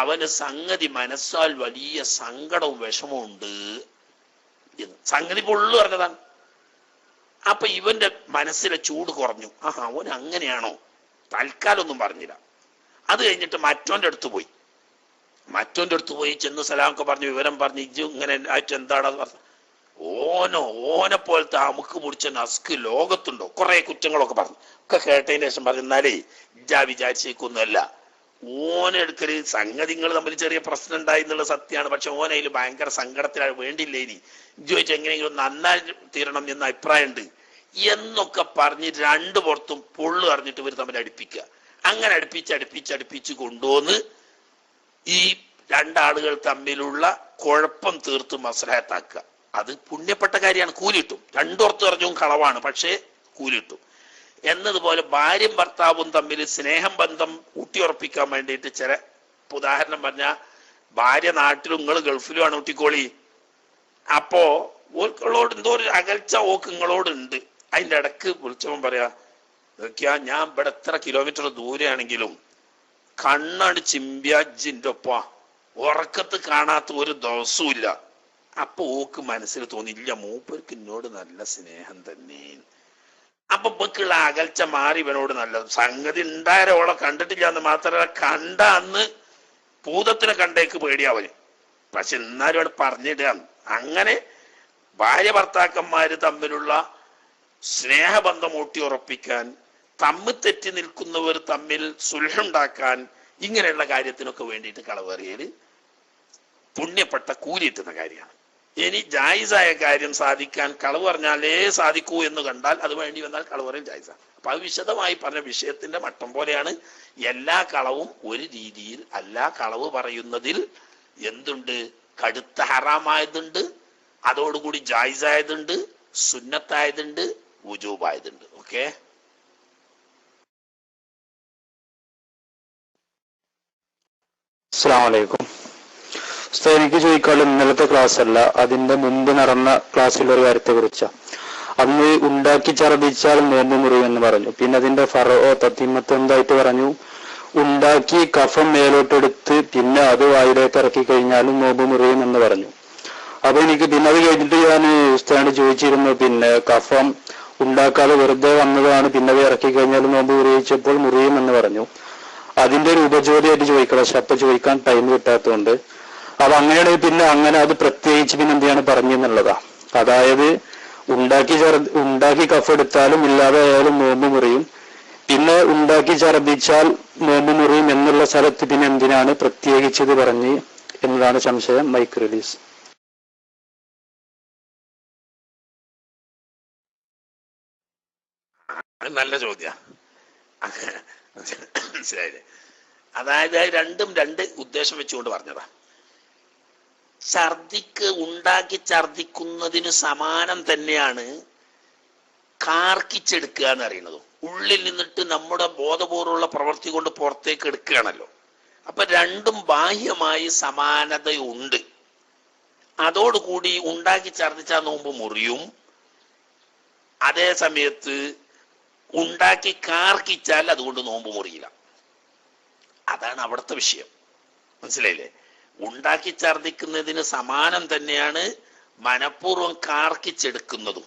അവന് സംഗതി മനസ്സാൽ വലിയ സങ്കടവും വിഷമവും ഉണ്ട് എന്ന് സംഗതി പൊള്ളു പറഞ്ഞതാണ്. അപ്പൊ ഇവന്റെ മനസ്സിലെ ചൂട് കുറഞ്ഞു. ഓൻ അങ്ങനെയാണോ? തൽക്കാലം ഒന്നും പറഞ്ഞില്ല. അത് കഴിഞ്ഞിട്ട് മറ്റോന്റെ അടുത്ത് പോയി ചെന്ന് സലാമൊക്കെ പറഞ്ഞു, വിവരം പറഞ്ഞു, ഇജ്ജ് ഇങ്ങനെ ആയിട്ട് എന്താണ് പറഞ്ഞു. ഓനെ പോലത്തെ അമുക്ക് പിടിച്ച നസ്ക് ലോകത്തുണ്ടോ? കുറെ കുറ്റങ്ങളൊക്കെ പറഞ്ഞു. ഒക്കെ കേട്ടതിന് ശേഷം പറഞ്ഞു, എന്നാലേ ഇജ്ജാ വിചാരിച്ചേക്കൊന്നുമല്ല, ഓനെടുക്കല് സംഗതികൾ തമ്മിൽ ചെറിയ പ്രശ്നം ഉണ്ടായി എന്നുള്ള സത്യമാണ്, പക്ഷെ ഓനയിൽ ഭയങ്കര സങ്കടത്തിലാണ്, വേണ്ടിയില്ലേ ഇനി ഇജ്ജ് വെച്ച് എങ്ങനെയെങ്കിലും നന്നായി തീരണം എന്ന അഭിപ്രായമുണ്ട് എന്നൊക്കെ പറഞ്ഞ് രണ്ടു പുറത്തും പൊള്ളു അറിഞ്ഞിട്ട് ഇവർ തമ്മിൽ അടുപ്പിക്കുക. അങ്ങനെ അടുപ്പിച്ച് കൊണ്ടുവന്ന് ഈ രണ്ടാളുകൾ തമ്മിലുള്ള കുഴപ്പം തീർത്ത് മസ്ലഹത്താക്കുക. അത് പുണ്യപ്പെട്ട കാര്യമാണ്, കൂലിട്ടും. രണ്ടോർത്ത് പറഞ്ഞും കളവാണ്, പക്ഷേ കൂലിട്ടും. എന്നതുപോലെ ഭാര്യയും ഭർത്താവും തമ്മിൽ സ്നേഹം ബന്ധം ഊട്ടിയുറപ്പിക്കാൻ വേണ്ടിയിട്ട് ചില, ഉദാഹരണം പറഞ്ഞാൽ, ഭാര്യ നാട്ടിലും നിങ്ങൾ ഗൾഫിലുമാണ് ഊട്ടിക്കോളി, അപ്പോ ഓൾക്കളോട് എന്തോ ഒരു അകൽച്ച ഓക്ക് നിങ്ങളോടുണ്ട്. അതിൻ്റെ ഇടക്ക് വിളിച്ചവൻ പറയാ, നോക്കിയാ ഞാൻ ഇവിടെ എത്ര കിലോമീറ്റർ ദൂരെയാണെങ്കിലും കണ്ണാണ് ചിമ്പ്യാജിന്റെ ഒപ്പ ഉറക്കത്ത് കാണാത്ത ഒരു ദിവസവും ഇല്ല. അപ്പൊ ഓക്ക് മനസ്സിൽ തോന്നില്ല, മൂപ്പർക്ക് എന്നോട് നല്ല സ്നേഹം തന്നെ. അപ്പൊ ഇവക്കുള്ള അകൽച്ച മാറി ഇവനോട് നല്ല സംഗതി ഉണ്ടായവളെ കണ്ടിട്ടില്ല എന്ന് മാത്രമല്ല, കണ്ട അന്ന് ഭൂതത്തിനെ കണ്ടേക്ക് പേടിയാവന്, പക്ഷെ എന്നാലും അവിടെ പറഞ്ഞിടുകയാണ്. അങ്ങനെ ഭാര്യ ഭർത്താക്കന്മാര് തമ്മിലുള്ള സ്നേഹബന്ധം ഊട്ടിയുറപ്പിക്കാൻ, തമ്മിൽ തെറ്റി നിൽക്കുന്നവർ തമ്മിൽ സുൽഹുണ്ടാക്കാൻ, ഇങ്ങനെയുള്ള കാര്യത്തിനൊക്കെ വേണ്ടിയിട്ട് കളവേറിയല് പുണ്യപ്പെട്ട കൂലി എത്തുന്ന കാര്യമാണ്. ഇനി ജായിസായ കാര്യം സാധിക്കാൻ കളവ് പറഞ്ഞാലേ സാധിക്കൂ എന്ന് കണ്ടാൽ അത് വേണ്ടി വന്നാൽ കളവ് പറയും ജായിസാണ്. അപ്പൊ അത് വിശദമായി പറഞ്ഞ വിഷയത്തിന്റെ മട്ടം പോലെയാണ്. എല്ലാ കളവും ഒരു രീതിയിൽ അല്ല. കളവ് പറയുന്നതിൽ എന്തുണ്ട്? കടുത്ത ഹറാമായതുണ്ട്, അതോടുകൂടി ജായിസായതുണ്ട്, സുന്നത്തായതുണ്ട്, വുജൂബായതുണ്ട്. ഓക്കെ. അസ്സലാമു അലൈക്കും. എനിക്ക് ചോദിക്കാനുള്ള ഇന്നലത്തെ ക്ലാസ് അല്ല, അതിന്റെ മുമ്പ് നടന്ന ക്ലാസ്സിൽ ഒരു കാര്യത്തെ കുറിച്ചാണ്. അന്ന് ഉണ്ടാക്കി ഛർദിച്ചാൽ നോമ്പ് മുറിയുമെന്ന് പറഞ്ഞു. പിന്നെ അതിന്റെ ഫറോ തത്തിമത്ത് എന്തായിട്ട് പറഞ്ഞു? ഉണ്ടാക്കി കഫം മേലോട്ടെടുത്ത് പിന്നെ അത് വായിലേക്ക് ഇറക്കി കഴിഞ്ഞാലും നോമ്പ് മുറിയും എന്ന് പറഞ്ഞു. അപ്പൊ എനിക്ക് പിന്നെ അത് കഴിഞ്ഞിട്ട് ഞാൻ ഉസ്താദിനോട് ചോദിച്ചിരുന്നു, പിന്നെ കഫം ഉണ്ടാക്കാതെ വെറുതെ വന്നതാണ്, പിന്നെ അത് ഇറക്കി കഴിഞ്ഞാൽ നോമ്പ് മുറിയിച്ചപ്പോൾ മുറിയും എന്ന് പറഞ്ഞു. അതിന്റെ ഒരു ഉപചോദ്യമായിട്ട് ചോദിക്കണം, പക്ഷെ അപ്പൊ ചോദിക്കാൻ ടൈം കിട്ടാത്തതുകൊണ്ട്. അപ്പൊ അങ്ങനെയാണെങ്കിൽ പിന്നെ അങ്ങനെ അത് പ്രത്യേകിച്ച് പിന്നെ എന്താണ് പറഞ്ഞെന്നുള്ളതാ. അതായത് ഉണ്ടാക്കി കഫ് എടുത്താലും ഇല്ലാതെ ആയാലും നോമ്പ് മുറിയും, പിന്നെ ഉണ്ടാക്കി ഛർദിച്ചാൽ നോമ്പ് മുറിയും എന്നുള്ള സ്ഥലത്ത് പിന്നെ എന്തിനാണ് പ്രത്യേകിച്ചത് പറഞ്ഞ് എന്നതാണ് സംശയം. Mic release. നല്ല ചോദ്യ. മനസ്സിലായില്ലേ? അതായത് രണ്ടും രണ്ട് ഉദ്ദേശം വെച്ചുകൊണ്ട് പറഞ്ഞതാ. ഉണ്ടാക്കി ഛർദിക്കുന്നതിന് സമാനം തന്നെയാണ് കാർക്കിച്ചെടുക്കുക എന്ന് അറിയുന്നത്. ഉള്ളിൽ നിന്നിട്ട് നമ്മുടെ ബോധപൂർവമുള്ള പ്രവൃത്തി കൊണ്ട് പുറത്തേക്ക് എടുക്കുകയാണല്ലോ. അപ്പൊ രണ്ടും ബാഹ്യമായി സമാനതയുണ്ട്. അതോടുകൂടി ഉണ്ടാക്കി ഛർദിച്ചാൽ നോമ്പ് മുറിയും, അതേ സമയത്ത് ഉണ്ടാക്കി കാർക്കിച്ചാൽ അതുകൊണ്ട് നോമ്പ് മുറിയില്ല. അതാണ് അവിടുത്തെ വിഷയം. മനസ്സിലായില്ലേ? ഉണ്ടാക്കി ഛർദിക്കുന്നതിന് സമാനം തന്നെയാണ് മനഃപൂർവ്വം കാർക്കിച്ചെടുക്കുന്നതും.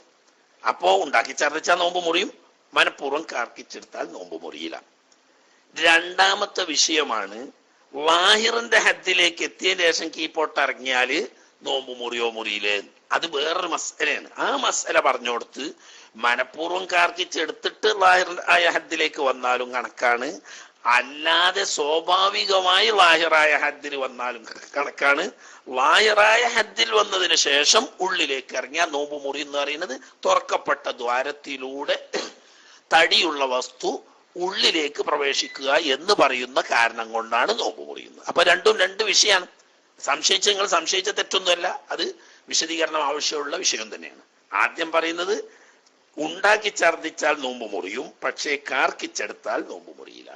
അപ്പോ ഉണ്ടാക്കി ഛർദിച്ചാൽ നോമ്പ് മുറിയും, മനഃപൂർവ്വം കാർക്കിച്ചെടുത്താൽ നോമ്പ് മുറിയില്ല. രണ്ടാമത്തെ വിഷയമാണ് ലാഹിറിന്റെ ഹദ്ദിലേക്ക് എത്തിയതിന് ശേഷം കീപ്പോട്ട് ഇറങ്ങിയാല് നോമ്പ് മുറിയോ മുറിയില്ലേ. അത് വേറൊരു മസലയാണ്. ആ മസല പറഞ്ഞുകൊടുത്ത് മനഃപൂർവ്വം കാർക്കിച്ചെടുത്തിട്ട് ലാഹിറായ ഹദ്ദിലേക്ക് വന്നാലും കണക്കാണ്, അല്ലാതെ സ്വാഭാവികമായി ലാഹിറായ ഹദ്ദിൽ വന്നാലും കണക്കാണ്. ലാഹിറായ ഹദ്ദിൽ വന്നതിന് ശേഷം ഉള്ളിലേക്ക് ഇറങ്ങിയാൽ നോമ്പ് മുറി എന്ന് പറയുന്നത് തുറക്കപ്പെട്ട ദ്വാരത്തിലൂടെ തടിയുള്ള വസ്തു ഉള്ളിലേക്ക് പ്രവേശിക്കുക എന്ന് പറയുന്ന കാരണം കൊണ്ടാണ് നോമ്പ് മുറിയുന്നത്. അപ്പൊ രണ്ടും രണ്ട് വിഷയമാണ്. നിങ്ങൾ സംശയിച്ച തെറ്റൊന്നുമല്ല, അത് വിശദീകരണം ആവശ്യമുള്ള വിഷയം തന്നെയാണ്. ആദ്യം പറയുന്നത് ഉണ്ടാക്കി ഛർദിച്ചാൽ നോമ്പ് മുറിയും, പക്ഷേ കാർക്കിച്ചെടുത്താൽ നോമ്പ് മുറിയില്ല.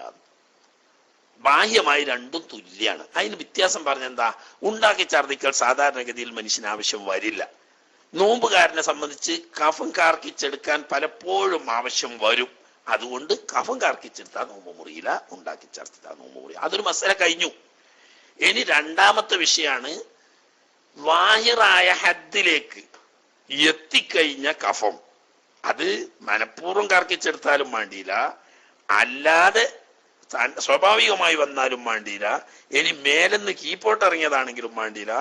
ബാഹ്യമായി രണ്ടും തുല്യാണ്. അതിന് വ്യത്യാസം പറഞ്ഞെന്താ? ഉണ്ടാക്കി ഛർദിക്കൽ സാധാരണഗതിയിൽ മനുഷ്യന് ആവശ്യം വരില്ല. നോമ്പുകാരനെ സംബന്ധിച്ച് കഫം കാർക്കിച്ചെടുക്കാൻ പലപ്പോഴും ആവശ്യം വരും. അതുകൊണ്ട് കഫം കാർക്കിച്ചെടുത്താൽ നോമ്പ് മുറിയില്ല, ഉണ്ടാക്കി ഛർദിച്ചാൽ നോമ്പ് മുറിയില്ല. അതൊരു മസല കഴിഞ്ഞു. ഇനി രണ്ടാമത്തെ വിഷയമാണ് വാഹിറായ ഹദ്ദിലേക്ക് എത്തിക്കഴിഞ്ഞ കഫം. അത് മനഃപൂർവ്വം കാർക്കിച്ചെടുത്താലും വേണ്ടിയില്ല, അല്ലാതെ സ്വാഭാവികമായി വന്നാലും വേണ്ടിയില്ല, ഇനി മേലെന്ന് കീപ്പോട്ട് ഇറങ്ങിയതാണെങ്കിലും വേണ്ടിയില്ല.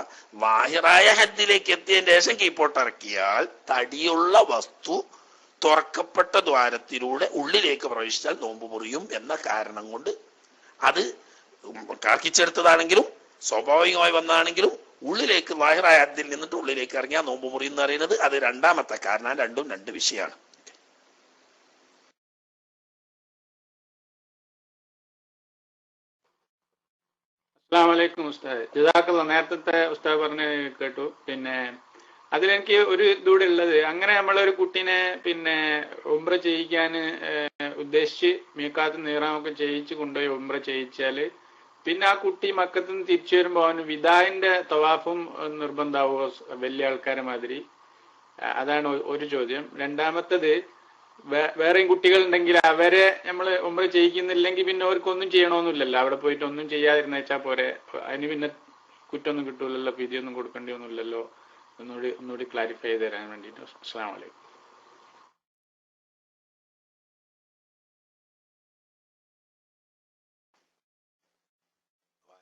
വാഹിറായ ഹദ്ദിലേക്ക് എത്തിയതിന് ശേഷം കീപ്പോട്ട് ഇറക്കിയാൽ തടിയുള്ള വസ്തു തുറക്കപ്പെട്ട ദ്വാരത്തിലൂടെ ഉള്ളിലേക്ക് പ്രവേശിച്ചാൽ നോമ്പ് മുറിയും എന്ന കാരണം കൊണ്ട്, അത് കാർക്കിച്ചെടുത്തതാണെങ്കിലും സ്വാഭാവികമായി വന്നാണെങ്കിലും ഉള്ളിലേക്ക് ലാഹിറായ ഹദ്ദിൽ നിന്നിട്ട് ഉള്ളിലേക്ക് ഇറങ്ങിയാൽ നോമ്പ് മുറി എന്ന് പറയുന്നത് അത് രണ്ടാമത്തെ കാരണം. രണ്ടും രണ്ട് വിഷയമാണ്. അസ്സലാമു അലൈക്കും ഉസ്താദ്. ജസാക്കല്ലാ. നേരത്തെ ഉസ്താദ് പറഞ്ഞ് കേട്ടു. പിന്നെ അതിലെനിക്ക് ഒരു ഇതൂടെ ഉള്ളത്, അങ്ങനെ നമ്മളൊരു കുട്ടീനെ പിന്നെ ഉംറ ചെയ്യിക്കാൻ ഉദ്ദേശിച്ച് മീഖാത്ത് നീറാമൊക്കെ ചെയ്യിച്ച് കൊണ്ടുപോയി ഉംറ ചെയ്യിച്ചാല് പിന്നെ ആ കുട്ടി മക്കത്ത് നിന്ന് തിരിച്ചു വരുമ്പോൾ അവന് വിദായിന്റെ തവാഫും നിർബന്ധാവോ വലിയ ആൾക്കാരെ മാതിരി? അതാണ് ഒരു ചോദ്യം. രണ്ടാമത്തത്, വേറെയും കുട്ടികൾ ഉണ്ടെങ്കിൽ അവരെ നമ്മൾ ഉംറ ചെയ്യിക്കുന്നില്ലെങ്കിൽ പിന്നെ അവർക്കൊന്നും ചെയ്യണമെന്നില്ലല്ലോ, അവിടെ പോയിട്ട് ഒന്നും ചെയ്യാതിരുന്ന വെച്ചാൽ പോരെ, അതിന് പിന്നെ കുറ്റമൊന്നും കിട്ടൂലല്ലോ, ഫിദിയൊന്നും കൊടുക്കേണ്ടി ഒന്നുമില്ലല്ലോ. ഒന്നുകൂടി ക്ലാരിഫൈ ചെയ്ത് തരാൻ വേണ്ടിയിട്ട്. അസ്സലാമു അലൈക്കും.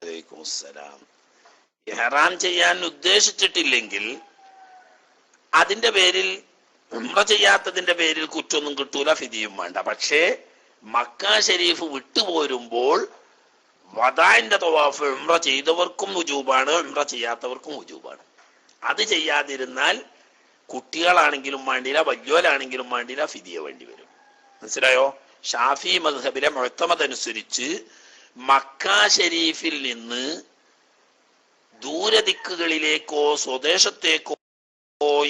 വലൈക്കും അസ്സലാം. ഇഹ്റാം ചെയ്യാൻ ഉദ്ദേശിച്ചിട്ടില്ലെങ്കിൽ അതിന്റെ പേരിൽ ഉംറ ചെയ്യാത്തതിന്റെ പേരിൽ കുറ്റൊന്നും കിട്ടൂല, ഫിദിയും വേണ്ട. പക്ഷേ മക്ക ഷരീഫ് വിട്ടുപോരുമ്പോൾ വദാഇന്റെ തവാഫ് ഉംറ ചെയ്തവർക്കും വുജൂബാണ്, ഉംറ ചെയ്യാത്തവർക്കും വുജൂബാണ്. അത് ചെയ്യാതിരുന്നാൽ കുട്ടികളാണെങ്കിലും വേണ്ടില്ല, വലിയോലാണെങ്കിലും വേണ്ടില്ല, ഫിദിയ വേണ്ടി വരും. മനസ്സിലായോ? ഷാഫി മദ്ഹബിലെ മുഅ്തമദ് അനുസരിച്ച് മക്ക ഷരീഫിൽ നിന്ന് ദൂരദിക്കുകളിലേക്കോ സ്വദേശത്തേക്കോ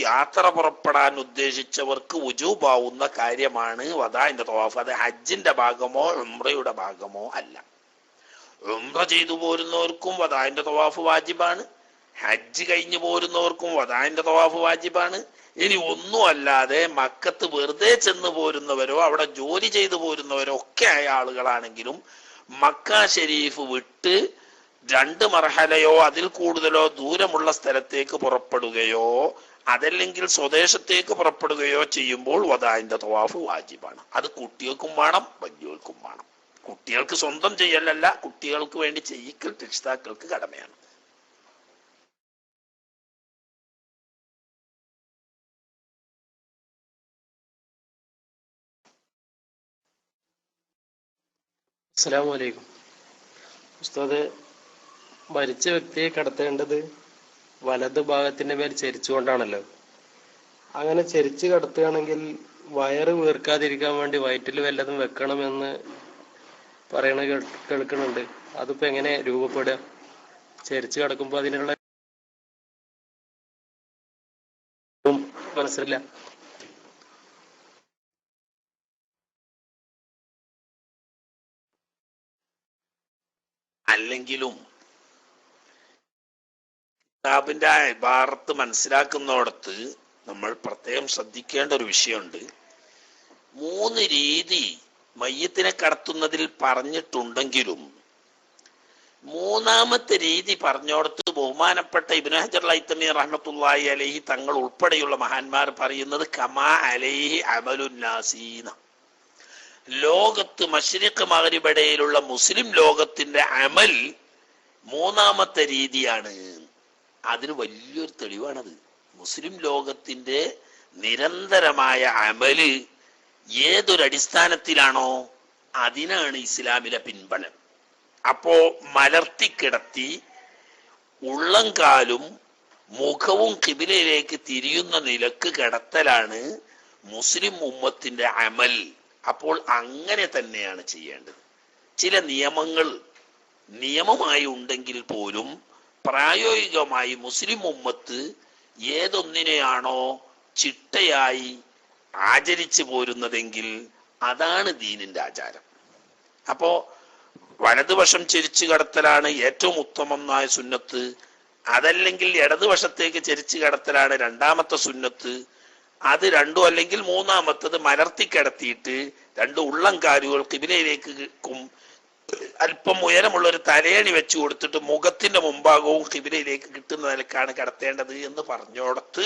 യാത്ര പുറപ്പെടാൻ ഉദ്ദേശിച്ചവർക്ക് വുജൂബാവുന്ന കാര്യമാണ് വദാഇന്റെ തവാഫ്. അത് ഹജ്ജിന്റെ ഭാഗമോ ഉംറയുടെ ഭാഗമോ അല്ല. ഉംറ ചെയ്തു പോരുന്നവർക്കും വദാഇന്റെ തവാഫ് വാജിബാണ്, ഹജ്ജ് കഴിഞ്ഞു പോരുന്നവർക്കും വദാഇന്റെ തവാഫ് വാജിബാണ്. ഇനി ഒന്നും അല്ലാതെ മക്കത്ത് വെറുതെ ചെന്ന് പോരുന്നവരോ അവിടെ ജോലി ചെയ്തു പോരുന്നവരോ ഒക്കെ ആയ ആളുകളാണെങ്കിലും മക്ക ഷരീഫ് വിട്ട് 2 മർഹലയോ അതിൽ കൂടുതലോ ദൂരമുള്ള സ്ഥലത്തേക്ക് പുറപ്പെടുകയോ അതല്ലെങ്കിൽ സ്വദേശത്തേക്ക് പുറപ്പെടുകയോ ചെയ്യുമ്പോൾ വദാഇന്റെ തവാഫ് വാജിബാണ്. അത് കുട്ടികൾക്കും വേണം, വലിയവർക്കും വേണം. കുട്ടികൾക്ക് സ്വന്തം ചെയ്യലല്ല, കുട്ടികൾക്ക് വേണ്ടി ചെയ്യിക്കൽ രക്ഷിതാക്കൾക്ക് കടമയാണ്. അസ്സലാമു അലൈക്കും. ഉസ്താദ്, മരിച്ച വ്യക്തിയെ കടത്തേണ്ടത് വലത് ഭാഗത്തിന്റെ മേൽ ചരിച്ചുകൊണ്ടാണല്ലോ. അങ്ങനെ ചരിച്ച് കടത്തുകയാണെങ്കിൽ വയറ് വീർക്കാതിരിക്കാൻ വേണ്ടി വയറ്റിൽ വല്ലതും വെക്കണമെന്ന് പറയണ കേൾക്കുന്നുണ്ട്. അതിപ്പോ എങ്ങനെ രൂപപ്പെടുക? ചരിച്ച് കിടക്കുമ്പോ അതിനുള്ള മനസ്സിലില്ല. അല്ലെങ്കിലും കിതാബിന്റെ ഇബാറത്ത് മനസ്സിലാക്കുന്നിടത്ത് നമ്മൾ പ്രത്യേകം ശ്രദ്ധിക്കേണ്ട ഒരു വിഷയമുണ്ട്. 3 രീതി മയ്യത്തിനെ കടത്തുന്നതിൽ പറഞ്ഞിട്ടുണ്ടെങ്കിലും 3ാമത്തെ രീതി പറഞ്ഞോടത്ത് ബഹുമാനപ്പെട്ട ഇബ്നു ഹജർ ഹൈതമി റഹ്മത്തുള്ളാഹി അലൈഹി തങ്ങൾ ഉൾപ്പെടെയുള്ള മഹാന്മാർ പറയുന്നത് കമാ അലൈഹി അമലുൻ നാസീന. ലോകത്ത് മശ്രിഖ് മഗ്രിബ് ഇടയിലുള്ള മുസ്ലിം ലോകത്തിന്റെ അമൽ 3ാമത്തെ രീതിയാണ്. അതിന് വലിയൊരു തെളിവാണത്. മുസ്ലിം ലോകത്തിന്റെ നിരന്തരമായ അമല് ഏതൊരടിസ്ഥാനത്തിലാണോ അതിനാണ് ഇസ്ലാമിലെ പിൻബലം. അപ്പോ മലർത്തിക്കിടത്തി ഉള്ളംകാലും മുഖവും ഖിബിലയിലേക്ക് തിരിയുന്ന നിലക്ക് കിടത്തലാണ് മുസ്ലിം ഉമ്മത്തിന്റെ അമൽ. അപ്പോൾ അങ്ങനെ തന്നെയാണ് ചെയ്യേണ്ടത്. ചില നിയമങ്ങൾ നിയമമായി ഉണ്ടെങ്കിൽ പോലും പ്രായോഗികമായി മുസ്ലിം ഉമ്മത്ത് ഏതൊന്നിനെയാണോ ചിട്ടയായി ആചരിച്ചു പോരുന്നതെങ്കിൽ അതാണ് ദീനിന്റെ ആചാരം. അപ്പോ വലതുവശം ചെരിച്ചു കടത്തലാണ് ഏറ്റവും ഉത്തമമായ സുന്നത്ത്. അതല്ലെങ്കിൽ ഇടതുവശത്തേക്ക് ചെരിച്ചു കടത്തലാണ് 2ാമത്തെ സുന്നത്ത്. അത് 2 അല്ലെങ്കിൽ 3ാമത്തത് മലർത്തി കിടത്തിയിട്ട് 2 ഉള്ളംകാലുകൾ ഖിബിലയിലേക്കും അല്പം ഉയരമുള്ള ഒരു തലയണി വെച്ചു കൊടുത്തിട്ട് മുഖത്തിന്റെ മുമ്പാകവും ഖിബിലയിലേക്ക് കിട്ടുന്ന നിലക്കാണ് കിടത്തേണ്ടത് എന്ന് പറഞ്ഞോടത്ത്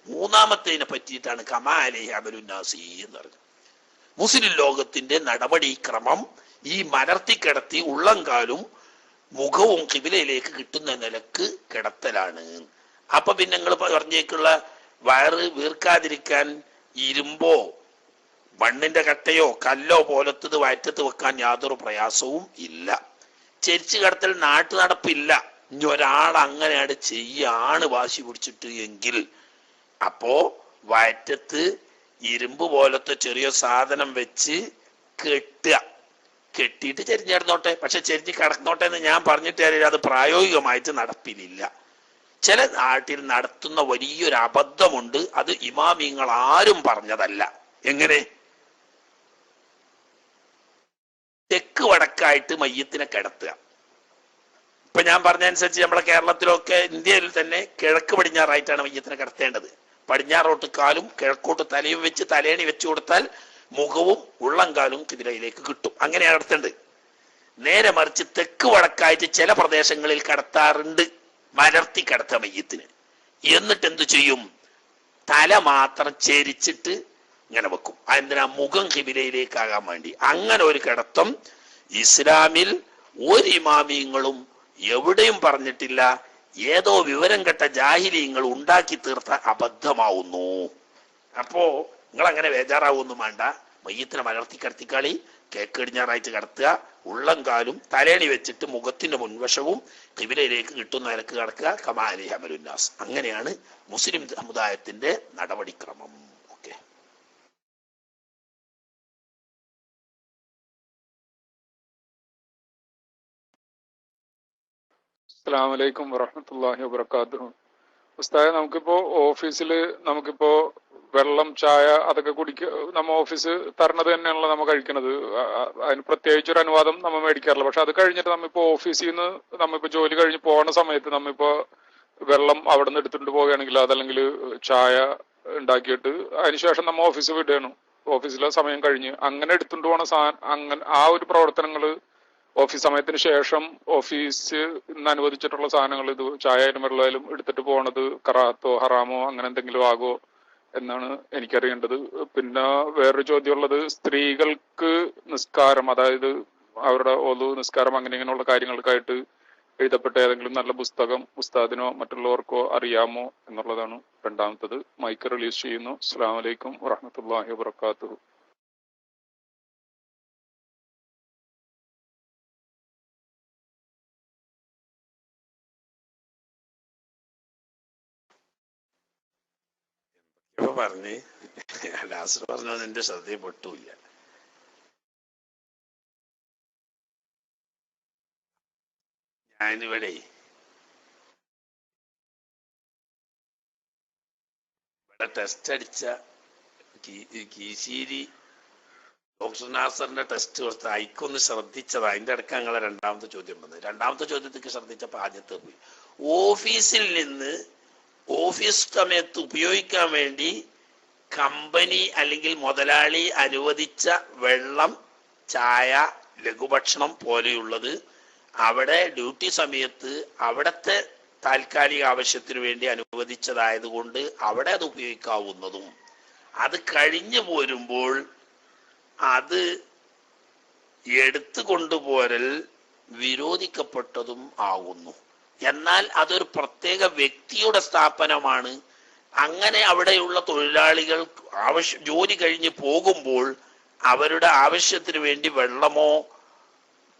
3ാമത്തേതിനെ പറ്റിയിട്ടാണ് കമാ അലൈഹി അമലുൻ നാസി എന്ന് പറഞ്ഞത്. മുസ്ലിം ലോകത്തിന്റെ നടപടിക്രമം ഈ മലർത്തി കിടത്തി ഉള്ളംകാലും മുഖവും ഖിബിലയിലേക്ക് കിട്ടുന്ന നിലക്ക് കിടത്തലാണ്. അപ്പൊ പിന്നെ നിങ്ങൾ പറഞ്ഞേക്കുള്ള വയറ് വീർക്കാതിരിക്കാൻ ഇരുമ്പോ മണ്ണിന്റെ കട്ടയോ കല്ലോ പോലത്തത് വയറ്റത്ത് വെക്കാൻ യാതൊരു പ്രയാസവും ഇല്ല. ചെരിച്ചു കടത്തൽ നാട്ടു നടപ്പില്ല. ഇനി ഒരാൾ അങ്ങനെയാണ് ചെയ്യാണ് വാശി പിടിച്ചിട്ട് എങ്കിൽ അപ്പോ വയറ്റത്ത് ഇരുമ്പ് പോലത്തെ ചെറിയ സാധനം വെച്ച് കെട്ടിയിട്ട് ചെരിഞ്ഞിടന്നോട്ടെ. പക്ഷെ ചെരിഞ്ഞ് കിടന്നോട്ടെ എന്ന് ഞാൻ പറഞ്ഞിട്ട് അത് പ്രായോഗികമായിട്ട് നടപ്പിലില്ല. ചില നാട്ടിൽ നടത്തുന്ന വലിയൊരു അബദ്ധമുണ്ട്. അത് ഇമാമിങ്ങൾ ആരും പറഞ്ഞതല്ല. എങ്ങനെ? തെക്ക് വടക്കായിട്ട് മയ്യത്തിനെ കിടത്തുക. ഇപ്പൊ ഞാൻ പറഞ്ഞതനുസരിച്ച് നമ്മളെ കേരളത്തിലൊക്കെ ഇന്ത്യയിൽ തന്നെ കിഴക്ക് പടിഞ്ഞാറായിട്ടാണ് മയ്യത്തിനെ കിടത്തേണ്ടത്. പടിഞ്ഞാറോട്ട് കാലും കിഴക്കോട്ട് തലയും വെച്ച് തലേണി വെച്ചു കൊടുത്താൽ മുഖവും ഉള്ളംകാലും ഖിബിലയിലേക്ക് കിട്ടും. അങ്ങനെയാണ് കിടത്തേണ്ടത്. നേരെ മറിച്ച് തെക്ക് വടക്കായിട്ട് ചില പ്രദേശങ്ങളിൽ കിടത്താറുണ്ട് മലർത്തി കിടത്ത മയ്യത്തിന്. എന്നിട്ട് എന്തു ചെയ്യും? തല മാത്രം ചെരിച്ചിട്ട് ഇങ്ങനെ വെക്കും. അതെന്തിനാ? മുഖം ഖിബിലയിലേക്കാകാൻ വേണ്ടി. അങ്ങനെ ഒരു കിടത്തം ഇസ്ലാമിൽ ഒരു ഇമാമിയങ്ങളും എവിടെയും പറഞ്ഞിട്ടില്ല. ഏതോ വിവരം കെട്ട ജാഹിലീങ്ങൾ ഉണ്ടാക്കി തീർത്ത അബദ്ധമാവുന്നു. അപ്പോ നിങ്ങൾ അങ്ങനെ ബേജാറാവൊന്നും വേണ്ട. മയ്യത്തിനെ മലർത്തി കിടത്തിക്കാളി, കേക്ക് ഇടിഞ്ഞാറായിട്ട് കിടത്തുക, ഉള്ളംകാലും തലേണി വെച്ചിട്ട് മുഖത്തിന്റെ മുൻവശവും ഖിബിലയിലേക്ക് കിട്ടുന്ന നിലക്ക് കിടക്കുക. കമാ അലൈഹി അമലുന്നാസ്. അങ്ങനെയാണ് മുസ്ലിം സമുദായത്തിന്റെ നടപടിക്രമം. ഓക്കെ. അസ്സലാമു അലൈക്കും വറഹ്മത്തുള്ളാഹി വബറകാതുഹു. ഉസ്താദെ, നമുക്കിപ്പോ ഓഫീസിൽ നമുക്കിപ്പോ വെള്ളം, ചായ അതൊക്കെ നമ്മ ഓഫീസ് തരണത് തന്നെയാണല്ലോ നമ്മ കഴിക്കണത്. അതിന് പ്രത്യേകിച്ച് ഒരു അനുവാദം നമ്മ മേടിക്കാറില്ല. പക്ഷെ അത് കഴിഞ്ഞിട്ട് നമ്മിപ്പോ ഓഫീസിൽ നിന്ന് നമ്മിപ്പോ ജോലി കഴിഞ്ഞ് പോകുന്ന സമയത്ത് നമ്മിപ്പോ വെള്ളം അവിടെ നിന്ന് എടുത്തിട്ട് പോവുകയാണെങ്കിൽ, അതല്ലെങ്കിൽ ചായ ഉണ്ടാക്കിയിട്ട് അതിനുശേഷം നമ്മ ഓഫീസ് വിടുകയാണ്. ഓഫീസിലെ സമയം കഴിഞ്ഞ് അങ്ങനെ എടുത്തുകൊണ്ട് പോണ അങ്ങനെ ആ ഒരു പ്രവർത്തനങ്ങള് ഓഫീസ് സമയത്തിന് ശേഷം ഓഫീസ് ഇന്ന് അനുവദിച്ചിട്ടുള്ള സാധനങ്ങൾ, ഇത് ചായയായാലും വെള്ളമായാലും എടുത്തിട്ട് പോണത് കറാത്തോ ഹറാമോ അങ്ങനെ എന്തെങ്കിലും ആകോ എന്നാണ് എനിക്കറിയേണ്ടത്. പിന്നെ വേറൊരു ചോദ്യമുള്ളത്, സ്ത്രീകൾക്ക് നിസ്കാരം, അതായത് അവരുടെ ഒളു നിസ്കാരം ഇങ്ങനെയുള്ള കാര്യങ്ങൾക്കായിട്ട് എഴുതപ്പെട്ട ഏതെങ്കിലും നല്ല പുസ്തകം ഉസ്താദിനോ മറ്റുള്ളവർക്കോ അറിയാമോ എന്നുള്ളതാണ് രണ്ടാമത്തത്. മൈക്ക് റിലീസ് ചെയ്യുന്നു. അസ്സലാമു അലൈക്കും വറഹ്മത്തുള്ളാഹി വബറകാതുഹു. ഇപ്പൊ പറഞ്ഞ് ലാസ്റ്റ് പറഞ്ഞത് എന്റെ ശ്രദ്ധയിൽ പെട്ടില്ല. ഞാനിവിടെ ടെസ്റ്റ് അടിച്ച കീശേരി ഡോക്ടർ നാസറിന്റെ ടെസ്റ്റ് കൊടുത്ത് അയക്കൊന്ന് ശ്രദ്ധിച്ചതാ. അതിന്റെ ഇടയ്ക്ക് ഞങ്ങളെ രണ്ടാമത്തെ ചോദ്യം വന്നത്. രണ്ടാമത്തെ ചോദ്യത്തേക്ക് ശ്രദ്ധിച്ചപ്പോ ആദ്യത്തെ പോയി. ഓഫീസിൽ നിന്ന് ഓഫീസ് സമയത്ത് ഉപയോഗിക്കാൻ വേണ്ടി കമ്പനി അല്ലെങ്കിൽ മുതലാളി അനുവദിച്ച വെള്ളം, ചായ, ലഘുഭക്ഷണം പോലെയുള്ളത് അവിടെ ഡ്യൂട്ടി സമയത്ത് അവിടത്തെ താൽക്കാലിക ആവശ്യത്തിന് വേണ്ടി അനുവദിച്ചതായതുകൊണ്ട് അവിടെ അത് ഉപയോഗിക്കാവുന്നതും, അത് കഴിഞ്ഞു പോരുമ്പോൾ അത് എടുത്തു കൊണ്ടുപോരൽ വിരോധിക്കപ്പെട്ടതും ആകുന്നു. എന്നാൽ അതൊരു പ്രത്യേക വ്യക്തിയുടെ സ്ഥാപനമാണ്. അങ്ങനെ അവിടെയുള്ള തൊഴിലാളികൾ ജോലി കഴിഞ്ഞ് പോകുമ്പോൾ അവരുടെ ആവശ്യത്തിന് വേണ്ടി വെള്ളമോ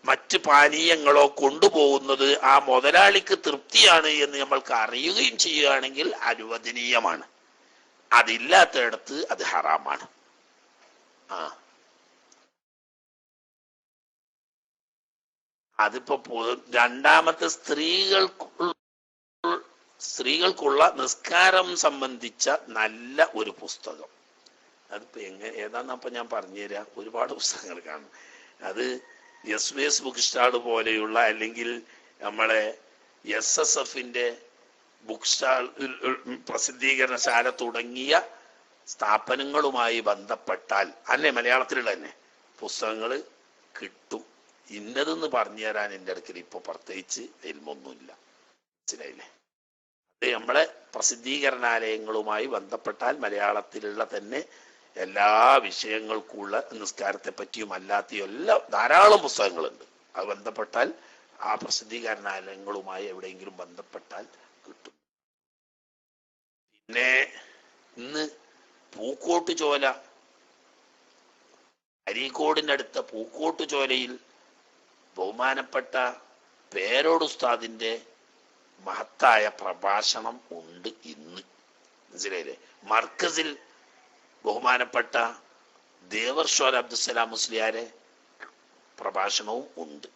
മറ്റ് പാനീയങ്ങളോ കൊണ്ടുപോകുന്നത് ആ മുതലാളിക്ക് തൃപ്തിയാണ് എന്ന് നമ്മൾക്ക് അറിയുകയും ചെയ്യുകയാണെങ്കിൽ അനുവദനീയമാണ്. അതില്ലാത്തയിടത്ത് അത് ഹറാമാണ്. അതിപ്പോ രണ്ടാമത്തെ സ്ത്രീകൾക്കുള്ള നിസ്കാരം സംബന്ധിച്ച നല്ല ഒരു പുസ്തകം, അതിപ്പോ ഏതാന്നപ്പോ ഞാൻ പറഞ്ഞുതരാം. ഒരുപാട് പുസ്തകങ്ങൾ കാണും. അത് SBS ബുക്ക് സ്റ്റാൾ പോലെയുള്ള അല്ലെങ്കിൽ നമ്മളെ SSFന്റെ ബുക്ക് സ്റ്റാൾ പ്രസിദ്ധീകരണശാല തുടങ്ങിയ സ്ഥാപനങ്ങളുമായി ബന്ധപ്പെട്ടാൽ അല്ലെ മലയാളത്തിലുള്ള തന്നെ പുസ്തകങ്ങൾ കിട്ടും. ഇന്നതെന്ന് പറഞ്ഞു തരാൻ എൻ്റെ അടുക്കൽ ഇപ്പൊ പ്രത്യേകിച്ച് എൽമൊന്നുമില്ല. മനസ്സിലായില്ലേ? അത് നമ്മളെ പ്രസിദ്ധീകരണാലയങ്ങളുമായി ബന്ധപ്പെട്ടാൽ മലയാളത്തിലുള്ള തന്നെ എല്ലാ വിഷയങ്ങൾക്കുള്ള നിസ്കാരത്തെ പറ്റിയും അല്ലാത്തയും എല്ലാം ധാരാളം പുസ്തകങ്ങളുണ്ട്. അത് ബന്ധപ്പെട്ടാൽ ആ പ്രസിദ്ധീകരണാലയങ്ങളുമായി എവിടെയെങ്കിലും ബന്ധപ്പെട്ടാൽ കിട്ടും. പിന്നെ ഇന്ന് പൂക്കോട്ട് ചോല, അരീക്കോടിനടുത്ത പൂക്കോട്ട് ചോലയിൽ ബഹുമാനപ്പെട്ട പേരോട് ഉസ്താദിന്റെ മഹത്തായ പ്രഭാഷണം ഉണ്ട് ഇന്ന്. മനസ്സിലായില്ലേ? മർക്കസിൽ ബഹുമാനപ്പെട്ട ദേവർഷോൽ അബ്ദുസലാം മുസ്ലിയാരെ പ്രഭാഷണവും ഉണ്ട്.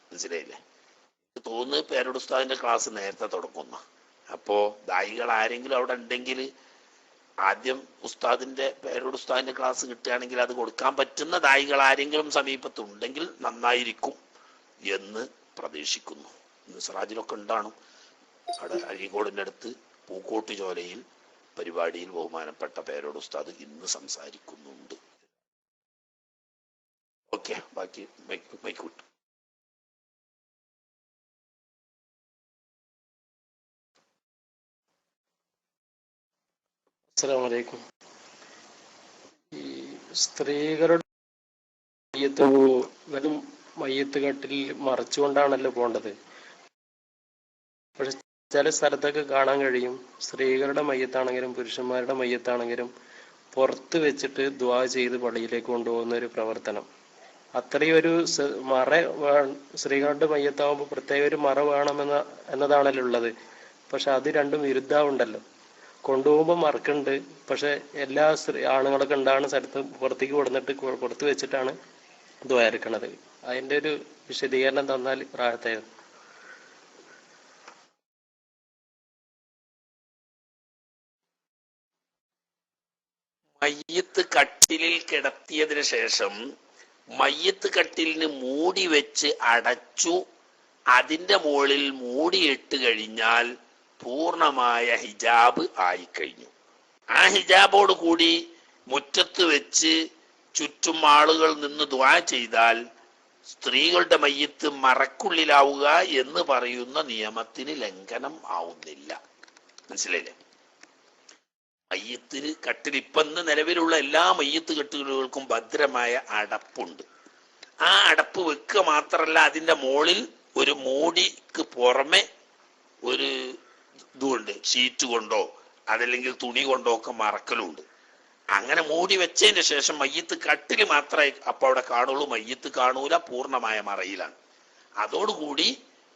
മനസ്സിലായില്ലേ? തോന്നുന്നു പേരോട് ഉസ്താദിന്റെ ക്ലാസ് നേരത്തെ തുടങ്ങുന്ന. അപ്പോ ദായികൾ ആരെങ്കിലും അവിടെ ഉണ്ടെങ്കിൽ ആദ്യം പേരോട് ഉസ്താദിന്റെ ക്ലാസ് കിട്ടുകയാണെങ്കിൽ അത് കൊടുക്കാൻ പറ്റുന്ന ദായികൾ ആരെങ്കിലും സമീപത്തുണ്ടെങ്കിൽ നന്നായിരിക്കും എന്ന് പ്രതീക്ഷിക്കുന്നു. ഇന്ന് സിറാജിലൊക്കെ ഉണ്ടാണ്. അവിടെ അഴീക്കോടിന്റെ അടുത്ത് പൂക്കോട്ട് ചോലയിൽ പരിപാടിയിൽ ബഹുമാനപ്പെട്ട പേരോട് ഉസ്താദ് ഇന്ന് സംസാരിക്കുന്നുണ്ട്. ഓക്കെ, ബാക്കി മൈക്ക് വിട്ടു. അസ്സലാമു അലൈക്കും. ഈ സ്ത്രീകളുടെ വെറും മയ്യത്ത് കട്ടിൽ മറച്ചുകൊണ്ടാണല്ലോ പോണ്ടത്. പക്ഷെ ചില സ്ഥലത്തൊക്കെ കാണാൻ കഴിയും, സ്ത്രീകളുടെ മയ്യത്താണെങ്കിലും പുരുഷന്മാരുടെ മയ്യത്താണെങ്കിലും പുറത്ത് വെച്ചിട്ട് ദുആ ചെയ്ത് പള്ളിയിലേക്ക് കൊണ്ടുപോകുന്ന ഒരു പ്രവർത്തനം. അത്രയും ഒരു മറ സ്ത്രീകളുടെ മയ്യത്താവുമ്പോൾ പ്രത്യേക ഒരു മറ എന്നതാണല്ലോ ഉള്ളത്. പക്ഷെ അത് രണ്ടും വിരുദ്ധാവുണ്ടല്ലോ. കൊണ്ടുപോകുമ്പോൾ മറക്കുന്നുണ്ട്, പക്ഷെ എല്ലാ ആണുങ്ങളൊക്കെ ഉണ്ടാകുന്ന സ്ഥലത്ത് പുറത്തേക്ക് കൊടുന്നിട്ട് പുറത്ത് വെച്ചിട്ടാണ് ദ്വാരക്കണത്. അതിന്റെ ഒരു വിശദീകരണം തന്നാൽ പ്രായത്തായിരുന്നു. മയ്യത്ത് കട്ടിലിൽ കിടത്തിയതിന് ശേഷം മയ്യത്ത് കട്ടിലിന് മൂടി വെച്ച് അടച്ചു, അതിന്റെ മുകളിൽ മൂടിയിട്ട് കഴിഞ്ഞാൽ പൂർണമായ ഹിജാബ് ആയിക്കഴിഞ്ഞു. ആ ഹിജാബോട് കൂടി മുറ്റത്ത് വെച്ച് ചുറ്റും ആളുകൾ നിന്ന് ദുആ ചെയ്താൽ സ്ത്രീകളുടെ മയ്യത്ത് മറക്കുള്ളിലാവുക എന്ന് പറയുന്ന നിയമത്തിന് ലംഘനം ആവുന്നില്ല. മനസ്സിലായില്ലേ? മയ്യത്തിന് കട്ടിൽ ഇപ്പം നിലവിലുള്ള എല്ലാ മയ്യത്ത് കെട്ടുകൾക്കും ഭദ്രമായ അടപ്പുണ്ട്. ആ അടപ്പ് വെക്കുക മാത്രമല്ല, അതിന്റെ മുകളിൽ ഒരു മൂടിക്ക് പുറമെ ഒരു ഇതുകൊണ്ട് ഷീറ്റ് കൊണ്ടോ അതല്ലെങ്കിൽ തുണി കൊണ്ടോ ഒക്കെ മറക്കലുണ്ട്. അങ്ങനെ മൂടി വെച്ചതിന് ശേഷം മയ്യത്ത് കട്ടില് മാത്രമേ അപ്പൊ അവിടെ കാണുള്ളൂ, മയ്യത്ത് കാണൂല, പൂർണ്ണമായ മറയിലാണ്. അതോടുകൂടി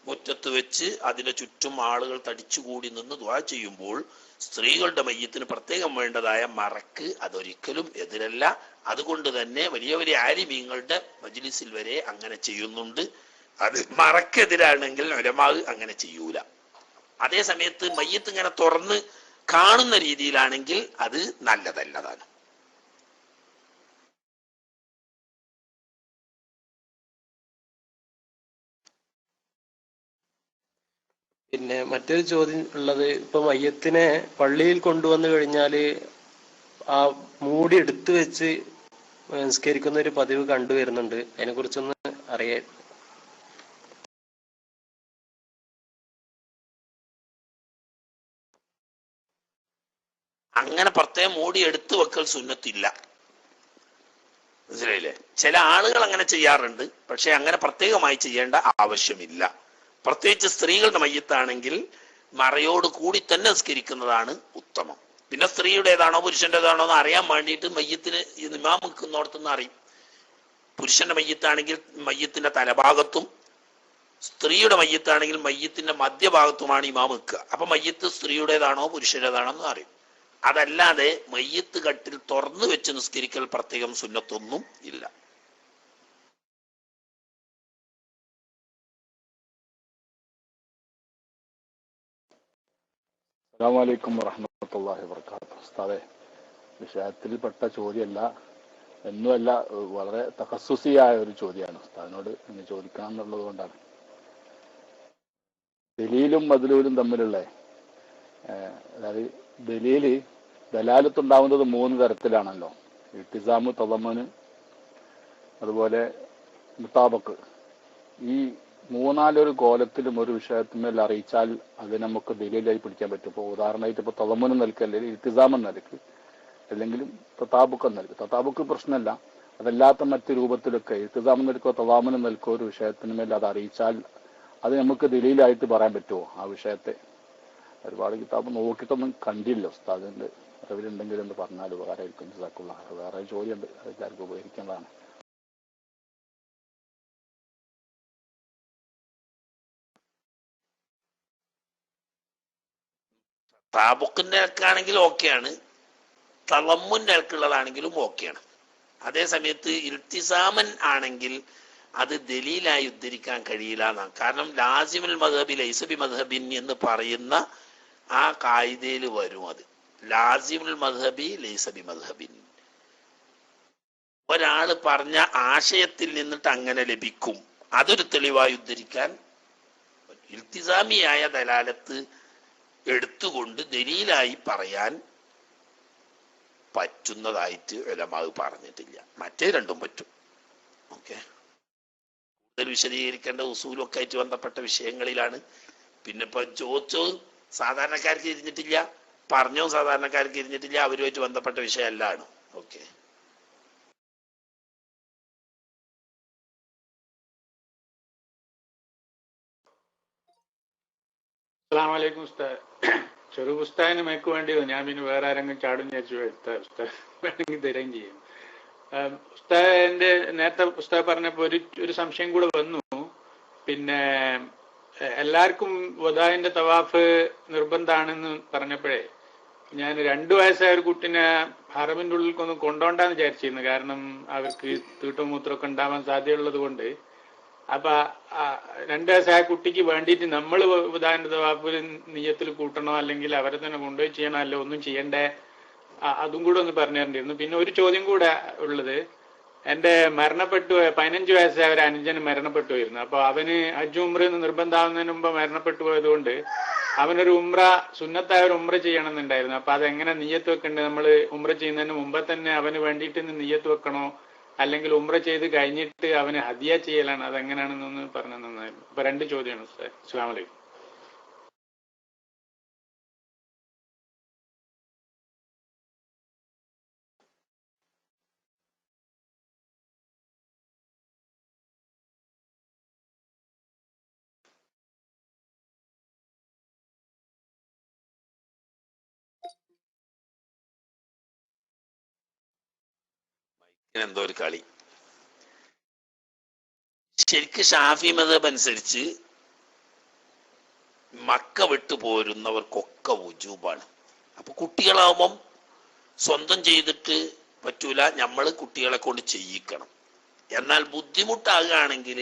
മുറ്റത്ത് വെച്ച് അതിന് ചുറ്റും ആളുകൾ തടിച്ചുകൂടി നിന്ന് ദുആ ചെയ്യുമ്പോൾ സ്ത്രീകളുടെ മയ്യത്തിന് പ്രത്യേകം വേണ്ടതായ മറക്ക് അതൊരിക്കലും എതിരല്ല. അതുകൊണ്ട് തന്നെ വലിയ വലിയ ആലിമീങ്ങളുടെ മജ്ലിസിൽ വരെ അങ്ങനെ ചെയ്യുന്നുണ്ട്. അത് മറക്കെതിരാണെങ്കിൽ ഉലമാ അങ്ങനെ ചെയ്യൂല. അതേ സമയത്ത് മയ്യത്ത് ഇങ്ങനെ തുറന്ന് കാണുന്ന രീതിയിലാണെങ്കിൽ അത് നല്ലതല്ലതാണ്. പിന്നെ മറ്റൊരു ചോദ്യം ഉള്ളത്, ഇപ്പൊ മയ്യത്തിനെ പള്ളിയിൽ കൊണ്ടുവന്നു കഴിഞ്ഞാല് ആ മൂടി എടുത്തു വെച്ച് സംസ്കരിക്കുന്ന ഒരു പതിവ് കണ്ടുവരുന്നുണ്ട്. അതിനെ കുറിച്ചൊന്ന് അറിയാൻ. അങ്ങനെ പ്രത്യേകം മൂടി എടുത്തു വെക്കൽ സുന്നത്തില്ല. മനസ്സിലായില്ലേ? ചില ആളുകൾ അങ്ങനെ ചെയ്യാറുണ്ട്, പക്ഷെ അങ്ങനെ പ്രത്യേകമായി ചെയ്യേണ്ട ആവശ്യമില്ല. പ്രത്യേകിച്ച് സ്ത്രീകളുടെ മയ്യത്താണെങ്കിൽ മറയോട് കൂടി തന്നെ നിസ്കരിക്കുന്നതാണ് ഉത്തമം. പിന്നെ സ്ത്രീയുടേതാണോ പുരുഷൻ്റെതാണോ എന്ന് അറിയാൻ വേണ്ടിയിട്ട് മയ്യത്തിന് ഇമാം നിൽക്കുന്നിടത്തുനിന്ന് അറിയും. പുരുഷന്റെ മയ്യത്താണെങ്കിൽ മയ്യത്തിന്റെ തലഭാഗത്തും, സ്ത്രീയുടെ മയ്യത്താണെങ്കിൽ മയ്യത്തിന്റെ മധ്യഭാഗത്തുമാണ് ഇമാം നിൽക്കുക. അപ്പൊ മയ്യത്ത് സ്ത്രീയുടേതാണോ പുരുഷന്റേതാണോ എന്ന് അറിയും. അതല്ലാതെ മയ്യത്ത് കട്ടിൽ തുറന്നു വെച്ച് നിസ്കരിക്കൽ പ്രത്യേകം സുന്നത്തൊന്നും ഇല്ല. അസ്സലാമു അലൈക്കും വറഹ്മത്തുള്ളാഹി വബറകാതുഹു. ഉസ്താദേ, വിഷയത്തിൽപ്പെട്ട ചോദ്യമല്ല, എന്നുമല്ല, വളരെ തഖസ്സുസിയായ ഒരു ചോദ്യമാണ്. ഉസ്താദിനോട് ഇന്ന് ചോദിക്കണം എന്നുള്ളത് കൊണ്ടാണ്. ദലീലും മദ്ലൂലും തമ്മിലുള്ള അതായത് ദലാലത്തുണ്ടാവുന്നത് 3 തരത്തിലാണല്ലോ. ഇൽത്തിസാമ്, തളമ്മന്, അതുപോലെ മുതാബക്ക്. ഈ 3-4 കോലത്തിലും ഒരു വിഷയത്തിന്മേൽ അറിയിച്ചാൽ അത് നമുക്ക് ദലീലായി പിടിക്കാൻ പറ്റും. ഇപ്പോൾ ഉദാഹരണമായിട്ട് ഇപ്പോൾ തളമ്മന് നൽകുക, അല്ലെങ്കിൽ ഇൽത്തിസാമൻ നൽകുക, അല്ലെങ്കിലും തതാബുക്ക് നൽകുക. തതാബുക്ക് പ്രശ്നമല്ല, അതല്ലാത്ത മറ്റു രൂപത്തിലൊക്കെ ഇൽത്തിസാമൻ നൽകുക, തളാമന് നൽകുക ഒരു വിഷയത്തിന്മേൽ അത് അറിയിച്ചാൽ അത് നമുക്ക് ദലീലായിട്ട് പറയാൻ പറ്റുമോ? ആ വിഷയത്തെ ഒരുപാട് കിതാബ് നോക്കിയിട്ടൊന്നും കണ്ടില്ല. ഉസ്താദിന്റെ അറിവിലുണ്ടെങ്കിൽ എന്ന് പറഞ്ഞാൽ ഉപകാരമായിരിക്കും. ജസാക്കുള്ളാഹ്. വേറെ ചോദ്യമുണ്ട്, എല്ലാവർക്കും ഉപകരിക്കേണ്ടതാണ്. താബുക്കിന്റെ ഇലക്കാണെങ്കിൽ ഓക്കെയാണ്, തളമ്മുന്റെ ഇലക്കുള്ളതാണെങ്കിലും ഓക്കെയാണ്. അതേ സമയത്ത് ഇൽത്തിസാമൻ ആണെങ്കിൽ അത് ദലീലായി ഉദ്ധരിക്കാൻ കഴിയില്ല എന്നാണ്. കാരണം ലാസിമുൽ മദ്ഹബി ലൈസ ബി മദ്ഹബിൻ എന്ന് പറയുന്ന ആ കായിദയിൽ വരും. അത് ലാസിമുൽ മദ്ഹബി ലൈസ ബി മദ്ഹബിൻ. ഒരാള് പറഞ്ഞ ആശയത്തിൽ നിന്നിട്ട് അങ്ങനെ ലഭിക്കും, അതൊരു തെളിവായി ഉദ്ധരിക്കാൻ ഇൽത്തിസാമിയായ ദലാലത്ത് എടുത്തുകൊണ്ട് ദലീലായി പറയാൻ പറ്റുന്നതായിട്ട് ഉലമാ പറഞ്ഞിട്ടില്ല. മറ്റേ രണ്ടും പറ്റും. ഓക്കെ, കൂടുതൽ വിശദീകരിക്കേണ്ട ഉസൂലൊക്കെ ആയിട്ട് ബന്ധപ്പെട്ട വിഷയങ്ങളിലാണ്. പിന്നെ ഇപ്പൊ ചോദിച്ചത് സാധാരണക്കാർക്ക് തിരിഞ്ഞിട്ടില്ല, പറഞ്ഞോ സാധാരണക്കാർക്ക് തിരിഞ്ഞിട്ടില്ല, അവരുമായിട്ട് ബന്ധപ്പെട്ട വിഷയമല്ലാണ്. ഓക്കെ. അസ്സലാമു അലൈക്കും ഉസ്താദ്. ചെറു ഉസ്താദിന് മയക്ക് വേണ്ടിയോ? ഞാൻ പിന്നെ വേറെ ആരെങ്കിലും ചാടും വിചാരിച്ചു എടുത്ത ഉസ്താദ് വേണമെങ്കിൽ തരുകയും ചെയ്യും. ഉസ്താദിന്റെ നേരത്തെ ഉസ്താദ് പറഞ്ഞപ്പോ ഒരു സംശയം കൂടെ വന്നു. പിന്നെ എല്ലാവർക്കും വദാഇന്റെ തവാഫ് നിർബന്ധമാണെന്ന് പറഞ്ഞപ്പോഴേ ഞാൻ 2 വയസ്സായ ഒരു കുട്ടിനെ ഹറമിന്റെ ഉള്ളിലേക്കൊന്നും കൊണ്ടോണ്ടാന്ന് വിചാരിച്ചിരുന്നു. കാരണം അവർക്ക് തീട്ടവും മൂത്രമൊക്കെ ഉണ്ടാവാൻ സാധ്യതയുള്ളത് കൊണ്ട്. അപ്പൊ 2 വയസ്സായ കുട്ടിക്ക് വേണ്ടിയിട്ട് നമ്മൾ വദാഇന്റെ തവാഫിൽ നിയ്യത്തിൽ കൂട്ടണോ, അല്ലെങ്കിൽ അവരെ തന്നെ കൊണ്ടുപോയി ചെയ്യണോ, അല്ല ഒന്നും ചെയ്യണ്ടേ? അതും കൂടെ ഒന്ന് പറഞ്ഞു തരേണ്ടിയിരുന്നു. പിന്നെ ഒരു ചോദ്യം കൂടെ ഉള്ളത്, എന്റെ 15 വയസ്സായ ഒരു അനുജന് മരണപ്പെട്ടു പോയിരുന്നു. അപ്പൊ അവന് ഹജ്ജ് ഉംറ നിർബന്ധമാവുന്നതിന് മുമ്പ് മരണപ്പെട്ടു പോയതുകൊണ്ട് അവനൊരു ഉംറ, സുന്നത്തായ ഒരു ഉംറ ചെയ്യണമെന്നുണ്ടായിരുന്നു. അപ്പൊ അതെങ്ങനെ നിയ്യത്ത് വെക്കണ്ടേ? നമ്മൾ ഉംറ ചെയ്യുന്നതിന് മുമ്പ് തന്നെ അവന് വേണ്ടിയിട്ട് നിയ്യത്ത് വെക്കണോ, അല്ലെങ്കിൽ ഉംറ ചെയ്ത് കഴിഞ്ഞിട്ട് അവന് ഹദിയ ചെയ്യലാണ്? അതെങ്ങനെയാണെന്നൊന്ന് പറഞ്ഞു തന്നായിരുന്നു. അപ്പൊ 2 ചോദ്യമാണ് സാർ. അസ്സലാമു അലൈക്കും. എന്തോ ഒരു കളി. ശരിക്ക് ഷാഫി മദ്ഹബ് അനുസരിച്ച് മക്ക വിട്ടു പോരുന്നവർക്കൊക്കെ വുജൂബാണ്. അപ്പൊ കുട്ടികളാവുമ്പം സ്വന്തം ചെയ്തിട്ട് പറ്റൂല, നമ്മൾ കുട്ടികളെ കൊണ്ട് ചെയ്യിക്കണം. എന്നാൽ ബുദ്ധിമുട്ടാകുകയാണെങ്കിൽ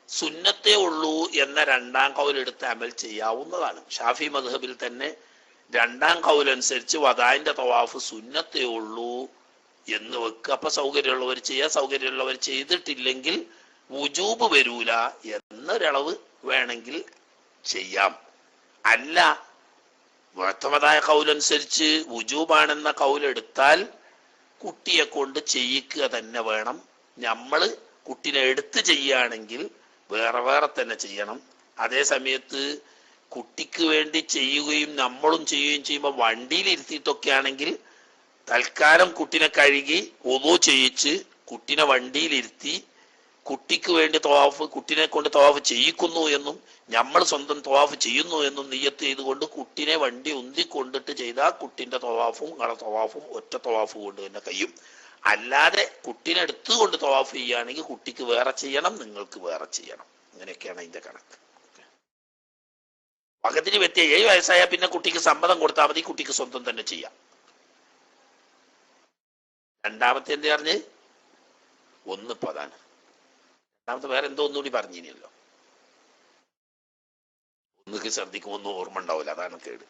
സുന്നത്തേ ഉള്ളൂ എന്ന 2ാം കൗലെടുത്ത് അമൽ ചെയ്യാവുന്നതാണ്. ഷാഫി മദ്ഹബിൽ തന്നെ 2ാം കൗലനുസരിച്ച് വദാഇന്റെ തവാഫ് സുന്നത്തേ ഉള്ളൂ എന്ന് വെക്കുക. അപ്പൊ സൗകര്യമുള്ളവർ ചെയ്യുക, സൗകര്യമുള്ളവർ ചെയ്തിട്ടില്ലെങ്കിൽ വുജൂബ് വരൂല എന്നൊരളവ് വേണമെങ്കിൽ ചെയ്യാം. അല്ല, മുഅ്തമദായ കൗലനുസരിച്ച് വുജൂബാണെന്ന കൗലെടുത്താൽ കുട്ടിയെ കൊണ്ട് ചെയ്യിക്കുക തന്നെ വേണം. നമ്മള് കുട്ടിനെ എടുത്ത് ചെയ്യുകയാണെങ്കിൽ വേറെ വേറെ തന്നെ ചെയ്യണം. അതേ സമയത്ത് കുട്ടിക്ക് വേണ്ടി ചെയ്യുകയും നമ്മളും ചെയ്യുകയും ചെയ്യുമ്പോൾ വണ്ടിയിൽ ഇരുത്തിയിട്ടൊക്കെ ആണെങ്കിൽ തൽക്കാലം കുട്ടിനെ കഴുകി വുളു ചെയ്യിച്ച് കുട്ടിനെ വണ്ടിയിലിരുത്തി കുട്ടിക്ക് വേണ്ടി തവാഫ്, കുട്ടിനെ കൊണ്ട് തവാഫ് ചെയ്യിക്കുന്നു എന്നും നമ്മൾ സ്വന്തം തവാഫ് ചെയ്യുന്നു എന്നും നിയ്യത്ത് ചെയ്തുകൊണ്ട് കുട്ടിനെ വണ്ടി ഉന്തിക്കൊണ്ടിട്ട് ചെയ്താൽ കുട്ടിന്റെ തവാഫും നിങ്ങളുടെ തവാഫും ഒറ്റ തവാഫ് കൊണ്ട് തന്നെ കഴിയും. അല്ലാതെ കുട്ടിനെ എടുത്തുകൊണ്ട് തവാഫ് ചെയ്യുകയാണെങ്കിൽ കുട്ടിക്ക് വേറെ ചെയ്യണം, നിങ്ങൾക്ക് വേറെ ചെയ്യണം. അങ്ങനെയൊക്കെയാണ് അതിന്റെ കണക്ക്. പകത്തിന് വ്യത്യ 7 വയസ്സായാൽ പിന്നെ കുട്ടിക്ക് സമ്മതം കൊടുത്താൽ മതി, കുട്ടിക്ക് സ്വന്തം തന്നെ ചെയ്യാം. 2ാമത്തെ എന്ത് പറഞ്ഞ്? 1 ഇപ്പൊ അതാണ്. 2ാമത്തെ വേറെ എന്തോ ഒന്നുകൂടി പറഞ്ഞിനല്ലോ. 1ക്ക് ശ്രദ്ധിക്കുമ്പോൾ ഒന്നും ഓർമ്മ ഉണ്ടാവില്ല, അതാണ് കേട്.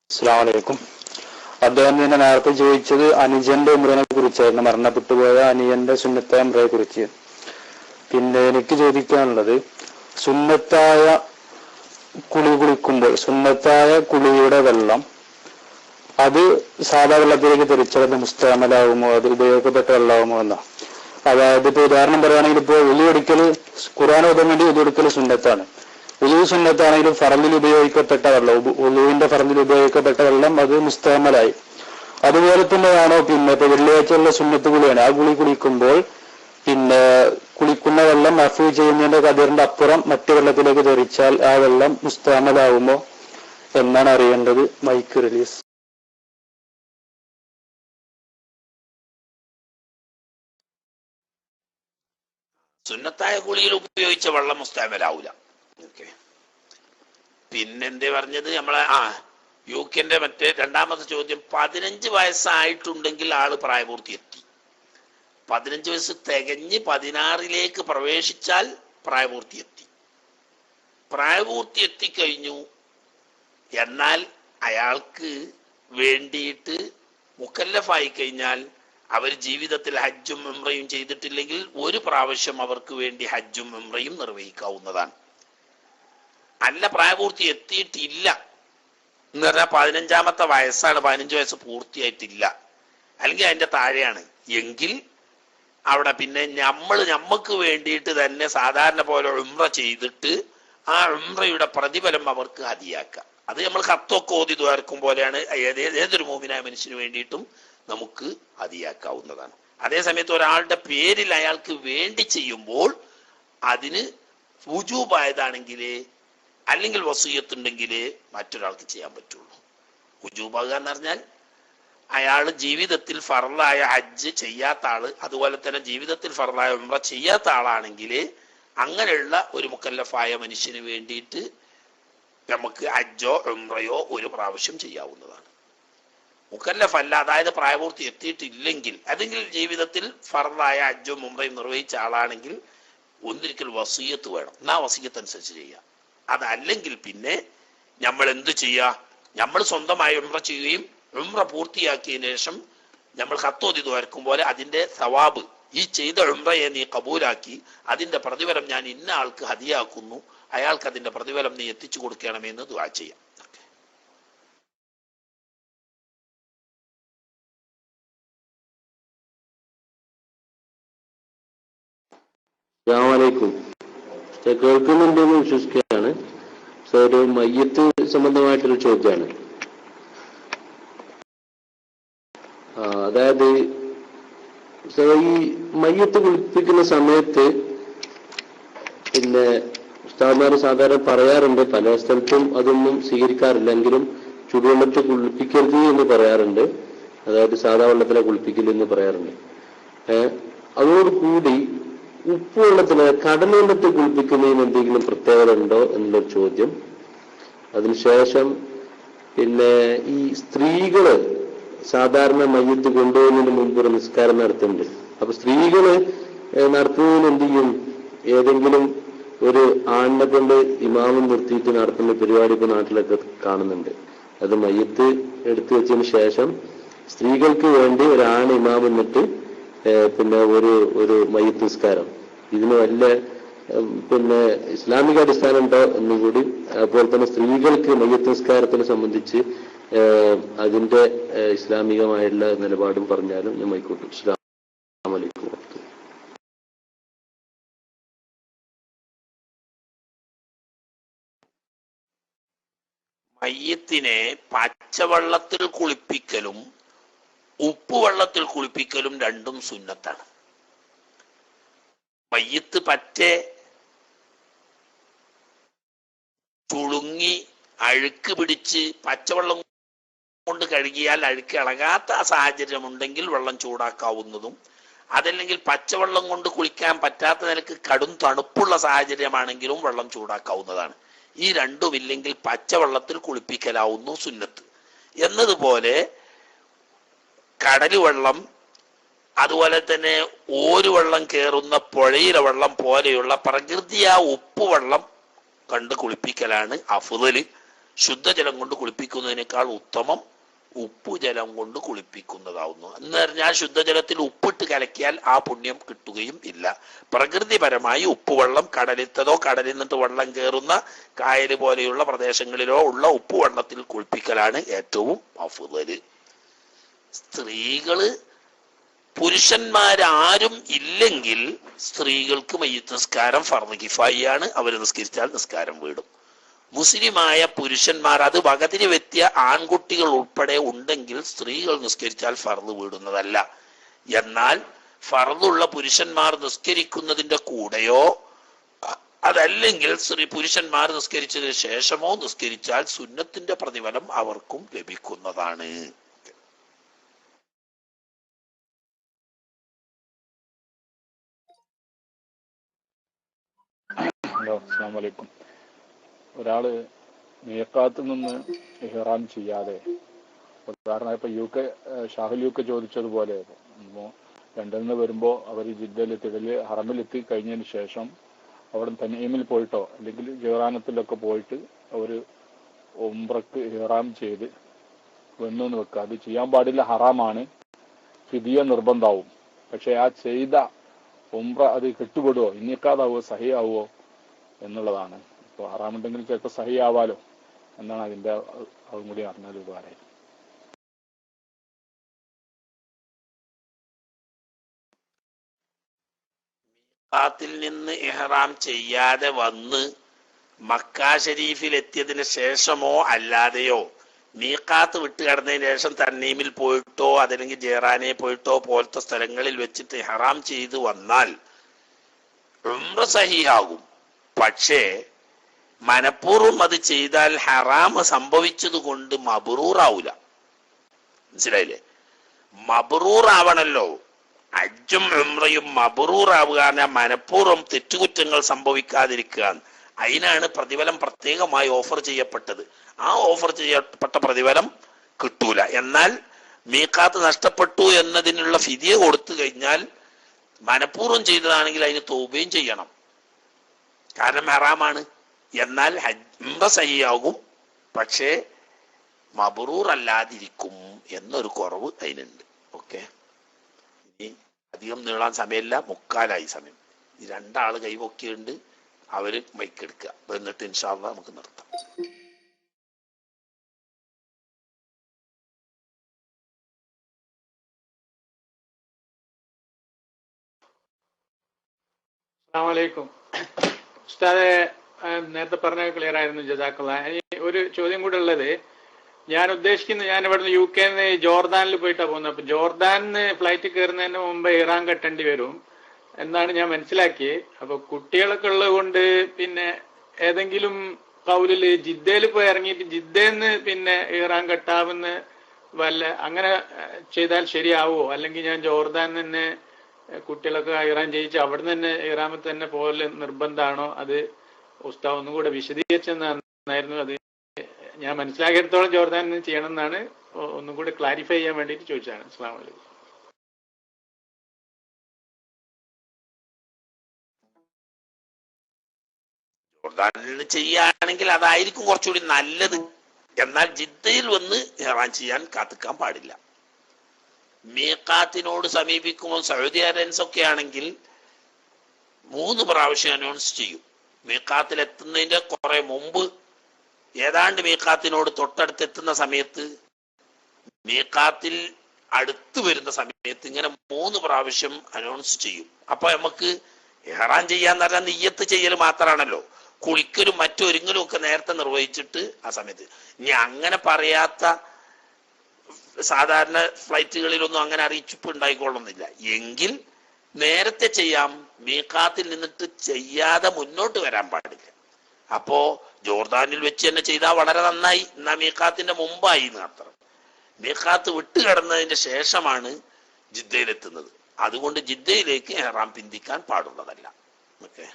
അസ്സലാമു അലൈക്കും. അദ്ദേഹം തന്നെ നേരത്തെ ചോദിച്ചത് അനുജന്റെ ഉംറയെ കുറിച്ചായിരുന്നു, മരണപ്പെട്ടുപോയ അനുജന്റെ സുന്നത്തായ ഉംറയെ കുറിച്ച്. പിന്നെ എനിക്ക് ചോദിക്കാനുള്ളത്, സുന്നത്തായ കുളിക്കുമ്പോൾ സുന്നത്തായ കുളിയുടെ വെള്ളം അത് സാധാ വെള്ളത്തിലേക്ക് തെറിച്ചത് മുസ്തഅമലാവുമോ, അത് ഉപയോഗപ്പെട്ട വെള്ളമാവുമോ എന്നാ? അതായത് ഇപ്പൊ ഉദാഹരണം പറയുകയാണെങ്കിൽ ഇപ്പോൾ ഒളിയൊടുക്കൽ, ഖുർആൻ ഓതാൻ വേണ്ടി ഒളിയൊടുക്കൽ സുന്നത്താണ്. ഉളു സുന്നത്താണെങ്കിലും ഫർദിൽ ഉപയോഗിക്കപ്പെട്ട വെള്ളം, ഉളുവിന്റെ ഫർദിൽ ഉപയോഗിക്കപ്പെട്ട വെള്ളം അത് മുസ്തഅമലായി. അതുപോലെ തന്നെയാണോ പിന്നെ ഇപ്പൊ വെള്ളിയാഴ്ചയുള്ള സുന്നത്ത് കുളിയാണ്, ആ കുളിക്കുമ്പോൾ പിന്നെ കുളിക്കുന്ന വെള്ളം മഫൂ ചെയ്യുന്നതിന്റെ കതിറിന്റെ അപ്പുറം മറ്റു വെള്ളത്തിലേക്ക് തെറിച്ചാൽ ആ വെള്ളം മുസ്തഅമലാവുമോ എന്നാണ് അറിയേണ്ടത്. Mic release. സുന്നത്തായ കുളിയിൽ ഉപയോഗിച്ച വെള്ളം മുസ്തഅമലാവൂല. പിന്നെന്തേ പറഞ്ഞത് നമ്മളെ യുകെന്റെ മറ്റേ 2ാമത്തെ ചോദ്യം, 15 വയസ്സായിട്ടുണ്ടെങ്കിൽ ആള് പ്രായപൂർത്തി എത്തി. 15 വയസ്സ് തികഞ്ഞ് 16ലേക്ക് പ്രവേശിച്ചാൽ പ്രായപൂർത്തി എത്തി. പ്രായപൂർത്തി എത്തിക്കഴിഞ്ഞു എന്നാൽ അയാൾക്ക് വേണ്ടിയിട്ട് മുക്കല്ലഫായി കഴിഞ്ഞാൽ അവർ ജീവിതത്തിൽ ഹജ്ജും ഉംറയും ചെയ്തിട്ടില്ലെങ്കിൽ 1 പ്രാവശ്യം അവർക്ക് വേണ്ടി ഹജ്ജും ഉംറയും നിർവഹിക്കാവുന്നതാണ്. അല്ല, പ്രായപൂർത്തി എത്തിയിട്ടില്ല എന്ന് പറഞ്ഞാൽ 15ാമത്തെ വയസ്സാണ്, 15 വയസ്സ് പൂർത്തിയായിട്ടില്ല, അല്ലെങ്കിൽ അതിന്റെ താഴെയാണ് എങ്കിൽ അവിടെ പിന്നെ നമ്മക്ക് വേണ്ടിയിട്ട് തന്നെ സാധാരണ പോലെ ഉംറ ചെയ്തിട്ട് ആ ഉംറയുടെ പ്രതിഫലം അവർക്ക് ഹദിയാക്കാം. അത് നമ്മൾ ഖത്തൊക്കെ ഓതി ദ്വാരക്കും പോലെയാണ്. ഏതൊരു മോമിനായ മനുഷ്യന് വേണ്ടിയിട്ടും നമുക്ക് ഹദിയാക്കാവുന്നതാണ്. അതേസമയത്ത് ഒരാളുടെ പേരിൽ അയാൾക്ക് വേണ്ടി ചെയ്യുമ്പോൾ അതിന് വുജൂബായതാണെങ്കിൽ അല്ലെങ്കിൽ വസിയത്തുണ്ടെങ്കിൽ മറ്റൊരാൾക്ക് ചെയ്യാൻ പറ്റുള്ളൂ. വുജൂബാകുക എന്ന് പറഞ്ഞാൽ അയാൾ ജീവിതത്തിൽ ഫർളായ ഹജ്ജ് ചെയ്യാത്ത ആള്, അതുപോലെ തന്നെ ജീവിതത്തിൽ ഫർളായ ഉംറ ചെയ്യാത്ത ആളാണെങ്കിൽ അങ്ങനെയുള്ള ഒരു മുക്കല്ലഫായ മനുഷ്യന് വേണ്ടിയിട്ട് നമുക്ക് ഹജ്ജോ ഉംറയോ ഒരു പ്രാവശ്യം ചെയ്യാവുന്നതാണ്. മുക്കല്ലഫല്ല, അതായത് പ്രായപൂർത്തി എത്തിയിട്ടില്ലെങ്കിൽ, അല്ലെങ്കിൽ ജീവിതത്തിൽ ഫർളായ ഹജ്ജും ഉംറയും നിർവഹിച്ച ആളാണെങ്കിൽ ഒന്നിരിക്കൽ വസിയത്ത് വേണം. എന്നാ വസിയത്ത് അനുസരിച്ച് ചെയ്യാം. അതല്ലെങ്കിൽ പിന്നെ നമ്മൾ എന്ത് ചെയ്യുക? നമ്മൾ സ്വന്തമായി ഉംറ ചെയ്യുകയും ഉംറ പൂർത്തിയാക്കിയതിനു ശേഷം നമ്മൾ ഖത്തോതി ദ്വാരക്കും പോലെ അതിന്റെ സവാബ്, ഈ ചെയ്ത ഉംറയെ നീ കബൂലാക്കി അതിന്റെ പ്രതിഫലം ഞാൻ ഇന്ന ആൾക്ക് ഹദിയാക്കുന്നു, അയാൾക്ക് അതിന്റെ പ്രതിഫലം നീ എത്തിച്ചു കൊടുക്കണമെന്ന് ദുആ ചെയ്യാം. അസ്സലാമു കേൾക്കുന്നുണ്ടെന്ന് വിശ്വസിക്കുകയാണ്. ഒരു മയ്യത്ത് സംബന്ധമായിട്ടൊരു ചോദ്യമാണ്. അതായത് ഈ മയ്യത്ത് കുളിപ്പിക്കുന്ന സമയത്ത് പിന്നെ ഉസ്താദ്മാർ സാധാരണ പറയാറുണ്ട്, പല സ്ഥലത്തും അതൊന്നും സ്വീകരിക്കാറില്ലെങ്കിലും ചുടുവെള്ളത്തിൽ കുളിപ്പിക്കരുത് എന്ന് പറയാറുണ്ട്. അതായത് സാധാ വെള്ളത്തിലെ കുളിപ്പിക്കൽ എന്ന് പറയാറുണ്ട്. അതോടുകൂടി ഉപ്പുവെള്ളത്തില് കടൽവെള്ളത്തിൽ കുളിപ്പിക്കുന്നതിന് എന്തെങ്കിലും പ്രത്യേകത ഉണ്ടോ എന്നുള്ളൊരു ചോദ്യം. അതിനുശേഷം പിന്നെ ഈ സ്ത്രീകള് സാധാരണ മയ്യത്ത് കൊണ്ടുപോകുന്നതിന് മുമ്പ് ഒരു നിസ്കാരം നടത്തുന്നുണ്ട്. അപ്പൊ സ്ത്രീകള് നടത്തുന്നതിന് എന്ത് ചെയ്യും? ഏതെങ്കിലും ഒരു ആണിനെ കൊണ്ട് ഇമാമം നിർത്തിയിട്ട് നടത്തുന്ന പരിപാടി ഇപ്പൊ നാട്ടിലൊക്കെ കാണുന്നുണ്ട്. അത് മയ്യത്ത് എടുത്തു വെച്ചതിന് ശേഷം സ്ത്രീകൾക്ക് വേണ്ടി ഒരാണ് ഇമാം എന്നിട്ട് പിന്നെ ഒരു മയ്യത്ത് നിസ്കാരം. ഇതിന് വല്ല പിന്നെ ഇസ്ലാമിക അടിസ്ഥാനം ഉണ്ടോ എന്നും കൂടി, അതുപോലെ തന്നെ സ്ത്രീകൾക്ക് മയ്യത്ത് നിസ്കാരത്തിനെ സംബന്ധിച്ച് അതിന്റെ ഇസ്ലാമികമായുള്ള നിലപാടും പറഞ്ഞാലും ഞാൻ മൈക്കോട്ടും. അസ്സലാമു അലൈക്കും. മയ്യത്തിനെ പച്ചവെള്ളത്തിൽ കുളിപ്പിക്കലും ഉപ്പുവെള്ളത്തിൽ കുളിപ്പിക്കലും രണ്ടും സുന്നത്താണ്. മയ്യത്ത് പറ്റെ ചുളുങ്ങി അഴുക്ക് പിടിച്ച് പച്ചവെള്ളം കൊണ്ട് കഴുകിയാൽ അഴുക്ക് ഇളകാത്ത സാഹചര്യം ഉണ്ടെങ്കിൽ വെള്ളം ചൂടാക്കാവുന്നതും, അതല്ലെങ്കിൽ പച്ചവെള്ളം കൊണ്ട് കുളിക്കാൻ പറ്റാത്ത നിലക്ക് കടും തണുപ്പുള്ള സാഹചര്യമാണെങ്കിലും വെള്ളം ചൂടാക്കാവുന്നതാണ്. ഈ രണ്ടുമില്ലെങ്കിൽ പച്ചവെള്ളത്തിൽ കുളിപ്പിക്കലാവുന്നു സുന്നത്ത്. എന്നതുപോലെ കടല് വെള്ളം, അതുപോലെ തന്നെ ഓരുവെള്ളം കയറുന്ന പുഴയിലെ വെള്ളം പോലെയുള്ള പ്രകൃതിയാ ഉപ്പുവെള്ളം കണ്ട് കുളിപ്പിക്കലാണ് അഫ്ളല്. ശുദ്ധജലം കൊണ്ട് കുളിപ്പിക്കുന്നതിനേക്കാൾ ഉത്തമം ഉപ്പുജലം കൊണ്ട് കുളിപ്പിക്കുന്നതാവുന്നു. എന്ന് പറഞ്ഞാൽ ശുദ്ധജലത്തിൽ ഉപ്പിട്ട് കലക്കിയാൽ ആ പുണ്യം കിട്ടുകയും ഇല്ല. പ്രകൃതിപരമായി ഉപ്പുവെള്ളം കടലിത്തതോ കടലിൽ നിന്നിട്ട് വെള്ളം കയറുന്ന കായൽ പോലെയുള്ള പ്രദേശങ്ങളിലോ ഉള്ള ഉപ്പുവെള്ളത്തിൽ കുളിപ്പിക്കലാണ് ഏറ്റവും അഫ്ളല്. സ്ത്രീകള് പുരുഷന്മാരാരും ഇല്ലെങ്കിൽ സ്ത്രീകൾക്ക് മയ്യിത്ത് നിസ്കാരം ഫർദ് കിഫായിയാണ്. അവർ നിസ്കരിച്ചാൽ നിസ്കാരം വീടും. മുസ്ലിമായ പുരുഷന്മാർ, അത് വകതിരി വെത്തിയ ആൺകുട്ടികൾ ഉൾപ്പെടെ ഉണ്ടെങ്കിൽ സ്ത്രീകൾ നിസ്കരിച്ചാൽ ഫർദ് വീടുന്നതല്ല. എന്നാൽ ഫർദുള്ള പുരുഷന്മാർ നിസ്കരിക്കുന്നതിന്റെ കൂടെയോ അതല്ലെങ്കിൽ പുരുഷന്മാർ നിസ്കരിച്ചതിന് ശേഷമോ നിസ്കരിച്ചാൽ സുന്നത്തിന്റെ പ്രതിഫലം അവർക്കും ലഭിക്കുന്നതാണ്. ഹലോ, അസ്സലാമു അലൈക്കും. ഒരാള് മീഖാത്തിൽ നിന്ന് ഇഹ്റാം ചെയ്യാതെ, ഉദാഹരണം ഇപ്പൊ ഷാഹുൽ യുക്കെ ചോദിച്ചതുപോലെ ലണ്ടനിൽ നിന്ന് വരുമ്പോൾ അവർ ജിദ്ദയിലെത്തി ഹറമിലെത്തി കഴിഞ്ഞതിന് ശേഷം അവിടെ തനീമിൽ പോയിട്ടോ അല്ലെങ്കിൽ ജഹ്റാനത്തിലൊക്കെ പോയിട്ട് അവർ ഉംറക്ക് ഇഹ്റാം ചെയ്ത് വന്നു എന്ന് വെക്കുക. അത് ചെയ്യാൻ പാടില്ല, ഹറാമാണ്, ഫിദിയ നിർബന്ധമാവും. പക്ഷെ ആ ചെയ്ത ഉംറ അത് കെട്ടുപെടുവോ, ഇനിക്കാതാവോ, സഹിയാവോ എന്നുള്ളതാണ്. ഇപ്പോൾ ഹറാമുണ്ടെങ്കിൽ ചിലപ്പോൾ സഹിയാവാലോ എന്നാണ് അതിന്റെ അതും കൂടി അറിഞ്ഞാൽ ഉപകാരമായി. മീഖാത്തിൽ നിന്ന് ഇഹ്റാം ചെയ്യാതെ വന്ന് മക്ക ഷരീഫിൽ എത്തിയതിന് ശേഷമോ അല്ലാതെയോ മീഖാത്ത് വിട്ട് കടന്നതിന് ശേഷം തന്നീമിൽ പോയിട്ടോ അതല്ലെങ്കിൽ ജെറാനെ പോയിട്ടോ പോലത്തെ സ്ഥലങ്ങളിൽ വെച്ചിട്ട് ഹറാം ചെയ്ത് വന്നാൽ ഉംറ സഹിയാകും. പക്ഷേ മനഃപൂർവ്വം അത് ചെയ്താൽ ഹറാം സംഭവിച്ചത് കൊണ്ട് മബ്റൂറാവൂല. മനസ്സിലായില്ലേ? മബ്റൂറാവണല്ലോ. ഹജ്ജും ഉംറയും മബ്റൂറാവുക മനഃപൂർവ്വം തെറ്റുകുറ്റങ്ങൾ സംഭവിക്കാതിരിക്കുക. അതിനാണ് പ്രതിഫലം പ്രത്യേകമായി ഓഫർ ചെയ്യപ്പെട്ടത്. ആ ഓഫർ ചെയ്യപ്പെട്ട പ്രതിഫലം കിട്ടൂല. എന്നാൽ മീഖാത്ത് നഷ്ടപ്പെട്ടു എന്നതിനുള്ള ഫിദിയ കൊടുത്തു കഴിഞ്ഞാൽ മനഃപൂർവ്വം ചെയ്തതാണെങ്കിൽ അതിന് തൗബയും ചെയ്യണം, കാരണം ഹറാമാണ്. എന്നാൽ ഉംറ സഹിയാകും, പക്ഷേ മബ്റൂർ അല്ലാതിരിക്കും എന്നൊരു കുറവ് അതിനുണ്ട്. ഓക്കെ, ഇനി അധികം നീളാൻ സമയമില്ല, 3:15 സമയം. ഈ 2 ആള് കൈപൊക്കിയുണ്ട്, അവര് മൈക്കെടുക്കുക. എന്നിട്ട് ഇൻഷാ അല്ലാഹ് നമുക്ക് നിർത്താം. അസ്സലാമു അലൈക്കും. ഉസ്താദെ, നേരത്തെ പറഞ്ഞ ക്ലിയർ ആയിരുന്നു, ജസാക്കല്ലാഹ്. ഇനി ഒരു ചോദ്യം കൂടെ ഉള്ളത്, ഞാൻ ഉദ്ദേശിക്കുന്നത്, ഞാൻ ഇവിടുന്ന് UK ജോർദാനിൽ പോയിട്ടാണ് പോകുന്നത്. അപ്പൊ ജോർദാനിന്ന് ഫ്ലൈറ്റ് കയറുന്നതിന് മുമ്പ് ഇറാൻ കെട്ടേണ്ടി വരും എന്നാണ് ഞാൻ മനസ്സിലാക്കിയത്. അപ്പൊ കുട്ടികളൊക്കെ ഉള്ളത് കൊണ്ട് പിന്നെ ഏതെങ്കിലും കൗലില് ജിദ്ദയിൽ പോയി ഇറങ്ങിയിട്ട് ജിദ്ദന്ന് പിന്നെ ഇറാൻ കെട്ടാവുന്ന വല്ല അങ്ങനെ ചെയ്താൽ ശരിയാവോ? അല്ലെങ്കിൽ ഞാൻ ജോർദാൻ തന്നെ കുട്ടികളൊക്കെ ഇറാൻ ചെയ്യിച്ച് അവിടെ നിന്ന് തന്നെ ഇറാമിൽ തന്നെ പോലെ നിർബന്ധമാണോ? അത് ഉസ്താദ് ഒന്നും കൂടെ വിശദീകരിച്ചെന്നായിരുന്നു. അത് ഞാൻ മനസ്സിലാക്കിയിടത്തോളം ജോർദാൻ ചെയ്യണം എന്നാണ്. ഒന്നും കൂടെ ക്ലാരിഫൈ ചെയ്യാൻ വേണ്ടിയിട്ട് ചോദിച്ചതാണ്. അസ്സലാമു അലൈക്കും. ജോർദാനിൽ ചെയ്യുകയാണെങ്കിൽ അതായിരിക്കും കുറച്ചുകൂടി നല്ലത്. എന്നാൽ ജിദ്ദയിൽ വന്ന് ഇറാൻ ചെയ്യാൻ കാത്തിക്കാൻ പാടില്ല. മീഖാത്തിനോട് സമീപിക്കുമ്പോൾ സൗദി അറേബ്യൻസ് ഒക്കെ ആണെങ്കിൽ 3 പ്രാവശ്യം അനൗൺസ് ചെയ്യും. മീഖാത്തിൽ എത്തുന്നതിന്റെ കുറെ മുമ്പ്, ഏതാണ്ട് മീഖാത്തിനോട് തൊട്ടടുത്ത് എത്തുന്ന സമയത്ത്, മീഖാത്തിൽ അടുത്ത് വരുന്ന സമയത്ത് ഇങ്ങനെ 3 പ്രാവശ്യം അനൗൺസ് ചെയ്യും. അപ്പൊ നമുക്ക് ഇഹ്റാം ചെയ്യാന്ന് പറഞ്ഞാൽ നിയ്യത്ത് ചെയ്യൽ മാത്രമാണല്ലോ. കുളിക്കലും മറ്റൊരുങ്ങലും ഒക്കെ നേരത്തെ നിർവഹിച്ചിട്ട് ആ സമയത്ത്. ഇനി അങ്ങനെ പറയാത്ത സാധാരണ ഫ്ലൈറ്റുകളിലൊന്നും അങ്ങനെ അറിയിപ്പ് ഉണ്ടായിക്കൊള്ളുന്നില്ല എങ്കിൽ നേരത്തെ ചെയ്യാം. മീഖാത്തിൽ നിന്നിട്ട് ചെയ്യാതെ മുന്നോട്ട് വരാൻ പാടില്ല. അപ്പോ ജോർദാനിൽ വെച്ച് തന്നെ ചെയ്താൽ വളരെ നന്നായി. എന്നാ മീഖാത്തിന്റെ മുമ്പായി മാത്രം. മീഖാത്ത് വിട്ട് കിടന്നതിന്റെ ശേഷമാണ് ജിദ്ദയിലെത്തുന്നത്. അതുകൊണ്ട് ജിദ്ദയിലേക്ക് ഇഹ്റാം പിന്തിക്കാൻ പാടുള്ളതല്ല. ഓക്കെ,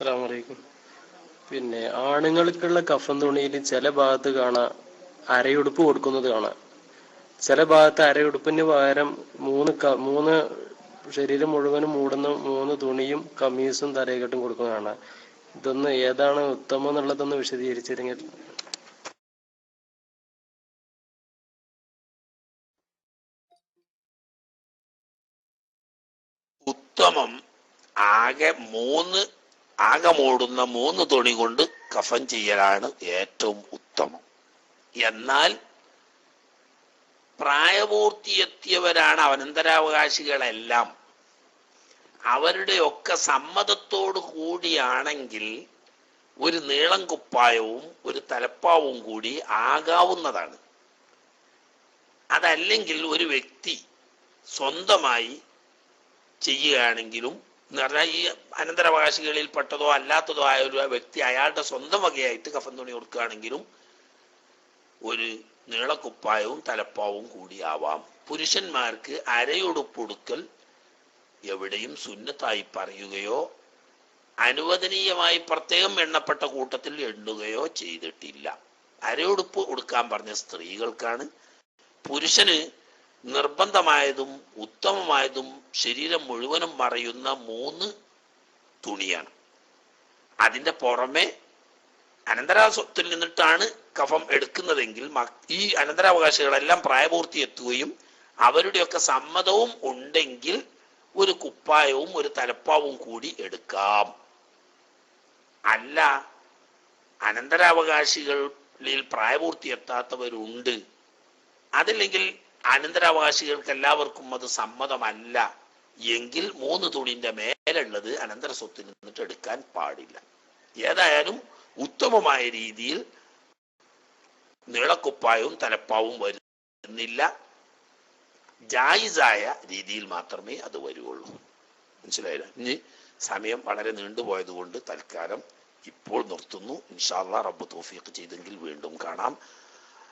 അസ്സലാമു അലൈക്കും. പിന്നെ ആണുങ്ങൾക്കുള്ള കഫൻ തുണിയിൽ ചില ഭാഗത്ത് കാണാം അരയുടുപ്പ് കൊടുക്കുന്നത് കാണാം. ചില ഭാഗത്ത് അരയുടുപ്പിന് പകരം 3 ശരീരം മുഴുവനും മൂടുന്ന 3 തുണിയും കമ്മീസും തലയെക്കെട്ടും കൊടുക്കുന്ന കാണാം. ഇതൊന്ന് ഏതാണ് ഉത്തമം എന്നുള്ളതൊന്ന് വിശദീകരിച്ചിരുന്നെങ്കിൽ. ഉത്തമം ആകെ മൂടുന്ന 3 തുണി കൊണ്ട് കഫൻ ചെയ്യലാണ് ഏറ്റവും ഉത്തമം. എന്നാൽ പ്രായപൂർത്തിയെത്തിയവരാണ് അനന്തരാവകാശികളെല്ലാം. അവരുടെയൊക്കെ സമ്മതത്തോടു കൂടിയാണെങ്കിൽ ഒരു നീളം കുപ്പായവും ഒരു തലപ്പാവും കൂടി ആകാവുന്നതാണ്. അതല്ലെങ്കിൽ ഒരു വ്യക്തി സ്വന്തമായി ചെയ്യുകയാണെങ്കിലും, എന്ന് പറഞ്ഞാൽ ഈ അനന്തരാവകാശികളിൽ പെട്ടതോ അല്ലാത്തതോ ആയ ഒരു വ്യക്തി അയാളുടെ സ്വന്തം വകയായിട്ട് കഫൻ തുണി കൊടുക്കുകയാണെങ്കിലും ഒരു നീളക്കുപ്പായവും തലപ്പാവും കൂടി ആവാം. പുരുഷന്മാർക്ക് അരയുടുപ്പൊടുക്കൽ എവിടെയും സുന്നത്തായി പറയുകയോ അനുവദനീയമായി പ്രത്യേകം എണ്ണപ്പെട്ട കൂട്ടത്തിൽ എണ്ണുകയോ ചെയ്തിട്ടില്ല. അരയുടുപ്പ് ഉടുക്കാൻ പറഞ്ഞ സ്ത്രീകൾക്കാണ്. പുരുഷന് നിർബന്ധമായതും ഉത്തമമായതും ശരീരം മുഴുവനും മറയുന്ന 3 തുണിയാണ്. അതിന്റെ പുറമെ അനന്തരാവകാശത്തിൽ നിന്നിട്ടാണ് കഫം എടുക്കുന്നതെങ്കിൽ ഈ അനന്തരാവകാശികളെല്ലാം പ്രായപൂർത്തി എത്തുകയും അവരുടെയൊക്കെ സമ്മതവും ഉണ്ടെങ്കിൽ ഒരു കുപ്പായവും ഒരു തലപ്പാവും കൂടി എടുക്കാം. അല്ല, അനന്തരാവകാശികളിൽ പ്രായപൂർത്തി എത്താത്തവരുണ്ട്, അതല്ലെങ്കിൽ അനന്തരാവകാശികൾക്ക് എല്ലാവർക്കും അത് സമ്മതമല്ല എങ്കിൽ 3 തുണിന്റെ മേലുള്ളത് അനന്തര സ്വത്തിൽ നിന്നിട്ട് എടുക്കാൻ പാടില്ല. ഏതായാലും ഉത്തമമായ രീതിയിൽ നീളക്കുപ്പായവും തലപ്പാവും വരുന്നില്ല, ജായിസായ രീതിയിൽ മാത്രമേ അത് വരുള്ളൂ. മനസ്സിലായില്ല? ഇനി സമയം വളരെ നീണ്ടുപോയത് കൊണ്ട് തൽക്കാലം ഇപ്പോൾ നിർത്തുന്നു. ഇൻഷാ അല്ലാഹ് റബ്ബ് തൗഫീഖ് ചെയ്തെങ്കിൽ വീണ്ടും കാണാം.